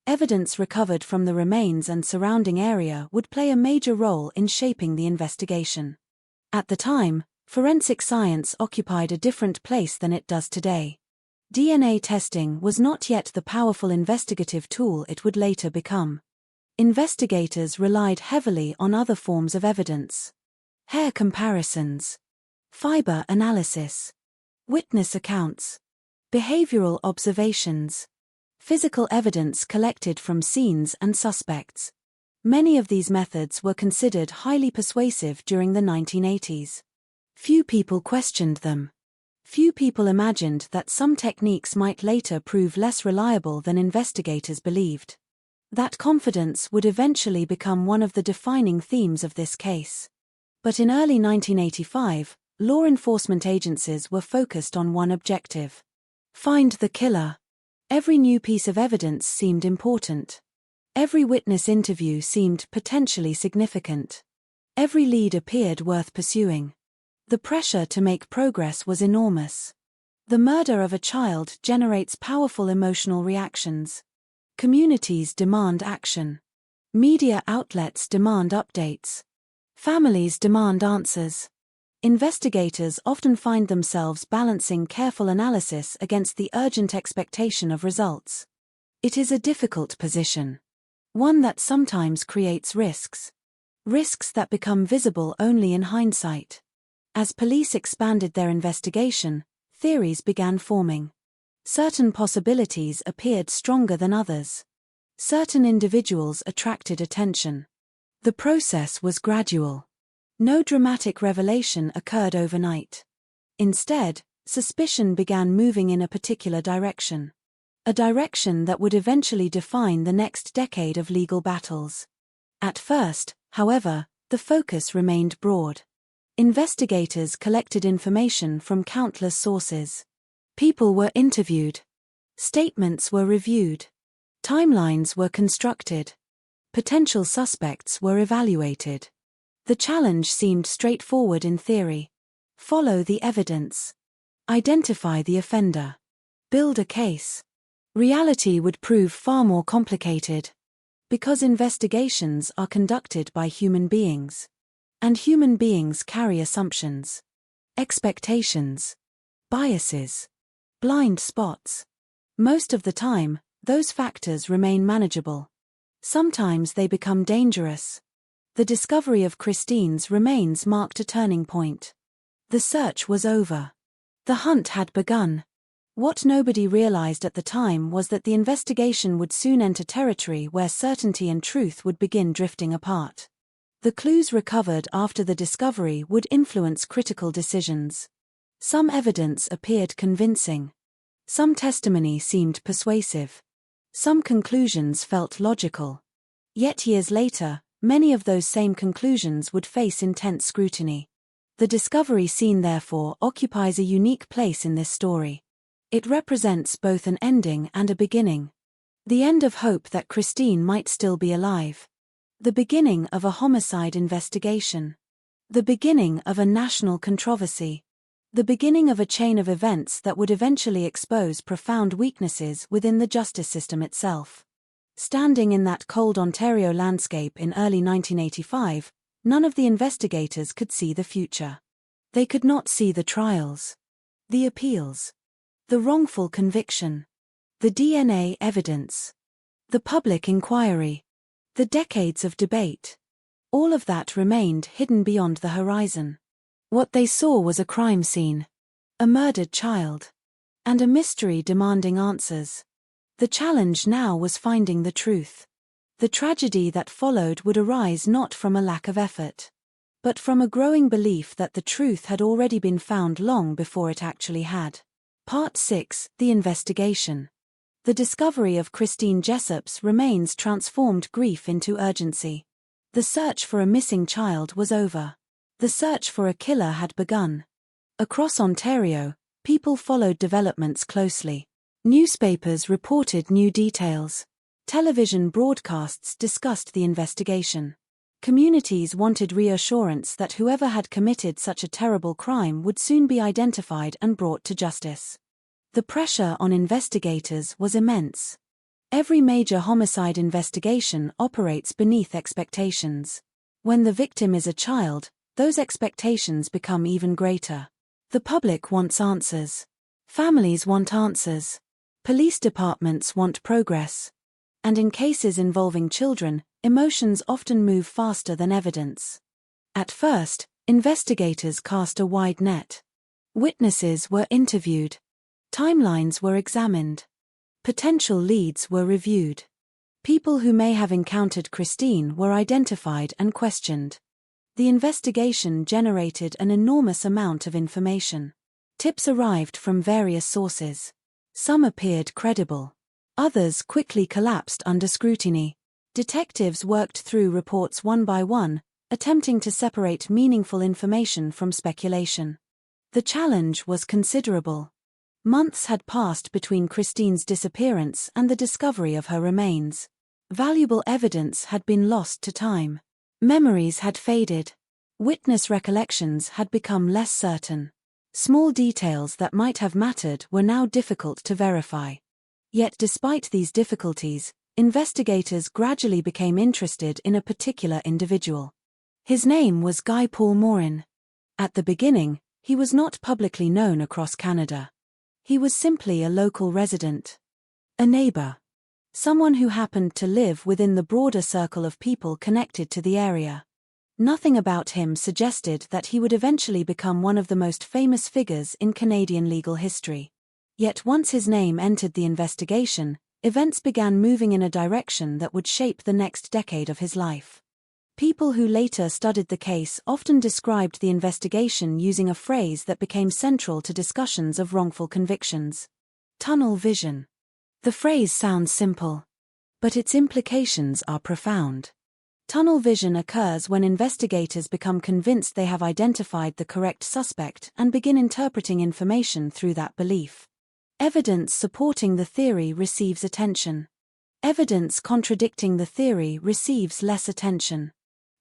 Evidence recovered from the remains and surrounding area would play a major role in shaping the investigation. At the time, forensic science occupied a different place than it does today. DNA testing was not yet the powerful investigative tool it would later become. Investigators relied heavily on other forms of evidence. Hair comparisons. Fiber analysis. Witness accounts. Behavioral observations. Physical evidence collected from scenes and suspects. Many of these methods were considered highly persuasive during the 1980s. Few people questioned them. Few people imagined that some techniques might later prove less reliable than investigators believed. That confidence would eventually become one of the defining themes of this case. But in early 1985, law enforcement agencies were focused on one objective: find the killer. Every new piece of evidence seemed important. Every witness interview seemed potentially significant. Every lead appeared worth pursuing. The pressure to make progress was enormous. The murder of a child generates powerful emotional reactions. Communities demand action. Media outlets demand updates. Families demand answers. Investigators often find themselves balancing careful analysis against the urgent expectation of results. It is a difficult position. One that sometimes creates risks. Risks that become visible only in hindsight. As police expanded their investigation, theories began forming. Certain possibilities appeared stronger than others. Certain individuals attracted attention. The process was gradual. No dramatic revelation occurred overnight. Instead, suspicion began moving in a particular direction. A direction that would eventually define the next decade of legal battles. At first, however, the focus remained broad. Investigators collected information from countless sources. People were interviewed. Statements were reviewed. Timelines were constructed. Potential suspects were evaluated. The challenge seemed straightforward in theory. Follow the evidence. Identify the offender. Build a case. Reality would prove far more complicated. Because investigations are conducted by human beings. And human beings carry assumptions, expectations, biases, blind spots. Most of the time, those factors remain manageable. Sometimes they become dangerous. The discovery of Christine's remains marked a turning point. The search was over. The hunt had begun. What nobody realized at the time was that the investigation would soon enter territory where certainty and truth would begin drifting apart. The clues recovered after the discovery would influence critical decisions. Some evidence appeared convincing. Some testimony seemed persuasive. Some conclusions felt logical. Yet years later, many of those same conclusions would face intense scrutiny. The discovery scene, therefore, occupies a unique place in this story. It represents both an ending and a beginning. The end of hope that Christine might still be alive. The beginning of a homicide investigation. The beginning of a national controversy. The beginning of a chain of events that would eventually expose profound weaknesses within the justice system itself. Standing in that cold Ontario landscape in early 1985, none of the investigators could see the future. They could not see the trials, the appeals, the wrongful conviction, the DNA evidence, the public inquiry. The decades of debate. All of that remained hidden beyond the horizon. What they saw was a crime scene, a murdered child, and a mystery demanding answers. The challenge now was finding the truth. The tragedy that followed would arise not from a lack of effort, but from a growing belief that the truth had already been found long before it actually had. Part 6: The Investigation. The discovery of Christine Jessop's remains transformed grief into urgency. The search for a missing child was over. The search for a killer had begun. Across Ontario, people followed developments closely. Newspapers reported new details. Television broadcasts discussed the investigation. Communities wanted reassurance that whoever had committed such a terrible crime would soon be identified and brought to justice. The pressure on investigators was immense. Every major homicide investigation operates beneath expectations. When the victim is a child, those expectations become even greater. The public wants answers. Families want answers. Police departments want progress. And in cases involving children, emotions often move faster than evidence. At first, investigators cast a wide net. Witnesses were interviewed. Timelines were examined. Potential leads were reviewed. People who may have encountered Christine were identified and questioned. The investigation generated an enormous amount of information. Tips arrived from various sources. Some appeared credible. Others quickly collapsed under scrutiny. Detectives worked through reports one by one, attempting to separate meaningful information from speculation. The challenge was considerable. Months had passed between Christine's disappearance and the discovery of her remains. Valuable evidence had been lost to time. Memories had faded. Witness recollections had become less certain. Small details that might have mattered were now difficult to verify. Yet despite these difficulties, investigators gradually became interested in a particular individual. His name was Guy Paul Morin. At the beginning, he was not publicly known across Canada. He was simply a local resident. A neighbor. Someone who happened to live within the broader circle of people connected to the area. Nothing about him suggested that he would eventually become one of the most famous figures in Canadian legal history. Yet once his name entered the investigation, events began moving in a direction that would shape the next decade of his life. People who later studied the case often described the investigation using a phrase that became central to discussions of wrongful convictions: tunnel vision. The phrase sounds simple, but its implications are profound. Tunnel vision occurs when investigators become convinced they have identified the correct suspect and begin interpreting information through that belief. Evidence supporting the theory receives attention. Evidence contradicting the theory receives less attention.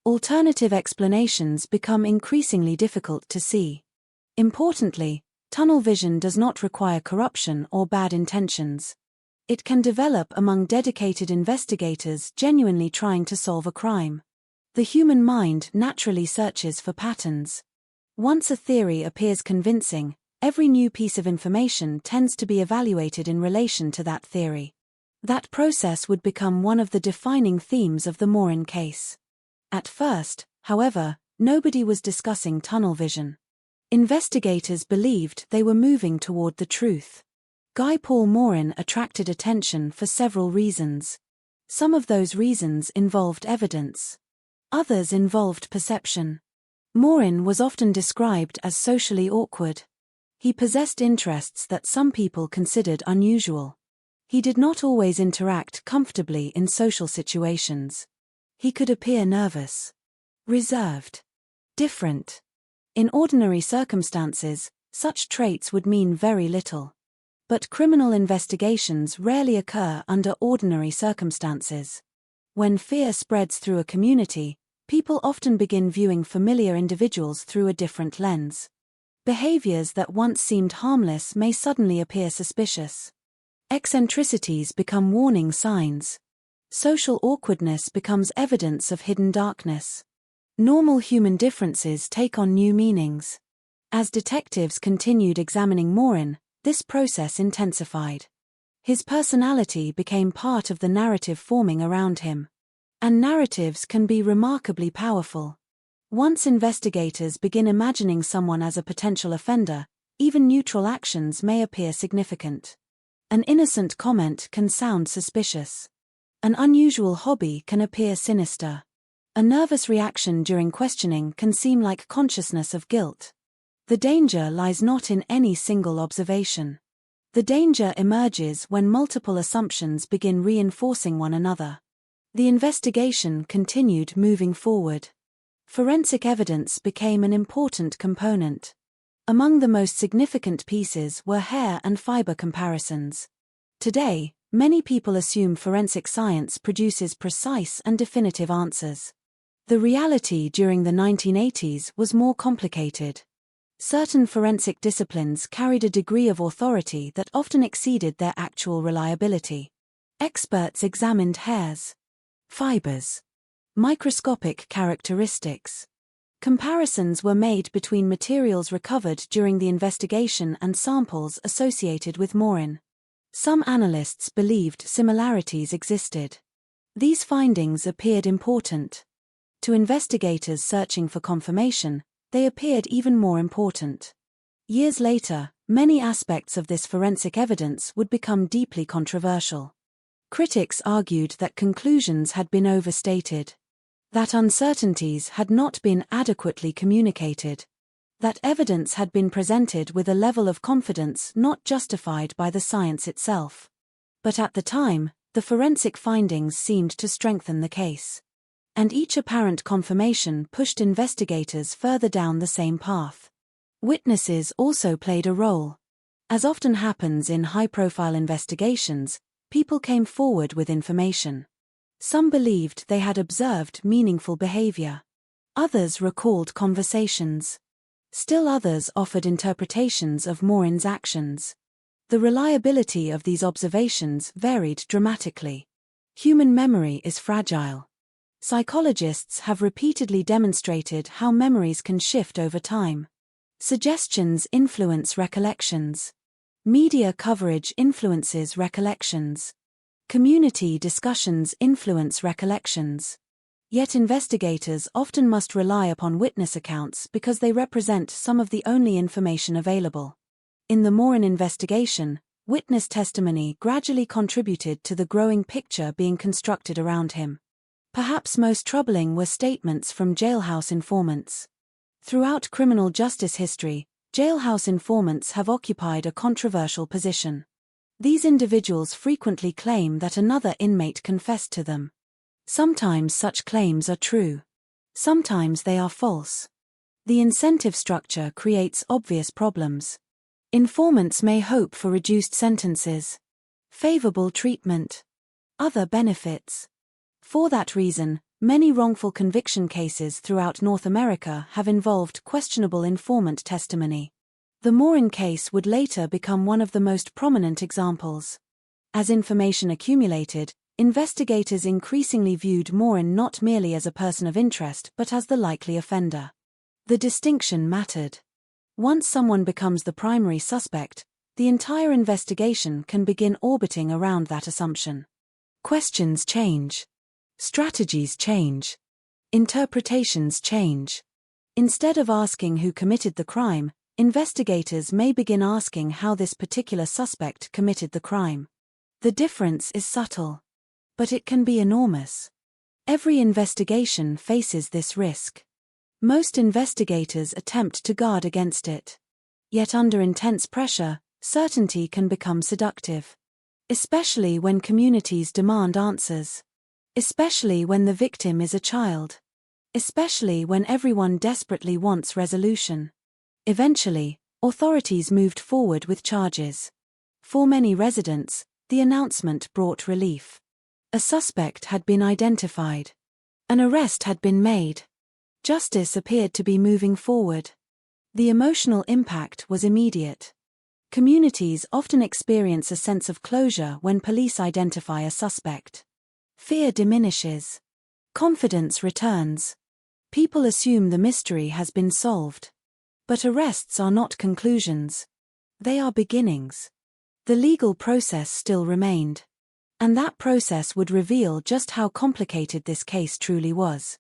Alternative explanations become increasingly difficult to see. Importantly, tunnel vision does not require corruption or bad intentions. It can develop among dedicated investigators genuinely trying to solve a crime. The human mind naturally searches for patterns. Once a theory appears convincing, every new piece of information tends to be evaluated in relation to that theory. That process would become one of the defining themes of the Morin case. At first, however, nobody was discussing tunnel vision. Investigators believed they were moving toward the truth. Guy Paul Morin attracted attention for several reasons. Some of those reasons involved evidence. Others involved perception. Morin was often described as socially awkward. He possessed interests that some people considered unusual. He did not always interact comfortably in social situations. He could appear nervous, reserved, different. In ordinary circumstances, such traits would mean very little. But criminal investigations rarely occur under ordinary circumstances. When fear spreads through a community, people often begin viewing familiar individuals through a different lens. Behaviors that once seemed harmless may suddenly appear suspicious. Eccentricities become warning signs. Social awkwardness becomes evidence of hidden darkness. Normal human differences take on new meanings. As detectives continued examining Morin, this process intensified. His personality became part of the narrative forming around him. And narratives can be remarkably powerful. Once investigators begin imagining someone as a potential offender, even neutral actions may appear significant. An innocent comment can sound suspicious. An unusual hobby can appear sinister. A nervous reaction during questioning can seem like consciousness of guilt. The danger lies not in any single observation. The danger emerges when multiple assumptions begin reinforcing one another. The investigation continued moving forward. Forensic evidence became an important component. Among the most significant pieces were hair and fiber comparisons. Today, many people assume forensic science produces precise and definitive answers. The reality during the 1980s was more complicated. Certain forensic disciplines carried a degree of authority that often exceeded their actual reliability. Experts examined hairs, fibers, microscopic characteristics. Comparisons were made between materials recovered during the investigation and samples associated with Morin. Some analysts believed similarities existed. These findings appeared important. To investigators searching for confirmation, they appeared even more important. Years later, many aspects of this forensic evidence would become deeply controversial. Critics argued that conclusions had been overstated, that uncertainties had not been adequately communicated, that evidence had been presented with a level of confidence not justified by the science itself. But at the time, the forensic findings seemed to strengthen the case. And each apparent confirmation pushed investigators further down the same path. Witnesses also played a role. As often happens in high-profile investigations, people came forward with information. Some believed they had observed meaningful behavior. Others recalled conversations. Still others offered interpretations of Morin's actions. The reliability of these observations varied dramatically. Human memory is fragile. Psychologists have repeatedly demonstrated how memories can shift over time. Suggestions influence recollections. Media coverage influences recollections. Community discussions influence recollections. Yet investigators often must rely upon witness accounts because they represent some of the only information available. In the Morin investigation, witness testimony gradually contributed to the growing picture being constructed around him. Perhaps most troubling were statements from jailhouse informants. Throughout criminal justice history, jailhouse informants have occupied a controversial position. These individuals frequently claim that another inmate confessed to them. Sometimes such claims are true. Sometimes they are false. The incentive structure creates obvious problems. Informants may hope for reduced sentences, favorable treatment, other benefits. For that reason, many wrongful conviction cases throughout North America have involved questionable informant testimony. The Morin case would later become one of the most prominent examples. As information accumulated, investigators increasingly viewed Morin not merely as a person of interest but as the likely offender. The distinction mattered. Once someone becomes the primary suspect, the entire investigation can begin orbiting around that assumption. Questions change. Strategies change. Interpretations change. Instead of asking who committed the crime, investigators may begin asking how this particular suspect committed the crime. The difference is subtle, but it can be enormous. Every investigation faces this risk. Most investigators attempt to guard against it. Yet under intense pressure, certainty can become seductive. Especially when communities demand answers. Especially when the victim is a child. Especially when everyone desperately wants resolution. Eventually, authorities moved forward with charges. For many residents, the announcement brought relief. A suspect had been identified. An arrest had been made. Justice appeared to be moving forward. The emotional impact was immediate. Communities often experience a sense of closure when police identify a suspect. Fear diminishes. Confidence returns. People assume the mystery has been solved. But arrests are not conclusions. They are beginnings. The legal process still remained. And that process would reveal just how complicated this case truly was.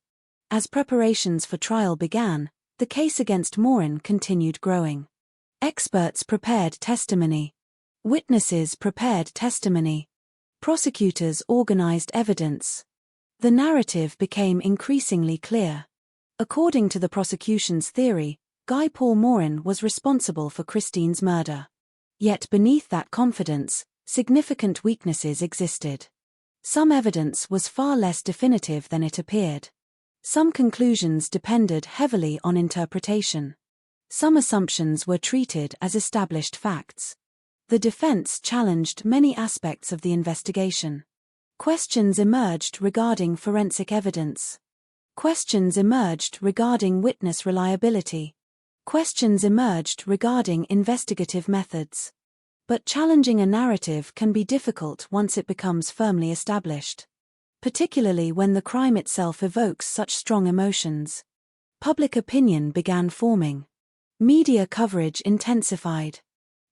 As preparations for trial began, the case against Morin continued growing. Experts prepared testimony. Witnesses prepared testimony. Prosecutors organized evidence. The narrative became increasingly clear. According to the prosecution's theory, Guy Paul Morin was responsible for Christine's murder. Yet beneath that confidence, significant weaknesses existed. Some evidence was far less definitive than it appeared. Some conclusions depended heavily on interpretation. Some assumptions were treated as established facts. The defense challenged many aspects of the investigation. Questions emerged regarding forensic evidence. Questions emerged regarding witness reliability. Questions emerged regarding investigative methods. But challenging a narrative can be difficult once it becomes firmly established. Particularly when the crime itself evokes such strong emotions. Public opinion began forming. Media coverage intensified.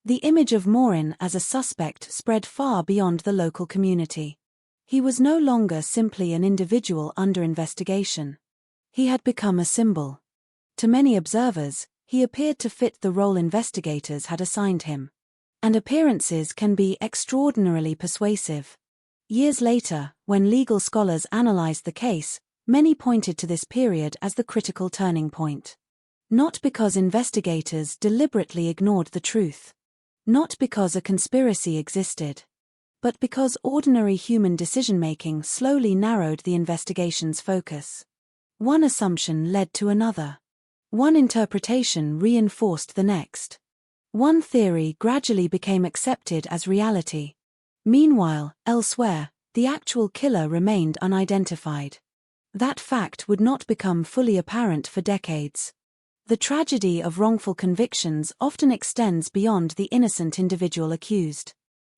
The image of Morin as a suspect spread far beyond the local community. He was no longer simply an individual under investigation. He had become a symbol. To many observers, he appeared to fit the role investigators had assigned him. And appearances can be extraordinarily persuasive. Years later, when legal scholars analyzed the case, many pointed to this period as the critical turning point. Not because investigators deliberately ignored the truth. Not because a conspiracy existed. But because ordinary human decision-making slowly narrowed the investigation's focus. One assumption led to another. One interpretation reinforced the next. One theory gradually became accepted as reality. Meanwhile, elsewhere, the actual killer remained unidentified. That fact would not become fully apparent for decades. The tragedy of wrongful convictions often extends beyond the innocent individual accused.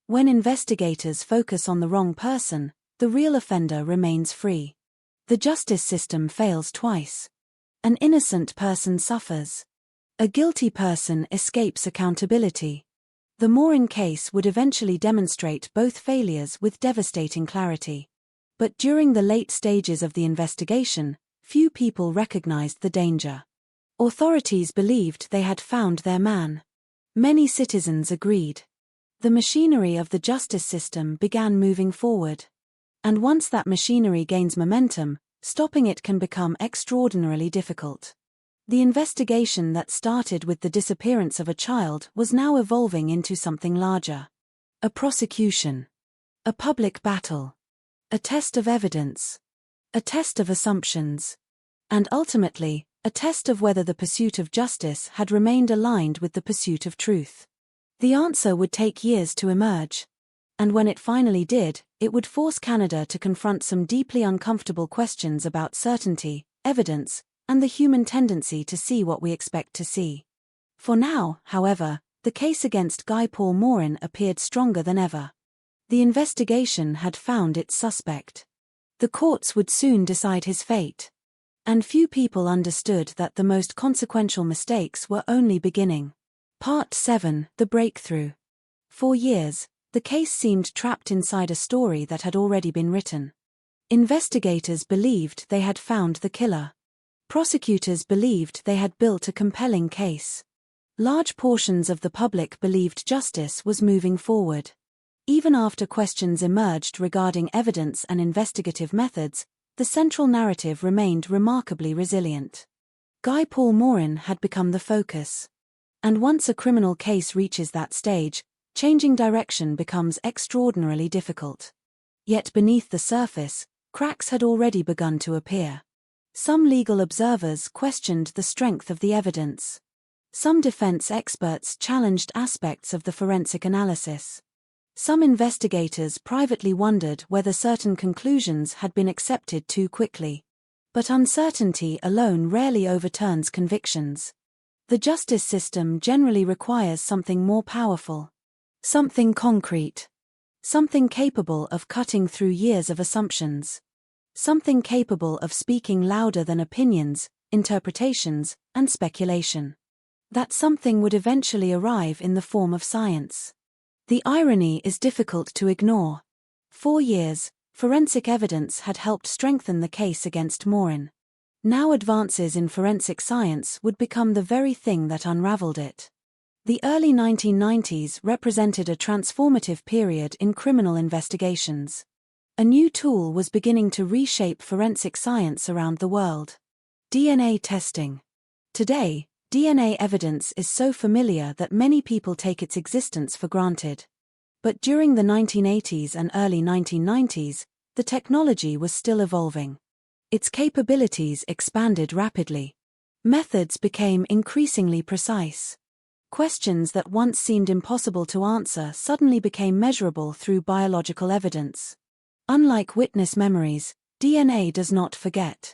When investigators focus on the wrong person, the real offender remains free. The justice system fails twice. An innocent person suffers. A guilty person escapes accountability. The Morin case would eventually demonstrate both failures with devastating clarity. But during the late stages of the investigation, few people recognized the danger. Authorities believed they had found their man. Many citizens agreed. The machinery of the justice system began moving forward. And once that machinery gains momentum, stopping it can become extraordinarily difficult. The investigation that started with the disappearance of a child was now evolving into something larger. A prosecution. A public battle. A test of evidence. A test of assumptions. And ultimately, a test of whether the pursuit of justice had remained aligned with the pursuit of truth. The answer would take years to emerge. And when it finally did, it would force Canada to confront some deeply uncomfortable questions about certainty, evidence, and the human tendency to see what we expect to see. For now, however, the case against Guy Paul Morin appeared stronger than ever. The investigation had found its suspect. The courts would soon decide his fate. And few people understood that the most consequential mistakes were only beginning. Part 7: The Breakthrough. For years, the case seemed trapped inside a story that had already been written. Investigators believed they had found the killer. Prosecutors believed they had built a compelling case. Large portions of the public believed justice was moving forward. Even after questions emerged regarding evidence and investigative methods, the central narrative remained remarkably resilient. Guy Paul Morin had become the focus. And once a criminal case reaches that stage, changing direction becomes extraordinarily difficult. Yet beneath the surface, cracks had already begun to appear. Some legal observers questioned the strength of the evidence. Some defense experts challenged aspects of the forensic analysis. Some investigators privately wondered whether certain conclusions had been accepted too quickly. But uncertainty alone rarely overturns convictions. The justice system generally requires something more powerful. Something concrete. Something capable of cutting through years of assumptions. Something capable of speaking louder than opinions, interpretations, and speculation. That something would eventually arrive in the form of science. The irony is difficult to ignore. For years, forensic evidence had helped strengthen the case against Morin. Now advances in forensic science would become the very thing that unraveled it. The early 1990s represented a transformative period in criminal investigations. A new tool was beginning to reshape forensic science around the world. DNA testing. Today, DNA evidence is so familiar that many people take its existence for granted. But during the 1980s and early 1990s, the technology was still evolving. Its capabilities expanded rapidly. Methods became increasingly precise. Questions that once seemed impossible to answer suddenly became measurable through biological evidence. Unlike witness memories, DNA does not forget.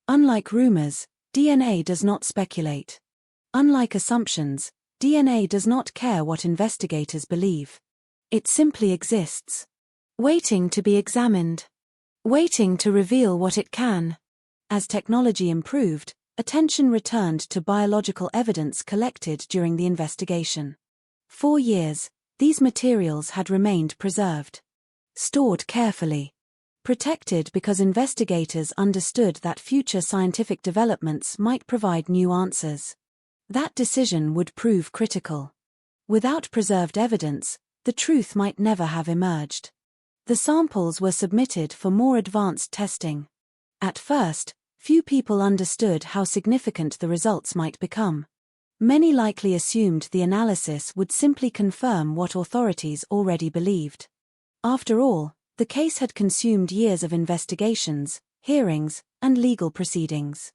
Unlike rumors, DNA does not speculate. Unlike assumptions, DNA does not care what investigators believe. It simply exists. Waiting to be examined. Waiting to reveal what it can. As technology improved, attention returned to biological evidence collected during the investigation. For years, these materials had remained preserved. Stored carefully. Protected because investigators understood that future scientific developments might provide new answers. That decision would prove critical. Without preserved evidence, the truth might never have emerged. The samples were submitted for more advanced testing. At first, few people understood how significant the results might become. Many likely assumed the analysis would simply confirm what authorities already believed. After all, the case had consumed years of investigations, hearings, and legal proceedings.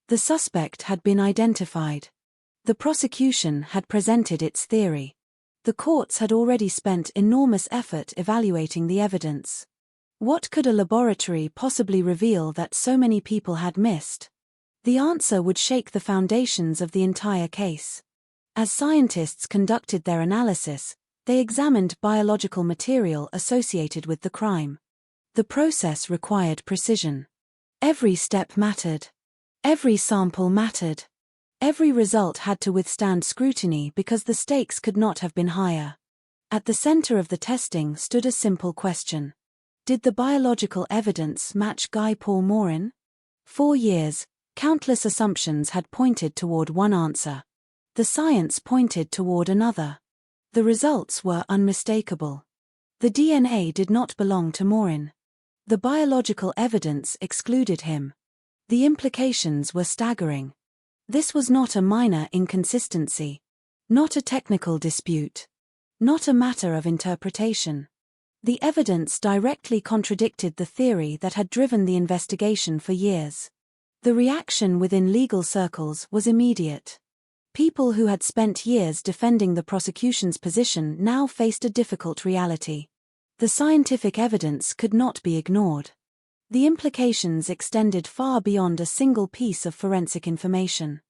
The suspect had been identified. The prosecution had presented its theory. The courts had already spent enormous effort evaluating the evidence. What could a laboratory possibly reveal that so many people had missed? The answer would shake the foundations of the entire case. As scientists conducted their analysis, they examined biological material associated with the crime. The process required precision. Every step mattered. Every sample mattered. Every result had to withstand scrutiny because the stakes could not have been higher. At the center of the testing stood a simple question. Did the biological evidence match Guy Paul Morin? For years, countless assumptions had pointed toward one answer. The science pointed toward another. The results were unmistakable. The DNA did not belong to Morin. The biological evidence excluded him. The implications were staggering. This was not a minor inconsistency. Not a technical dispute. Not a matter of interpretation. The evidence directly contradicted the theory that had driven the investigation for years. The reaction within legal circles was immediate. People who had spent years defending the prosecution's position now faced a difficult reality. The scientific evidence could not be ignored. The implications extended far beyond a single piece of forensic information.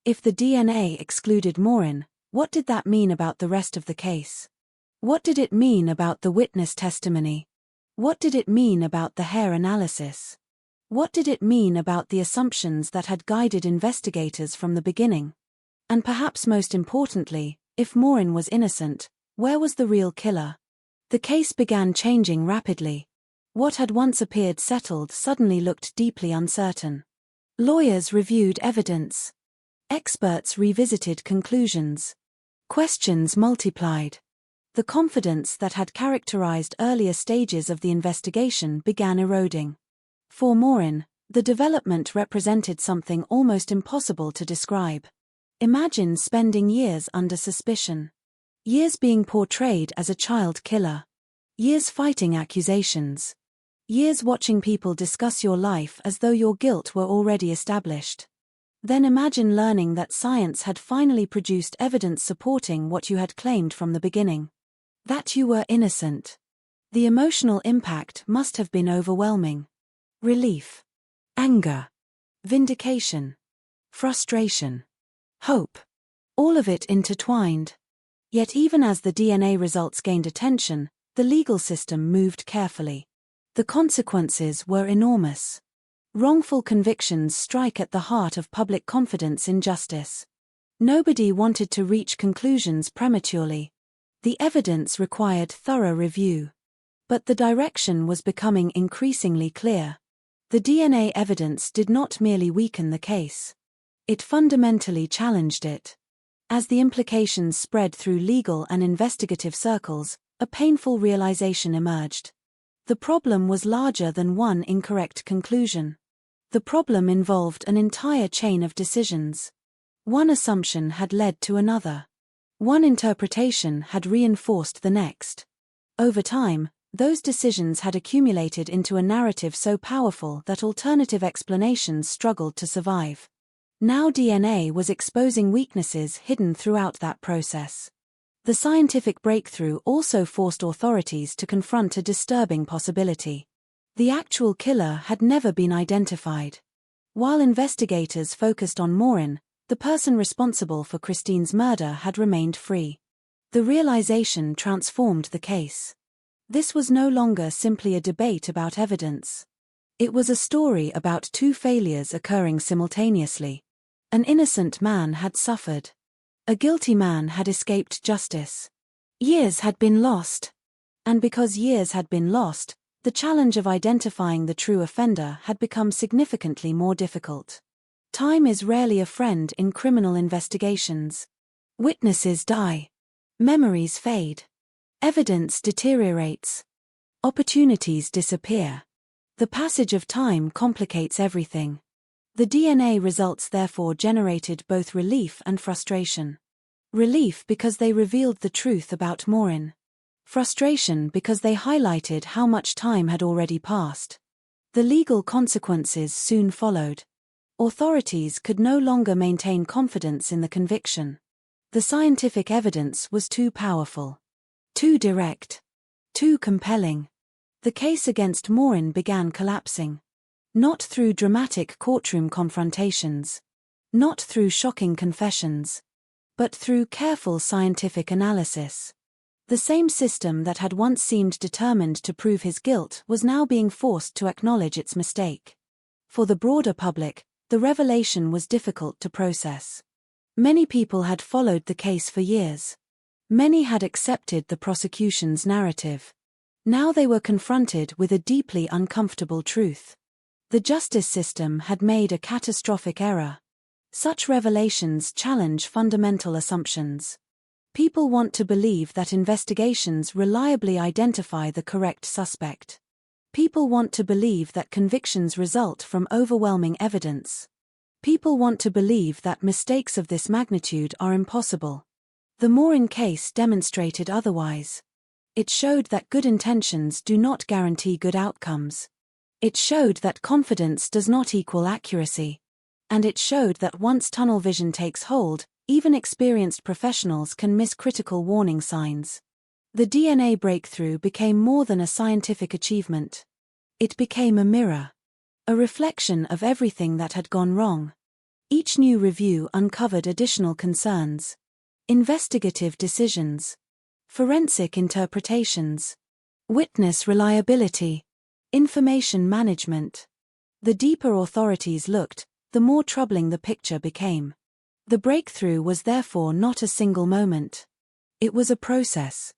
If the DNA excluded Morin, what did that mean about the rest of the case? What did it mean about the witness testimony? What did it mean about the hair analysis? What did it mean about the assumptions that had guided investigators from the beginning? And perhaps most importantly, if Morin was innocent, where was the real killer? The case began changing rapidly. What had once appeared settled suddenly looked deeply uncertain. Lawyers reviewed evidence. Experts revisited conclusions. Questions multiplied. The confidence that had characterized earlier stages of the investigation began eroding. For Morin, the development represented something almost impossible to describe. Imagine spending years under suspicion. Years being portrayed as a child killer. Years fighting accusations. Years watching people discuss your life as though your guilt were already established. Then imagine learning that science had finally produced evidence supporting what you had claimed from the beginning. That you were innocent. The emotional impact must have been overwhelming. Relief. Anger. Vindication. Frustration. Hope. All of it intertwined. Yet even as the DNA results gained attention, the legal system moved carefully. The consequences were enormous. Wrongful convictions strike at the heart of public confidence in justice. Nobody wanted to reach conclusions prematurely. The evidence required thorough review. But the direction was becoming increasingly clear. The DNA evidence did not merely weaken the case. It fundamentally challenged it. As the implications spread through legal and investigative circles, a painful realization emerged. The problem was larger than one incorrect conclusion. The problem involved an entire chain of decisions. One assumption had led to another. One interpretation had reinforced the next. Over time, those decisions had accumulated into a narrative so powerful that alternative explanations struggled to survive. Now DNA was exposing weaknesses hidden throughout that process. The scientific breakthrough also forced authorities to confront a disturbing possibility. The actual killer had never been identified. While investigators focused on Morin, the person responsible for Christine's murder had remained free. The realization transformed the case. This was no longer simply a debate about evidence. It was a story about two failures occurring simultaneously. An innocent man had suffered. A guilty man had escaped justice. Years had been lost. And because years had been lost, the challenge of identifying the true offender had become significantly more difficult. Time is rarely a friend in criminal investigations. Witnesses die. Memories fade. Evidence deteriorates. Opportunities disappear. The passage of time complicates everything. The DNA results therefore generated both relief and frustration. Relief because they revealed the truth about Morin. Frustration because they highlighted how much time had already passed. The legal consequences soon followed. Authorities could no longer maintain confidence in the conviction. The scientific evidence was too powerful. Too direct. Too compelling. The case against Morin began collapsing. Not through dramatic courtroom confrontations, not through shocking confessions, but through careful scientific analysis. The same system that had once seemed determined to prove his guilt was now being forced to acknowledge its mistake. For the broader public, the revelation was difficult to process. Many people had followed the case for years. Many had accepted the prosecution's narrative. Now they were confronted with a deeply uncomfortable truth. The justice system had made a catastrophic error. Such revelations challenge fundamental assumptions. People want to believe that investigations reliably identify the correct suspect. People want to believe that convictions result from overwhelming evidence. People want to believe that mistakes of this magnitude are impossible. The Morin case demonstrated otherwise. It showed that good intentions do not guarantee good outcomes. It showed that confidence does not equal accuracy. And it showed that once tunnel vision takes hold, even experienced professionals can miss critical warning signs. The DNA breakthrough became more than a scientific achievement. It became a mirror. A reflection of everything that had gone wrong. Each new review uncovered additional concerns. Investigative decisions. Forensic interpretations. Witness reliability. Information management. The deeper authorities looked, the more troubling the picture became. The breakthrough was therefore not a single moment. It was a process.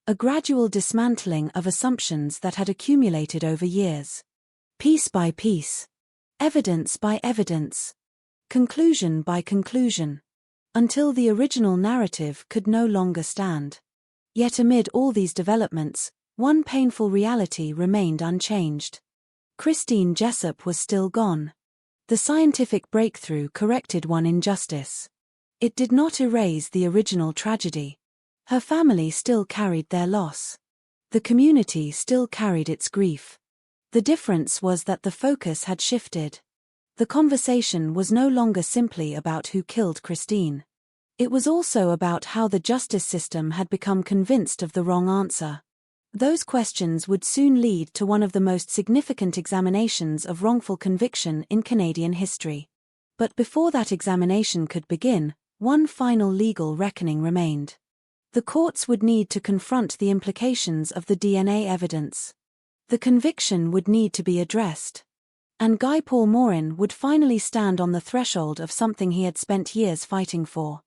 A gradual dismantling of assumptions that had accumulated over years. Piece by piece. Evidence by evidence. Conclusion by conclusion. Until the original narrative could no longer stand. Yet amid all these developments, one painful reality remained unchanged. Christine Jessup was still gone. The scientific breakthrough corrected one injustice. It did not erase the original tragedy. Her family still carried their loss. The community still carried its grief. The difference was that the focus had shifted. The conversation was no longer simply about who killed Christine. It was also about how the justice system had become convinced of the wrong answer. Those questions would soon lead to one of the most significant examinations of wrongful conviction in Canadian history. But before that examination could begin, one final legal reckoning remained. The courts would need to confront the implications of the DNA evidence. The conviction would need to be addressed. And Guy Paul Morin would finally stand on the threshold of something he had spent years fighting for.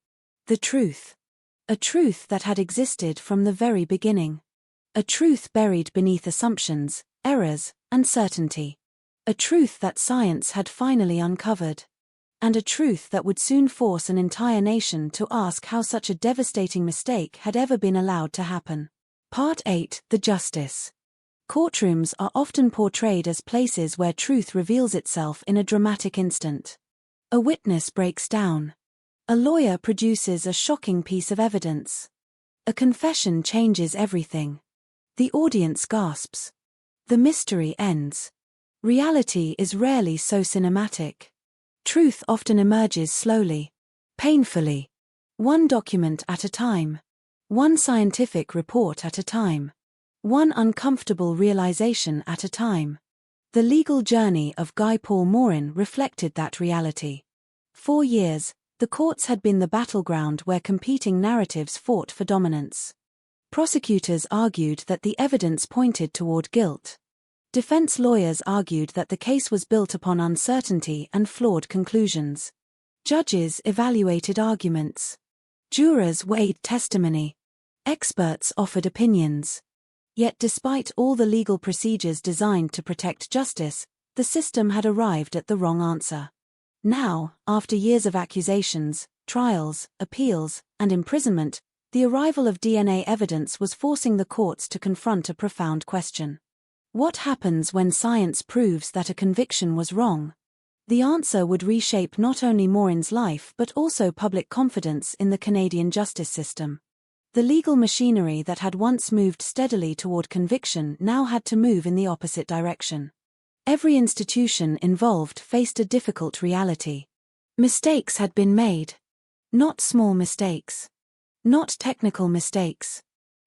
The truth. A truth that had existed from the very beginning. A truth buried beneath assumptions, errors, and certainty. A truth that science had finally uncovered. And a truth that would soon force an entire nation to ask how such a devastating mistake had ever been allowed to happen. Part 8: The Justice. Courtrooms are often portrayed as places where truth reveals itself in a dramatic instant. A witness breaks down. A lawyer produces a shocking piece of evidence. A confession changes everything. The audience gasps. The mystery ends. Reality is rarely so cinematic. Truth often emerges slowly, painfully. One document at a time. One scientific report at a time. One uncomfortable realization at a time. The legal journey of Guy Paul Morin reflected that reality. For years, the courts had been the battleground where competing narratives fought for dominance. Prosecutors argued that the evidence pointed toward guilt. Defense lawyers argued that the case was built upon uncertainty and flawed conclusions. Judges evaluated arguments. Jurors weighed testimony. Experts offered opinions. Yet despite all the legal procedures designed to protect justice, the system had arrived at the wrong answer. Now, after years of accusations, trials, appeals, and imprisonment, the arrival of DNA evidence was forcing the courts to confront a profound question. What happens when science proves that a conviction was wrong? The answer would reshape not only Morin's life but also public confidence in the Canadian justice system. The legal machinery that had once moved steadily toward conviction now had to move in the opposite direction. Every institution involved faced a difficult reality. Mistakes had been made. Not small mistakes. Not technical mistakes.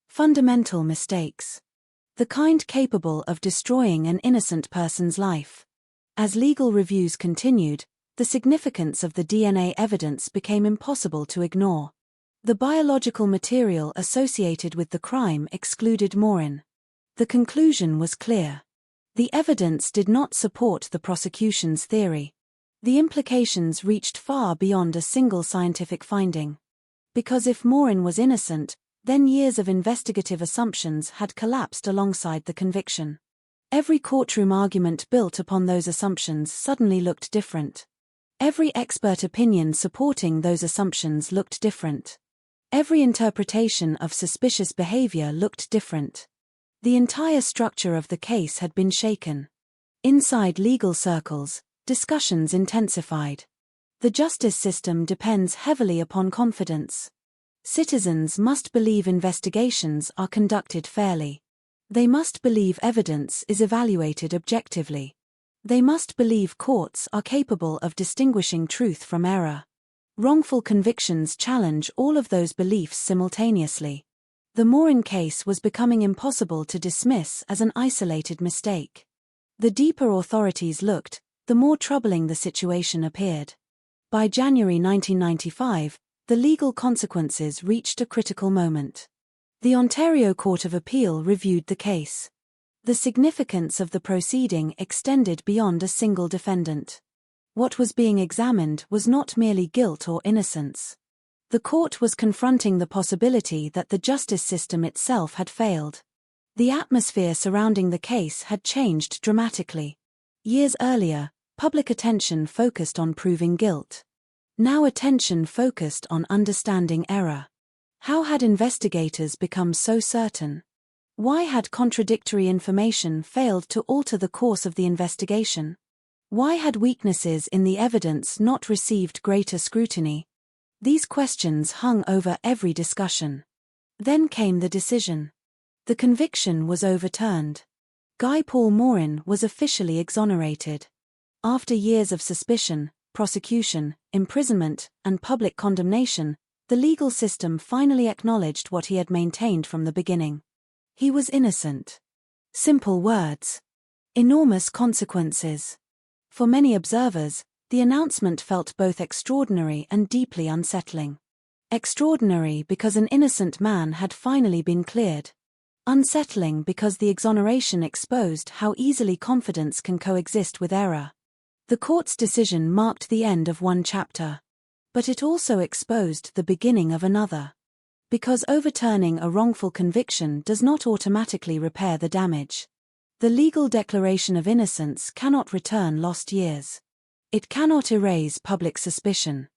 Fundamental mistakes. the kind capable of destroying an innocent person's life. As legal reviews continued, the significance of the DNA evidence became impossible to ignore. The biological material associated with the crime excluded Morin. The conclusion was clear. The evidence did not support the prosecution's theory. The implications reached far beyond a single scientific finding. Because if Morin was innocent, then years of investigative assumptions had collapsed alongside the conviction. Every courtroom argument built upon those assumptions suddenly looked different. Every expert opinion supporting those assumptions looked different. Every interpretation of suspicious behavior looked different. The entire structure of the case had been shaken. Inside legal circles, discussions intensified. The justice system depends heavily upon confidence. Citizens must believe investigations are conducted fairly. They must believe evidence is evaluated objectively. They must believe courts are capable of distinguishing truth from error. Wrongful convictions challenge all of those beliefs simultaneously. The Morin case was becoming impossible to dismiss as an isolated mistake. The deeper authorities looked, the more troubling the situation appeared. By January 1995, the legal consequences reached a critical moment. The Ontario Court of Appeal reviewed the case. The significance of the proceeding extended beyond a single defendant. What was being examined was not merely guilt or innocence. The court was confronting the possibility that the justice system itself had failed. The atmosphere surrounding the case had changed dramatically. Years earlier, public attention focused on proving guilt. Now attention focused on understanding error. How had investigators become so certain? Why had contradictory information failed to alter the course of the investigation? Why had weaknesses in the evidence not received greater scrutiny? These questions hung over every discussion. Then came the decision. The conviction was overturned. Guy Paul Morin was officially exonerated. After years of suspicion, prosecution, imprisonment, and public condemnation, the legal system finally acknowledged what he had maintained from the beginning. He was innocent. Simple words. Enormous consequences. For many observers, the announcement felt both extraordinary and deeply unsettling. Extraordinary because an innocent man had finally been cleared. Unsettling because the exoneration exposed how easily confidence can coexist with error. The court's decision marked the end of one chapter. But it also exposed the beginning of another. Because overturning a wrongful conviction does not automatically repair the damage. The legal declaration of innocence cannot return lost years. It cannot erase public suspicion.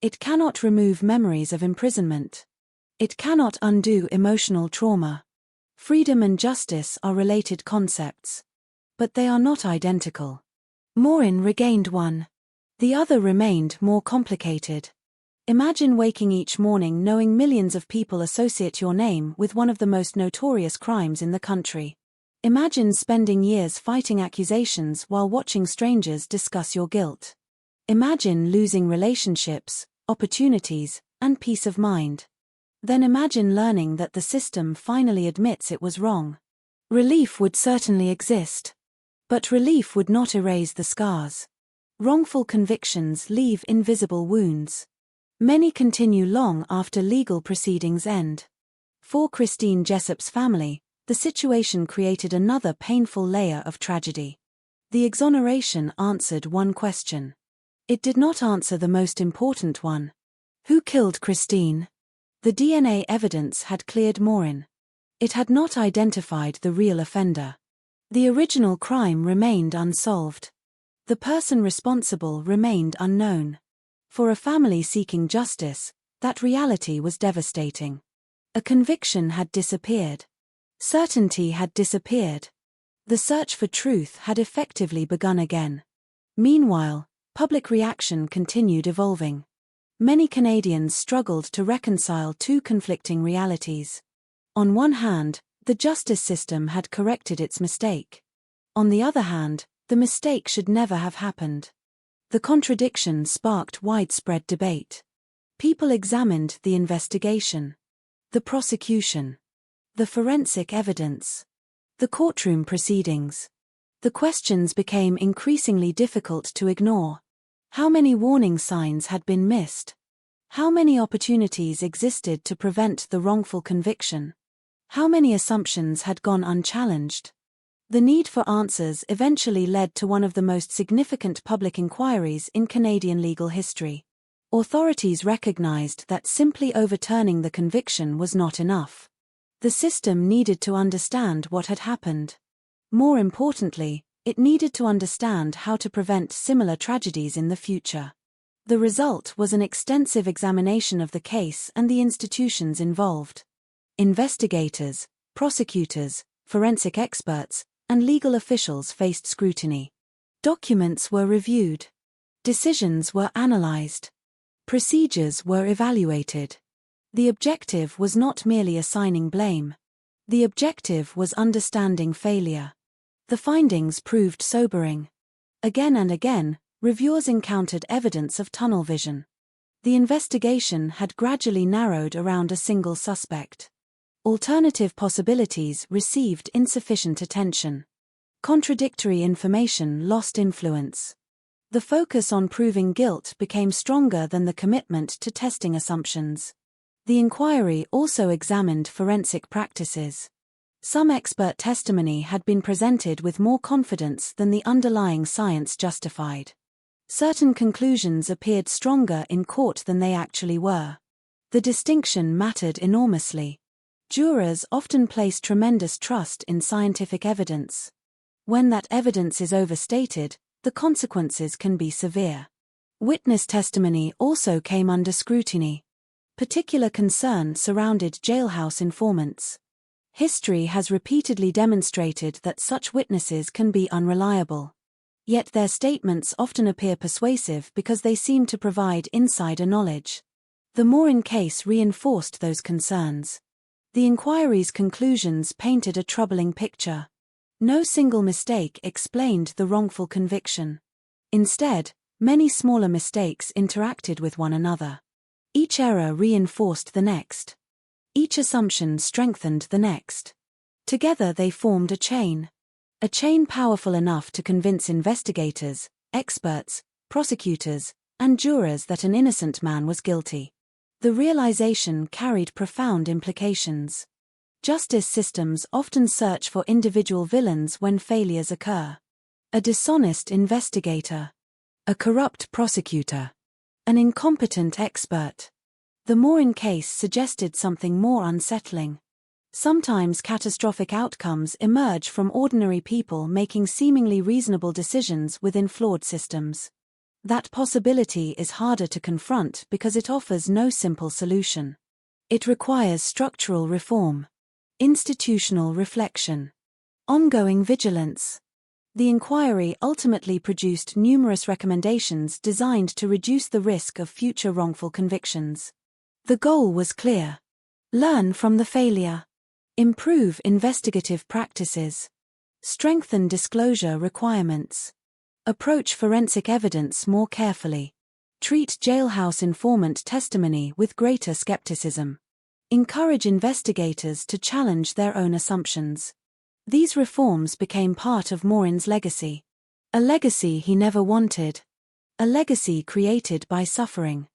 It cannot remove memories of imprisonment. It cannot undo emotional trauma. Freedom and justice are related concepts. But they are not identical. Morin regained one. The other remained more complicated. Imagine waking each morning knowing millions of people associate your name with one of the most notorious crimes in the country. Imagine spending years fighting accusations while watching strangers discuss your guilt. Imagine losing relationships, opportunities, and peace of mind. Then imagine learning that the system finally admits it was wrong. Relief would certainly exist. But relief would not erase the scars. Wrongful convictions leave invisible wounds. Many continue long after legal proceedings end. For Christine Jessop's family, the situation created another painful layer of tragedy. The exoneration answered one question. It did not answer the most important one. Who killed Christine? The DNA evidence had cleared Morin. It had not identified the real offender. The original crime remained unsolved. The person responsible remained unknown. For a family seeking justice, that reality was devastating. A conviction had disappeared. Certainty had disappeared. The search for truth had effectively begun again. Meanwhile, public reaction continued evolving. Many Canadians struggled to reconcile two conflicting realities. On one hand, the justice system had corrected its mistake. On the other hand, the mistake should never have happened. The contradiction sparked widespread debate. People examined the investigation, the prosecution, the forensic evidence. The courtroom proceedings. The questions became increasingly difficult to ignore. How many warning signs had been missed? How many opportunities existed to prevent the wrongful conviction? How many assumptions had gone unchallenged? The need for answers eventually led to one of the most significant public inquiries in Canadian legal history. Authorities recognized that simply overturning the conviction was not enough. The system needed to understand what had happened. More importantly, it needed to understand how to prevent similar tragedies in the future. The result was an extensive examination of the case and the institutions involved. Investigators, prosecutors, forensic experts, and legal officials faced scrutiny. Documents were reviewed. Decisions were analyzed. Procedures were evaluated. The objective was not merely assigning blame. The objective was understanding failure. The findings proved sobering. Again and again, reviewers encountered evidence of tunnel vision. The investigation had gradually narrowed around a single suspect. Alternative possibilities received insufficient attention. Contradictory information lost influence. The focus on proving guilt became stronger than the commitment to testing assumptions. The inquiry also examined forensic practices. Some expert testimony had been presented with more confidence than the underlying science justified. Certain conclusions appeared stronger in court than they actually were. The distinction mattered enormously. Jurors often place tremendous trust in scientific evidence. When that evidence is overstated, the consequences can be severe. Witness testimony also came under scrutiny. Particular concern surrounded jailhouse informants. History has repeatedly demonstrated that such witnesses can be unreliable. Yet their statements often appear persuasive because they seem to provide insider knowledge. The Morin case reinforced those concerns. The inquiry's conclusions painted a troubling picture. No single mistake explained the wrongful conviction. Instead, many smaller mistakes interacted with one another. Each error reinforced the next. Each assumption strengthened the next. Together they formed a chain powerful enough to convince investigators, experts, prosecutors, and jurors that an innocent man was guilty. The realization carried profound implications. Justice systems often search for individual villains when failures occur. A dishonest investigator, a corrupt prosecutor, an incompetent expert. The Morin case suggested something more unsettling. Sometimes catastrophic outcomes emerge from ordinary people making seemingly reasonable decisions within flawed systems. That possibility is harder to confront because it offers no simple solution. It requires structural reform, institutional reflection, ongoing vigilance. The inquiry ultimately produced numerous recommendations designed to reduce the risk of future wrongful convictions. The goal was clear: learn from the failure, improve investigative practices, strengthen disclosure requirements, approach forensic evidence more carefully, treat jailhouse informant testimony with greater skepticism, encourage investigators to challenge their own assumptions. These reforms became part of Morin's legacy. A legacy he never wanted. A legacy created by suffering.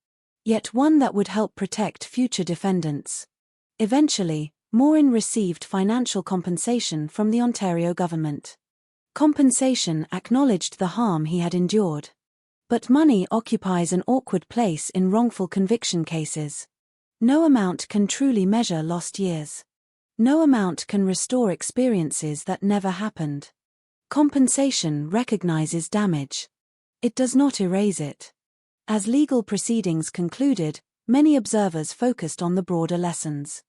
Yet one that would help protect future defendants. Eventually, Morin received financial compensation from the Ontario government. Compensation acknowledged the harm he had endured. But money occupies an awkward place in wrongful conviction cases. No amount can truly measure lost years. No amount can restore experiences that never happened. Compensation recognizes damage. It does not erase it. As legal proceedings concluded, many observers focused on the broader lessons.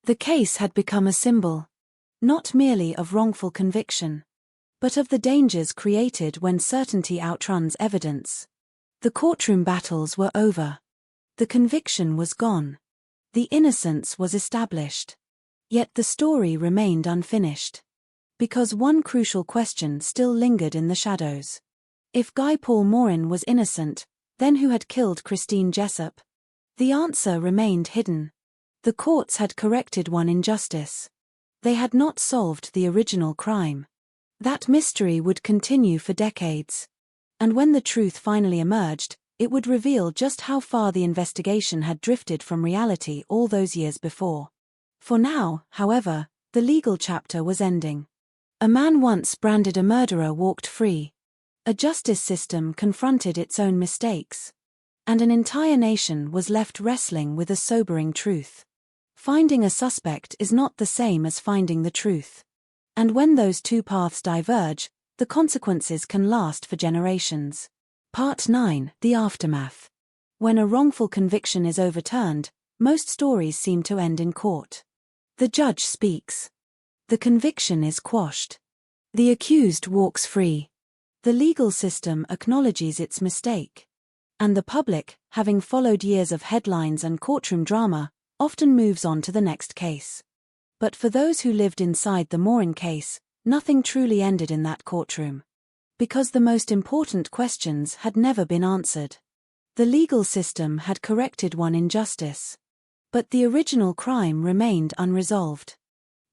The case had become a symbol, not merely of wrongful conviction, but of the dangers created when certainty outruns evidence. The courtroom battles were over. The conviction was gone. The innocence was established. Yet the story remained unfinished. Because one crucial question still lingered in the shadows. If Guy Paul Morin was innocent, then who had killed Christine Jessup? The answer remained hidden. The courts had corrected one injustice. They had not solved the original crime. That mystery would continue for decades. And when the truth finally emerged, it would reveal just how far the investigation had drifted from reality all those years before. For now, however, the legal chapter was ending. A man once branded a murderer walked free. A justice system confronted its own mistakes. And an entire nation was left wrestling with a sobering truth. Finding a suspect is not the same as finding the truth. And when those two paths diverge, the consequences can last for generations. Part 9: The Aftermath. When a wrongful conviction is overturned, most stories seem to end in court. The judge speaks. The conviction is quashed. The accused walks free. The legal system acknowledges its mistake. And the public, having followed years of headlines and courtroom drama, often moves on to the next case. But for those who lived inside the Morin case, nothing truly ended in that courtroom. Because the most important questions had never been answered. The legal system had corrected one injustice. But the original crime remained unresolved.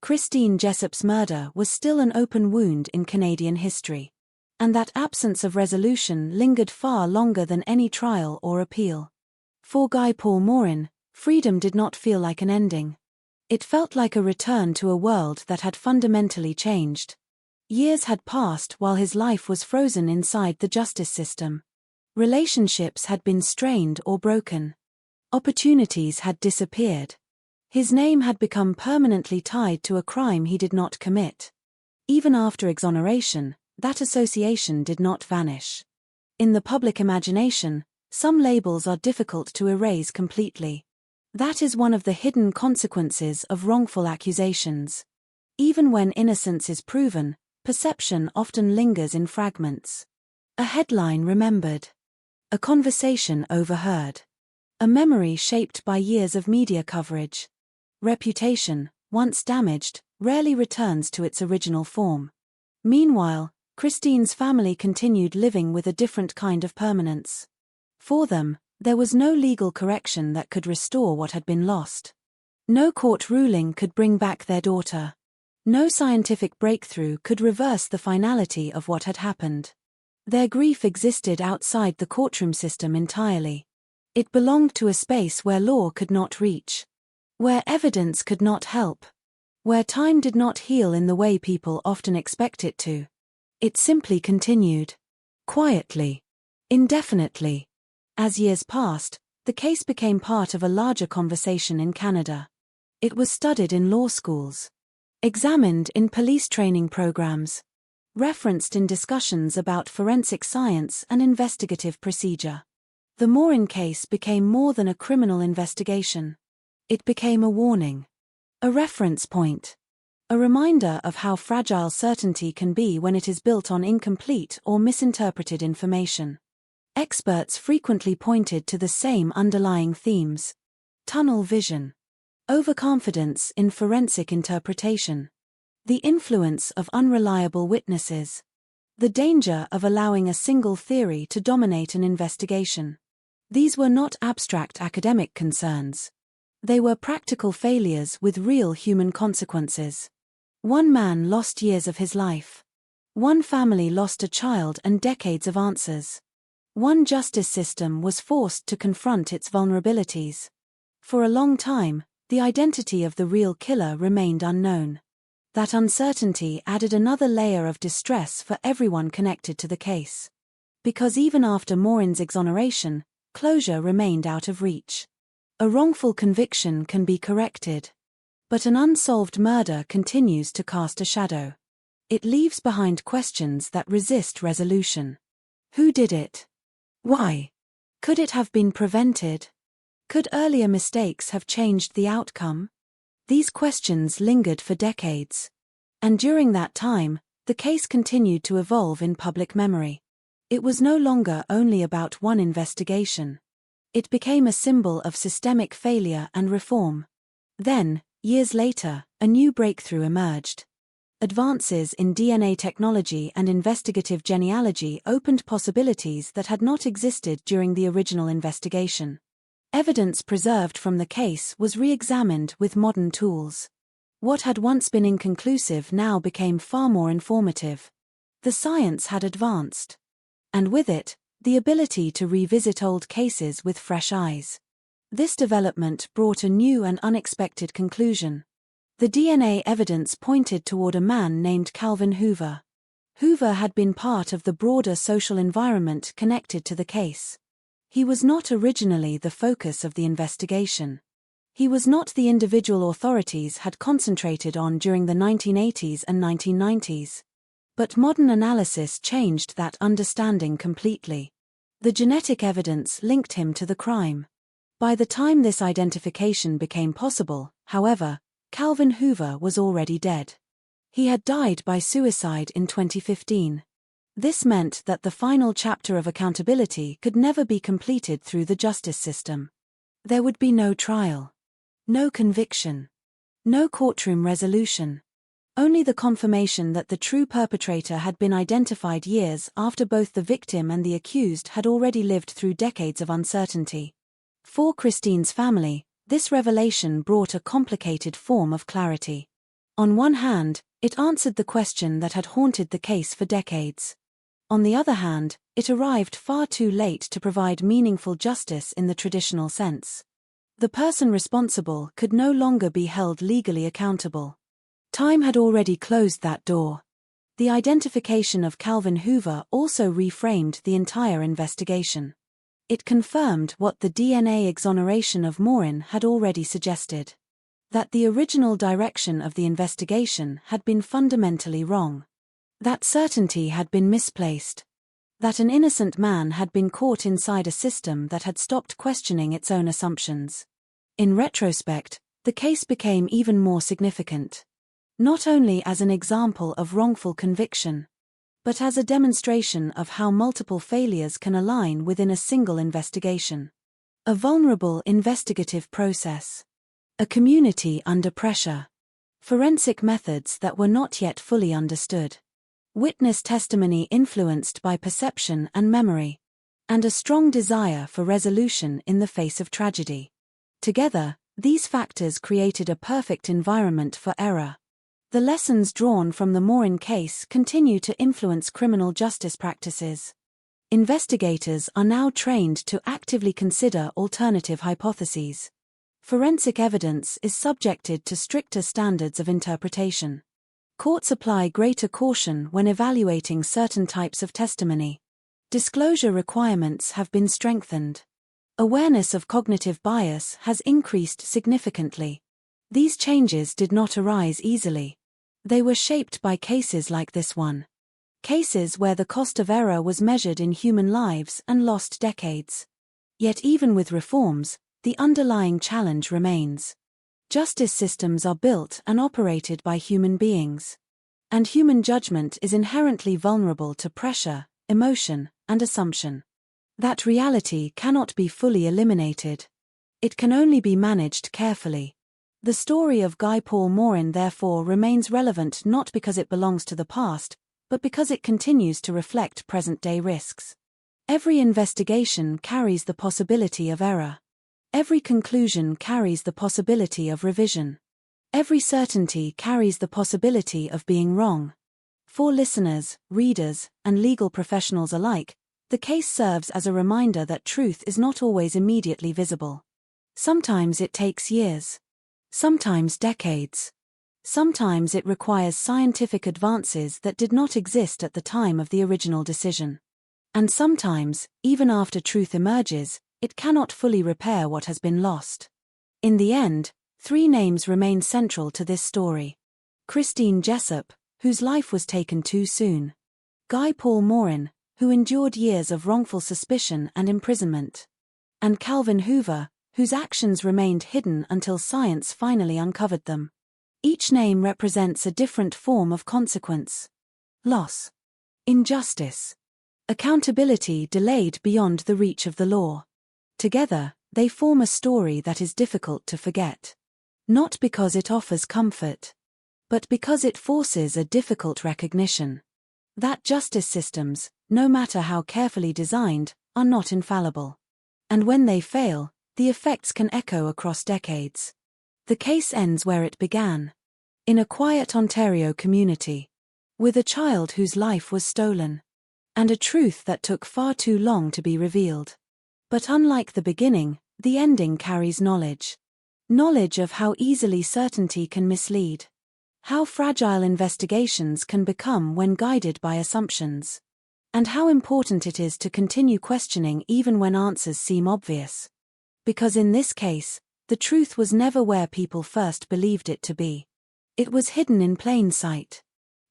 Christine Jessop's murder was still an open wound in Canadian history. And that absence of resolution lingered far longer than any trial or appeal. For Guy Paul Morin, freedom did not feel like an ending. It felt like a return to a world that had fundamentally changed. Years had passed while his life was frozen inside the justice system. Relationships had been strained or broken. Opportunities had disappeared. His name had become permanently tied to a crime he did not commit. Even after exoneration, that association did not vanish. In the public imagination, some labels are difficult to erase completely. That is one of the hidden consequences of wrongful accusations. Even when innocence is proven, perception often lingers in fragments. A headline remembered. A conversation overheard. A memory shaped by years of media coverage. Reputation, once damaged, rarely returns to its original form. Meanwhile, Christine's family continued living with a different kind of permanence. For them, there was no legal correction that could restore what had been lost. No court ruling could bring back their daughter. No scientific breakthrough could reverse the finality of what had happened. Their grief existed outside the courtroom system entirely. It belonged to a space where law could not reach. Where evidence could not help. Where time did not heal in the way people often expect it to. It simply continued. Quietly. Indefinitely. As years passed, the case became part of a larger conversation in Canada. It was studied in law schools. Examined in police training programs. Referenced in discussions about forensic science and investigative procedure. The Morin case became more than a criminal investigation. It became a warning. A reference point. A reminder of how fragile certainty can be when it is built on incomplete or misinterpreted information. Experts frequently pointed to the same underlying themes. Tunnel vision. Overconfidence in forensic interpretation. The influence of unreliable witnesses. The danger of allowing a single theory to dominate an investigation. These were not abstract academic concerns. They were practical failures with real human consequences. One man lost years of his life. One family lost a child and decades of answers. One justice system was forced to confront its vulnerabilities. For a long time, the identity of the real killer remained unknown. That uncertainty added another layer of distress for everyone connected to the case. Because even after Morin's exoneration, closure remained out of reach. A wrongful conviction can be corrected. But an unsolved murder continues to cast a shadow. It leaves behind questions that resist resolution. Who did it? Why? Could it have been prevented? Could earlier mistakes have changed the outcome? These questions lingered for decades. And during that time, the case continued to evolve in public memory. It was no longer only about one investigation. It became a symbol of systemic failure and reform. Then, years later, a new breakthrough emerged. Advances in DNA technology and investigative genealogy opened possibilities that had not existed during the original investigation. Evidence preserved from the case was re-examined with modern tools. What had once been inconclusive now became far more informative. The science had advanced. And with it, the ability to revisit old cases with fresh eyes. This development brought a new and unexpected conclusion. The DNA evidence pointed toward a man named Calvin Hoover. Hoover had been part of the broader social environment connected to the case. He was not originally the focus of the investigation. He was not the individual authorities had concentrated on during the 1980s and 1990s. But modern analysis changed that understanding completely. The genetic evidence linked him to the crime. By the time this identification became possible, however, Calvin Hoover was already dead. He had died by suicide in 2015. This meant that the final chapter of accountability could never be completed through the justice system. There would be no trial. No conviction. No courtroom resolution. Only the confirmation that the true perpetrator had been identified years after both the victim and the accused had already lived through decades of uncertainty. For Christine's family, this revelation brought a complicated form of clarity. On one hand, it answered the question that had haunted the case for decades. On the other hand, it arrived far too late to provide meaningful justice in the traditional sense. The person responsible could no longer be held legally accountable. Time had already closed that door. The identification of Calvin Hoover also reframed the entire investigation. It confirmed what the DNA exoneration of Morin had already suggested. That the original direction of the investigation had been fundamentally wrong. That certainty had been misplaced. That an innocent man had been caught inside a system that had stopped questioning its own assumptions. In retrospect, the case became even more significant. Not only as an example of wrongful conviction, but as a demonstration of how multiple failures can align within a single investigation. A vulnerable investigative process. A community under pressure. Forensic methods that were not yet fully understood. Witness testimony influenced by perception and memory. And a strong desire for resolution in the face of tragedy. Together, these factors created a perfect environment for error. The lessons drawn from the Morin case continue to influence criminal justice practices. Investigators are now trained to actively consider alternative hypotheses. Forensic evidence is subjected to stricter standards of interpretation. Courts apply greater caution when evaluating certain types of testimony. Disclosure requirements have been strengthened. Awareness of cognitive bias has increased significantly. These changes did not arise easily. They were shaped by cases like this one. Cases where the cost of error was measured in human lives and lost decades. Yet even with reforms, the underlying challenge remains. Justice systems are built and operated by human beings. And human judgment is inherently vulnerable to pressure, emotion, and assumption. That reality cannot be fully eliminated. It can only be managed carefully. The story of Guy Paul Morin therefore remains relevant not because it belongs to the past, but because it continues to reflect present-day risks. Every investigation carries the possibility of error. Every conclusion carries the possibility of revision. Every certainty carries the possibility of being wrong. For listeners, readers, and legal professionals alike, the case serves as a reminder that truth is not always immediately visible. Sometimes it takes years. Sometimes decades. Sometimes it requires scientific advances that did not exist at the time of the original decision. And sometimes, even after truth emerges, it cannot fully repair what has been lost. In the end, three names remain central to this story. Christine Jessup, whose life was taken too soon. Guy Paul Morin, who endured years of wrongful suspicion and imprisonment. And Calvin Hoover, whose actions remained hidden until science finally uncovered them. Each name represents a different form of consequence. Loss. Injustice. Accountability delayed beyond the reach of the law. Together, they form a story that is difficult to forget. Not because it offers comfort, but because it forces a difficult recognition. That justice systems, no matter how carefully designed, are not infallible. And when they fail, the effects can echo across decades. The case ends where it began. In a quiet Ontario community. With a child whose life was stolen. And a truth that took far too long to be revealed. But unlike the beginning, the ending carries knowledge. Knowledge of how easily certainty can mislead. How fragile investigations can become when guided by assumptions. And how important it is to continue questioning even when answers seem obvious. Because in this case, the truth was never where people first believed it to be. It was hidden in plain sight.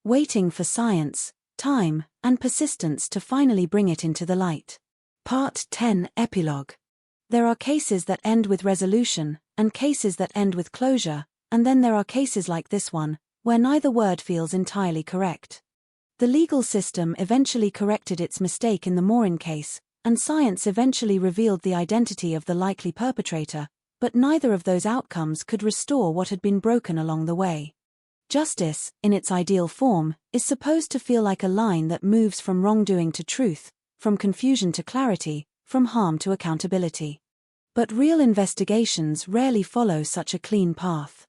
Waiting for science, time, and persistence to finally bring it into the light. Part 10 Epilogue. There are cases that end with resolution, and cases that end with closure, and then there are cases like this one, where neither word feels entirely correct. The legal system eventually corrected its mistake in the Morin case, and science eventually revealed the identity of the likely perpetrator, but neither of those outcomes could restore what had been broken along the way. Justice, in its ideal form, is supposed to feel like a line that moves from wrongdoing to truth, from confusion to clarity, from harm to accountability. But real investigations rarely follow such a clean path.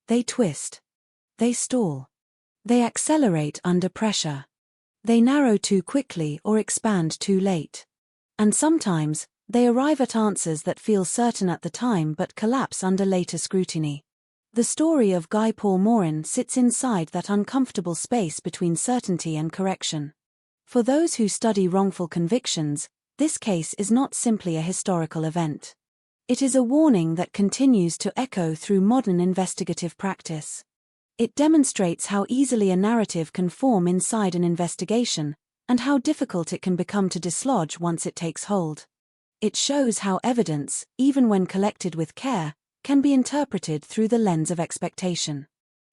They twist. They stall. They accelerate under pressure. They narrow too quickly or expand too late. And sometimes, they arrive at answers that feel certain at the time but collapse under later scrutiny. The story of Guy Paul Morin sits inside that uncomfortable space between certainty and correction. For those who study wrongful convictions, this case is not simply a historical event. It is a warning that continues to echo through modern investigative practice. It demonstrates how easily a narrative can form inside an investigation, and how difficult it can become to dislodge once it takes hold. It shows how evidence, even when collected with care, can be interpreted through the lens of expectation.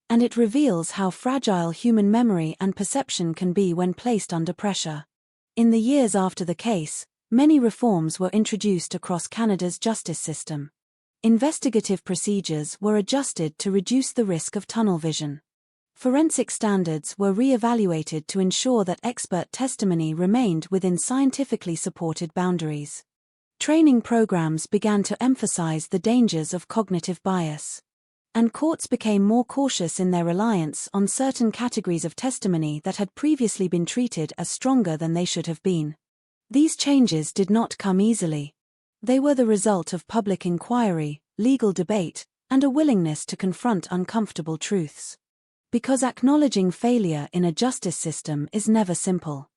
And it reveals how fragile human memory and perception can be when placed under pressure. In the years after the case, many reforms were introduced across Canada's justice system. Investigative procedures were adjusted to reduce the risk of tunnel vision. Forensic standards were re-evaluated to ensure that expert testimony remained within scientifically supported boundaries. Training programs began to emphasize the dangers of cognitive bias. And courts became more cautious in their reliance on certain categories of testimony that had previously been treated as stronger than they should have been. These changes did not come easily. They were the result of public inquiry, legal debate, and a willingness to confront uncomfortable truths. Because acknowledging failure in a justice system is never simple.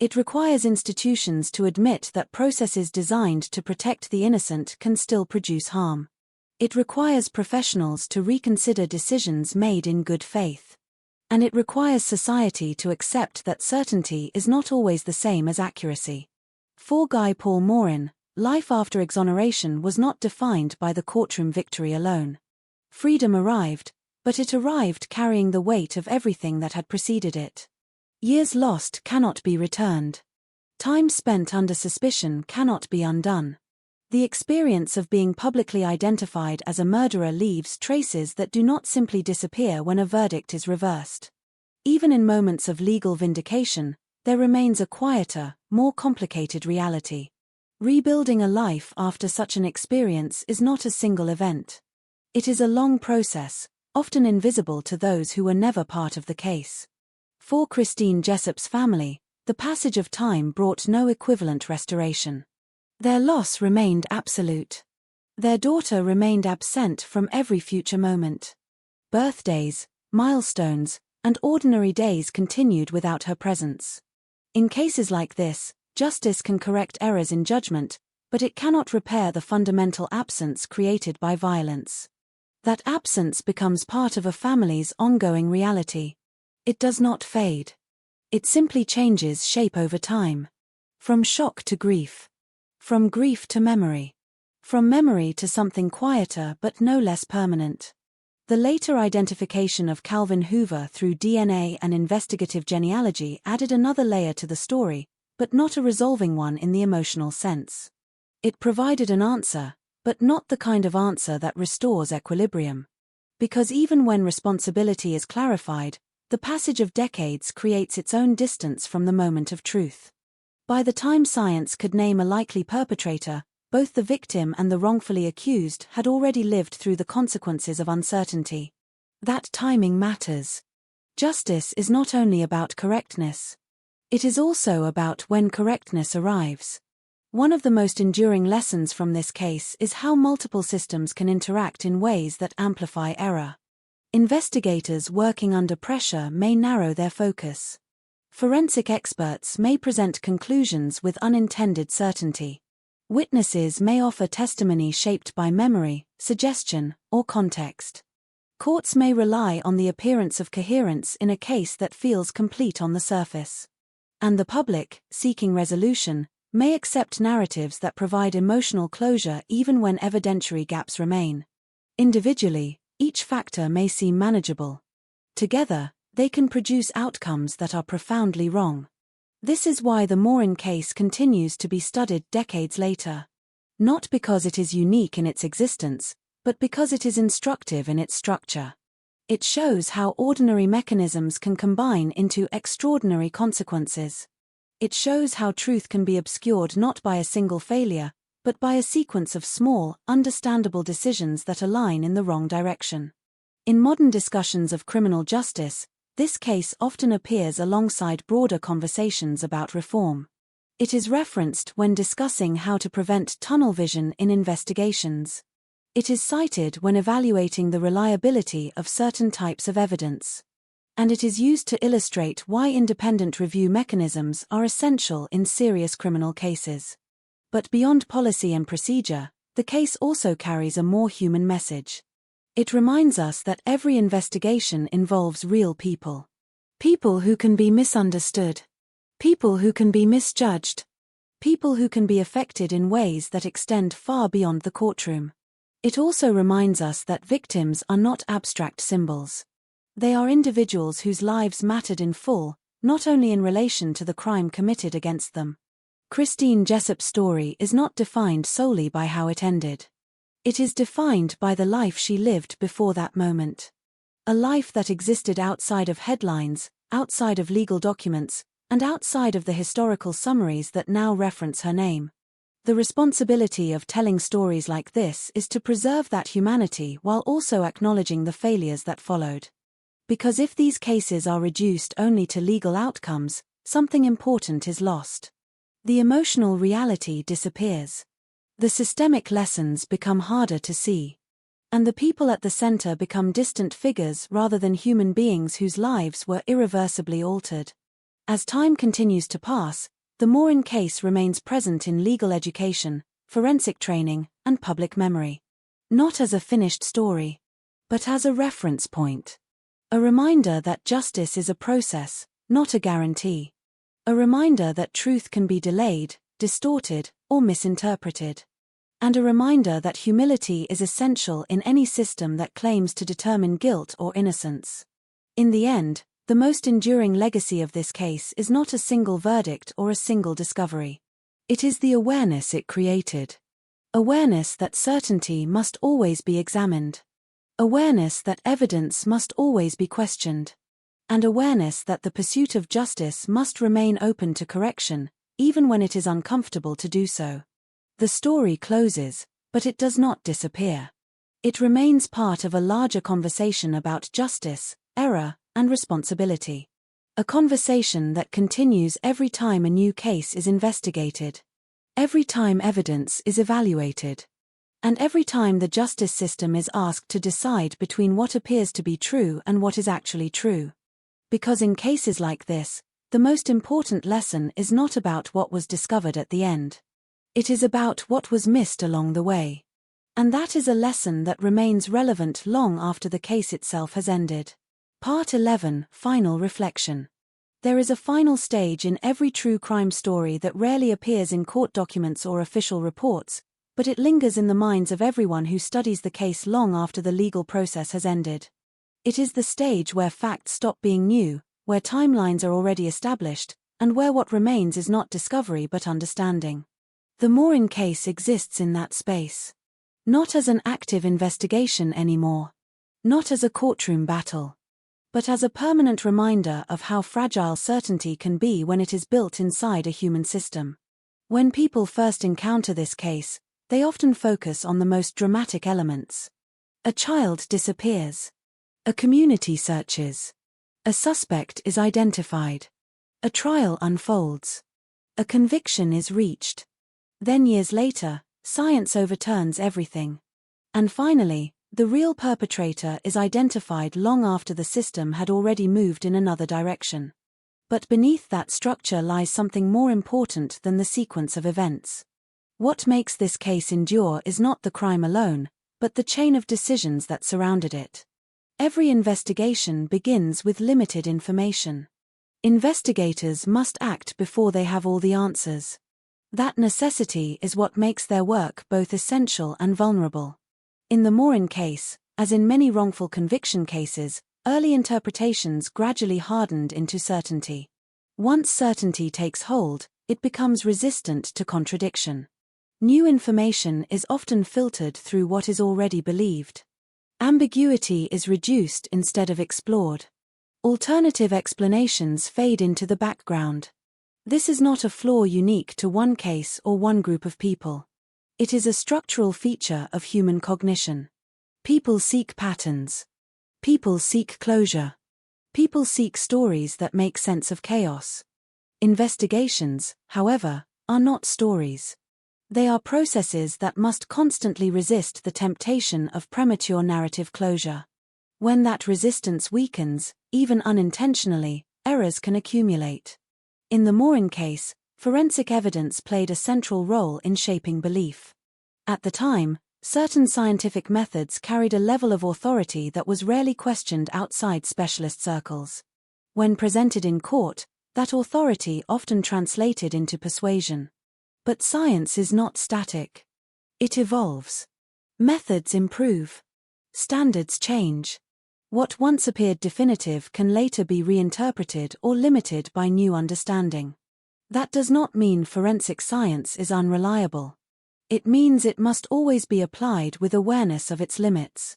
It requires institutions to admit that processes designed to protect the innocent can still produce harm. It requires professionals to reconsider decisions made in good faith. And it requires society to accept that certainty is not always the same as accuracy. For Guy Paul Morin, life after exoneration was not defined by the courtroom victory alone. Freedom arrived, but it arrived carrying the weight of everything that had preceded it. Years lost cannot be returned. Time spent under suspicion cannot be undone. The experience of being publicly identified as a murderer leaves traces that do not simply disappear when a verdict is reversed. Even in moments of legal vindication, there remains a quieter, more complicated reality. Rebuilding a life after such an experience is not a single event. It is a long process, often invisible to those who were never part of the case. For Christine Jessup's family, the passage of time brought no equivalent restoration. Their loss remained absolute. Their daughter remained absent from every future moment. Birthdays, milestones, and ordinary days continued without her presence. In cases like this, justice can correct errors in judgment, but it cannot repair the fundamental absence created by violence. That absence becomes part of a family's ongoing reality. It does not fade. It simply changes shape over time. From shock to grief. From grief to memory. From memory to something quieter but no less permanent. The later identification of Calvin Hoover through DNA and investigative genealogy added another layer to the story, but not a resolving one in the emotional sense. It provided an answer, but not the kind of answer that restores equilibrium. Because even when responsibility is clarified, the passage of decades creates its own distance from the moment of truth. By the time science could name a likely perpetrator, both the victim and the wrongfully accused had already lived through the consequences of uncertainty. That timing matters. Justice is not only about correctness. It is also about when correctness arrives. One of the most enduring lessons from this case is how multiple systems can interact in ways that amplify error. Investigators working under pressure may narrow their focus. Forensic experts may present conclusions with unintended certainty. Witnesses may offer testimony shaped by memory, suggestion, or context. Courts may rely on the appearance of coherence in a case that feels complete on the surface. And the public, seeking resolution, may accept narratives that provide emotional closure even when evidentiary gaps remain. Individually, each factor may seem manageable. Together, they can produce outcomes that are profoundly wrong. This is why the Morin case continues to be studied decades later. Not because it is unique in its existence, but because it is instructive in its structure. It shows how ordinary mechanisms can combine into extraordinary consequences. It shows how truth can be obscured not by a single failure, but by a sequence of small, understandable decisions that align in the wrong direction. In modern discussions of criminal justice, this case often appears alongside broader conversations about reform. It is referenced when discussing how to prevent tunnel vision in investigations. It is cited when evaluating the reliability of certain types of evidence. And it is used to illustrate why independent review mechanisms are essential in serious criminal cases. But beyond policy and procedure, the case also carries a more human message. It reminds us that every investigation involves real people. People who can be misunderstood. People who can be misjudged. People who can be affected in ways that extend far beyond the courtroom. It also reminds us that victims are not abstract symbols. They are individuals whose lives mattered in full, not only in relation to the crime committed against them. Christine Jessup's story is not defined solely by how it ended. It is defined by the life she lived before that moment. A life that existed outside of headlines, outside of legal documents, and outside of the historical summaries that now reference her name. The responsibility of telling stories like this is to preserve that humanity while also acknowledging the failures that followed. Because if these cases are reduced only to legal outcomes, something important is lost. The emotional reality disappears. The systemic lessons become harder to see. And the people at the center become distant figures rather than human beings whose lives were irreversibly altered. As time continues to pass, the Morin case remains present in legal education, forensic training, and public memory. Not as a finished story, but as a reference point. A reminder that justice is a process, not a guarantee. A reminder that truth can be delayed, distorted, or misinterpreted. And a reminder that humility is essential in any system that claims to determine guilt or innocence. In the end, the most enduring legacy of this case is not a single verdict or a single discovery. It is the awareness it created. Awareness that certainty must always be examined. Awareness that evidence must always be questioned. And awareness that the pursuit of justice must remain open to correction, even when it is uncomfortable to do so. The story closes, but it does not disappear. It remains part of a larger conversation about justice, error, and responsibility. A conversation that continues every time a new case is investigated. Every time evidence is evaluated. And every time the justice system is asked to decide between what appears to be true and what is actually true. Because in cases like this, the most important lesson is not about what was discovered at the end. It is about what was missed along the way. And that is a lesson that remains relevant long after the case itself has ended. Part 11, Final Reflection. There is a final stage in every true crime story that rarely appears in court documents or official reports, but it lingers in the minds of everyone who studies the case long after the legal process has ended. It is the stage where facts stop being new, where timelines are already established, and where what remains is not discovery but understanding. The Morin case exists in that space. Not as an active investigation anymore. Not as a courtroom battle. But as a permanent reminder of how fragile certainty can be when it is built inside a human system. When people first encounter this case, they often focus on the most dramatic elements. A child disappears. A community searches. A suspect is identified. A trial unfolds. A conviction is reached. Then years later, science overturns everything. And finally, the real perpetrator is identified long after the system had already moved in another direction. But beneath that structure lies something more important than the sequence of events. What makes this case endure is not the crime alone, but the chain of decisions that surrounded it. Every investigation begins with limited information. Investigators must act before they have all the answers. That necessity is what makes their work both essential and vulnerable. In the Morin case, as in many wrongful conviction cases, early interpretations gradually hardened into certainty. Once certainty takes hold, it becomes resistant to contradiction. New information is often filtered through what is already believed. Ambiguity is reduced instead of explored. Alternative explanations fade into the background. This is not a flaw unique to one case or one group of people. It is a structural feature of human cognition. People seek patterns. People seek closure. People seek stories that make sense of chaos. Investigations, however, are not stories. They are processes that must constantly resist the temptation of premature narrative closure. When that resistance weakens, even unintentionally, errors can accumulate. In the Morin case, forensic evidence played a central role in shaping belief. At the time, certain scientific methods carried a level of authority that was rarely questioned outside specialist circles. When presented in court, that authority often translated into persuasion. But science is not static. It evolves. Methods improve. Standards change. What once appeared definitive can later be reinterpreted or limited by new understanding. That does not mean forensic science is unreliable. It means it must always be applied with awareness of its limits.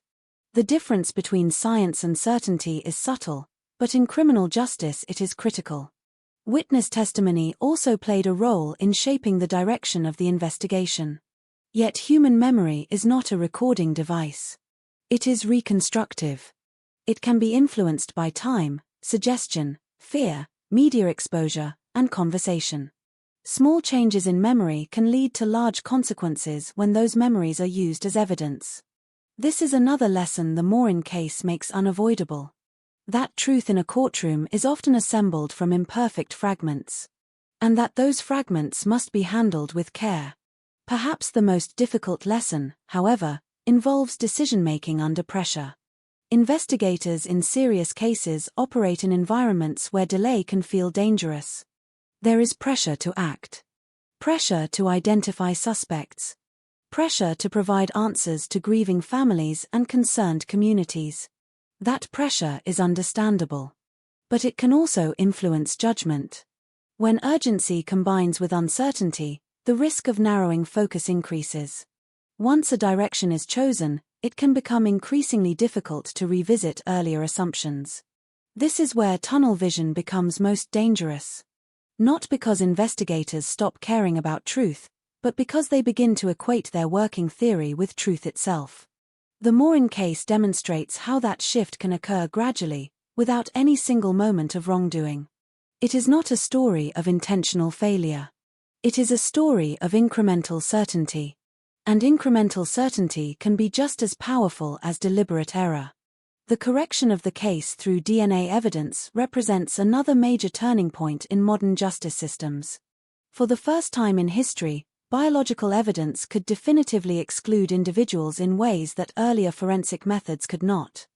The difference between science and certainty is subtle, but in criminal justice it is critical. Witness testimony also played a role in shaping the direction of the investigation. Yet human memory is not a recording device. It is reconstructive. It can be influenced by time, suggestion, fear, media exposure, and conversation. Small changes in memory can lead to large consequences when those memories are used as evidence. This is another lesson the Morin case makes unavoidable. That truth in a courtroom is often assembled from imperfect fragments. And that those fragments must be handled with care. Perhaps the most difficult lesson, however, involves decision-making under pressure. Investigators in serious cases operate in environments where delay can feel dangerous. There is pressure to act. Pressure to identify suspects. Pressure to provide answers to grieving families and concerned communities. That pressure is understandable. But it can also influence judgment. When urgency combines with uncertainty, the risk of narrowing focus increases. Once a direction is chosen, it can become increasingly difficult to revisit earlier assumptions. This is where tunnel vision becomes most dangerous. Not because investigators stop caring about truth, but because they begin to equate their working theory with truth itself. The Morin case demonstrates how that shift can occur gradually, without any single moment of wrongdoing. It is not a story of intentional failure. It is a story of incremental certainty. And incremental certainty can be just as powerful as deliberate error. The correction of the case through DNA evidence represents another major turning point in modern justice systems. For the first time in history, biological evidence could definitively exclude individuals in ways that earlier forensic methods could not.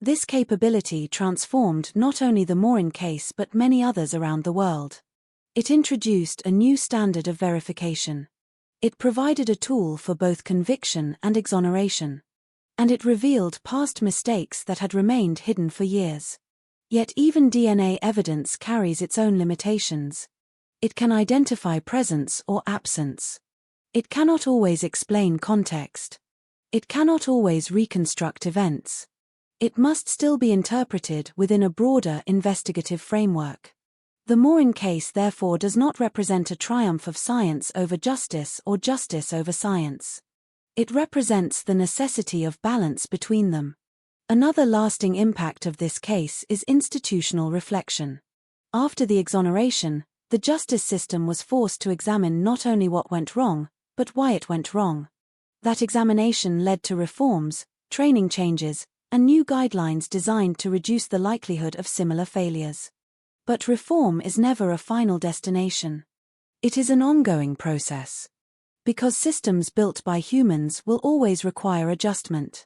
This capability transformed not only the Morin case but many others around the world. It introduced a new standard of verification. It provided a tool for both conviction and exoneration. And it revealed past mistakes that had remained hidden for years. Yet even DNA evidence carries its own limitations. It can identify presence or absence. It cannot always explain context. It cannot always reconstruct events. It must still be interpreted within a broader investigative framework. The Morin case therefore does not represent a triumph of science over justice or justice over science. It represents the necessity of balance between them. Another lasting impact of this case is institutional reflection. After the exoneration, the justice system was forced to examine not only what went wrong, but why it went wrong. That examination led to reforms, training changes, and new guidelines designed to reduce the likelihood of similar failures. But reform is never a final destination. It is an ongoing process. Because systems built by humans will always require adjustment.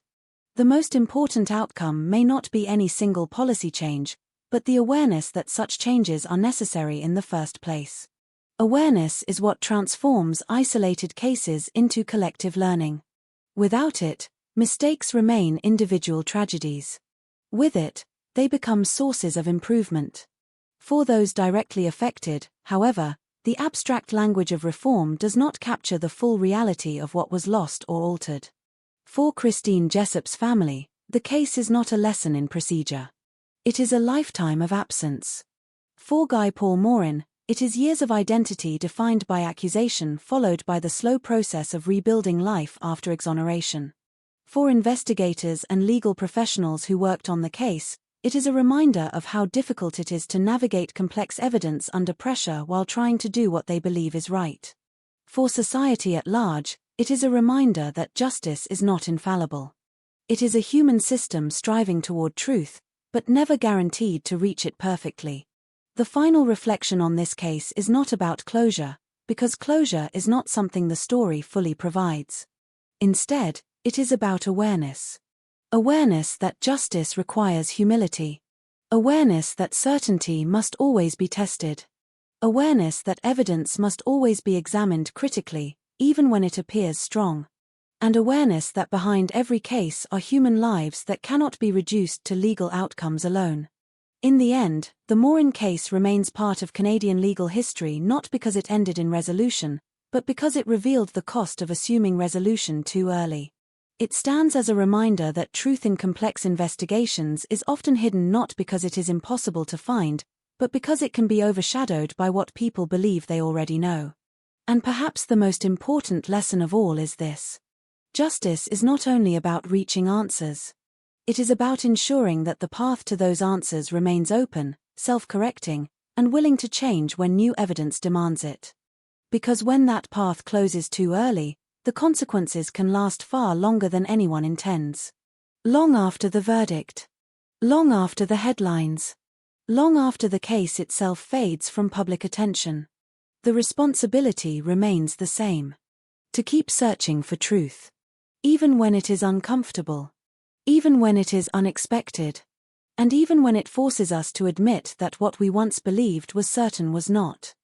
The most important outcome may not be any single policy change, but the awareness that such changes are necessary in the first place. Awareness is what transforms isolated cases into collective learning. Without it, mistakes remain individual tragedies. With it, they become sources of improvement. For those directly affected, however, the abstract language of reform does not capture the full reality of what was lost or altered. For Christine Jessup's family, the case is not a lesson in procedure. It is a lifetime of absence. For Guy Paul Morin, it is years of identity defined by accusation followed by the slow process of rebuilding life after exoneration. For investigators and legal professionals who worked on the case, it is a reminder of how difficult it is to navigate complex evidence under pressure while trying to do what they believe is right. For society at large, it is a reminder that justice is not infallible. It is a human system striving toward truth, but never guaranteed to reach it perfectly. The final reflection on this case is not about closure, because closure is not something the story fully provides. Instead, it is about awareness. Awareness that justice requires humility. Awareness that certainty must always be tested. Awareness that evidence must always be examined critically, even when it appears strong. And awareness that behind every case are human lives that cannot be reduced to legal outcomes alone. In the end, the Morin case remains part of Canadian legal history not because it ended in resolution, but because it revealed the cost of assuming resolution too early. It stands as a reminder that truth in complex investigations is often hidden not because it is impossible to find, but because it can be overshadowed by what people believe they already know. And perhaps the most important lesson of all is this. Justice is not only about reaching answers. It is about ensuring that the path to those answers remains open, self-correcting, and willing to change when new evidence demands it. Because when that path closes too early, the consequences can last far longer than anyone intends. Long after the verdict. Long after the headlines. Long after the case itself fades from public attention. The responsibility remains the same. To keep searching for truth. Even when it is uncomfortable. Even when it is unexpected. And even when it forces us to admit that what we once believed was certain was not.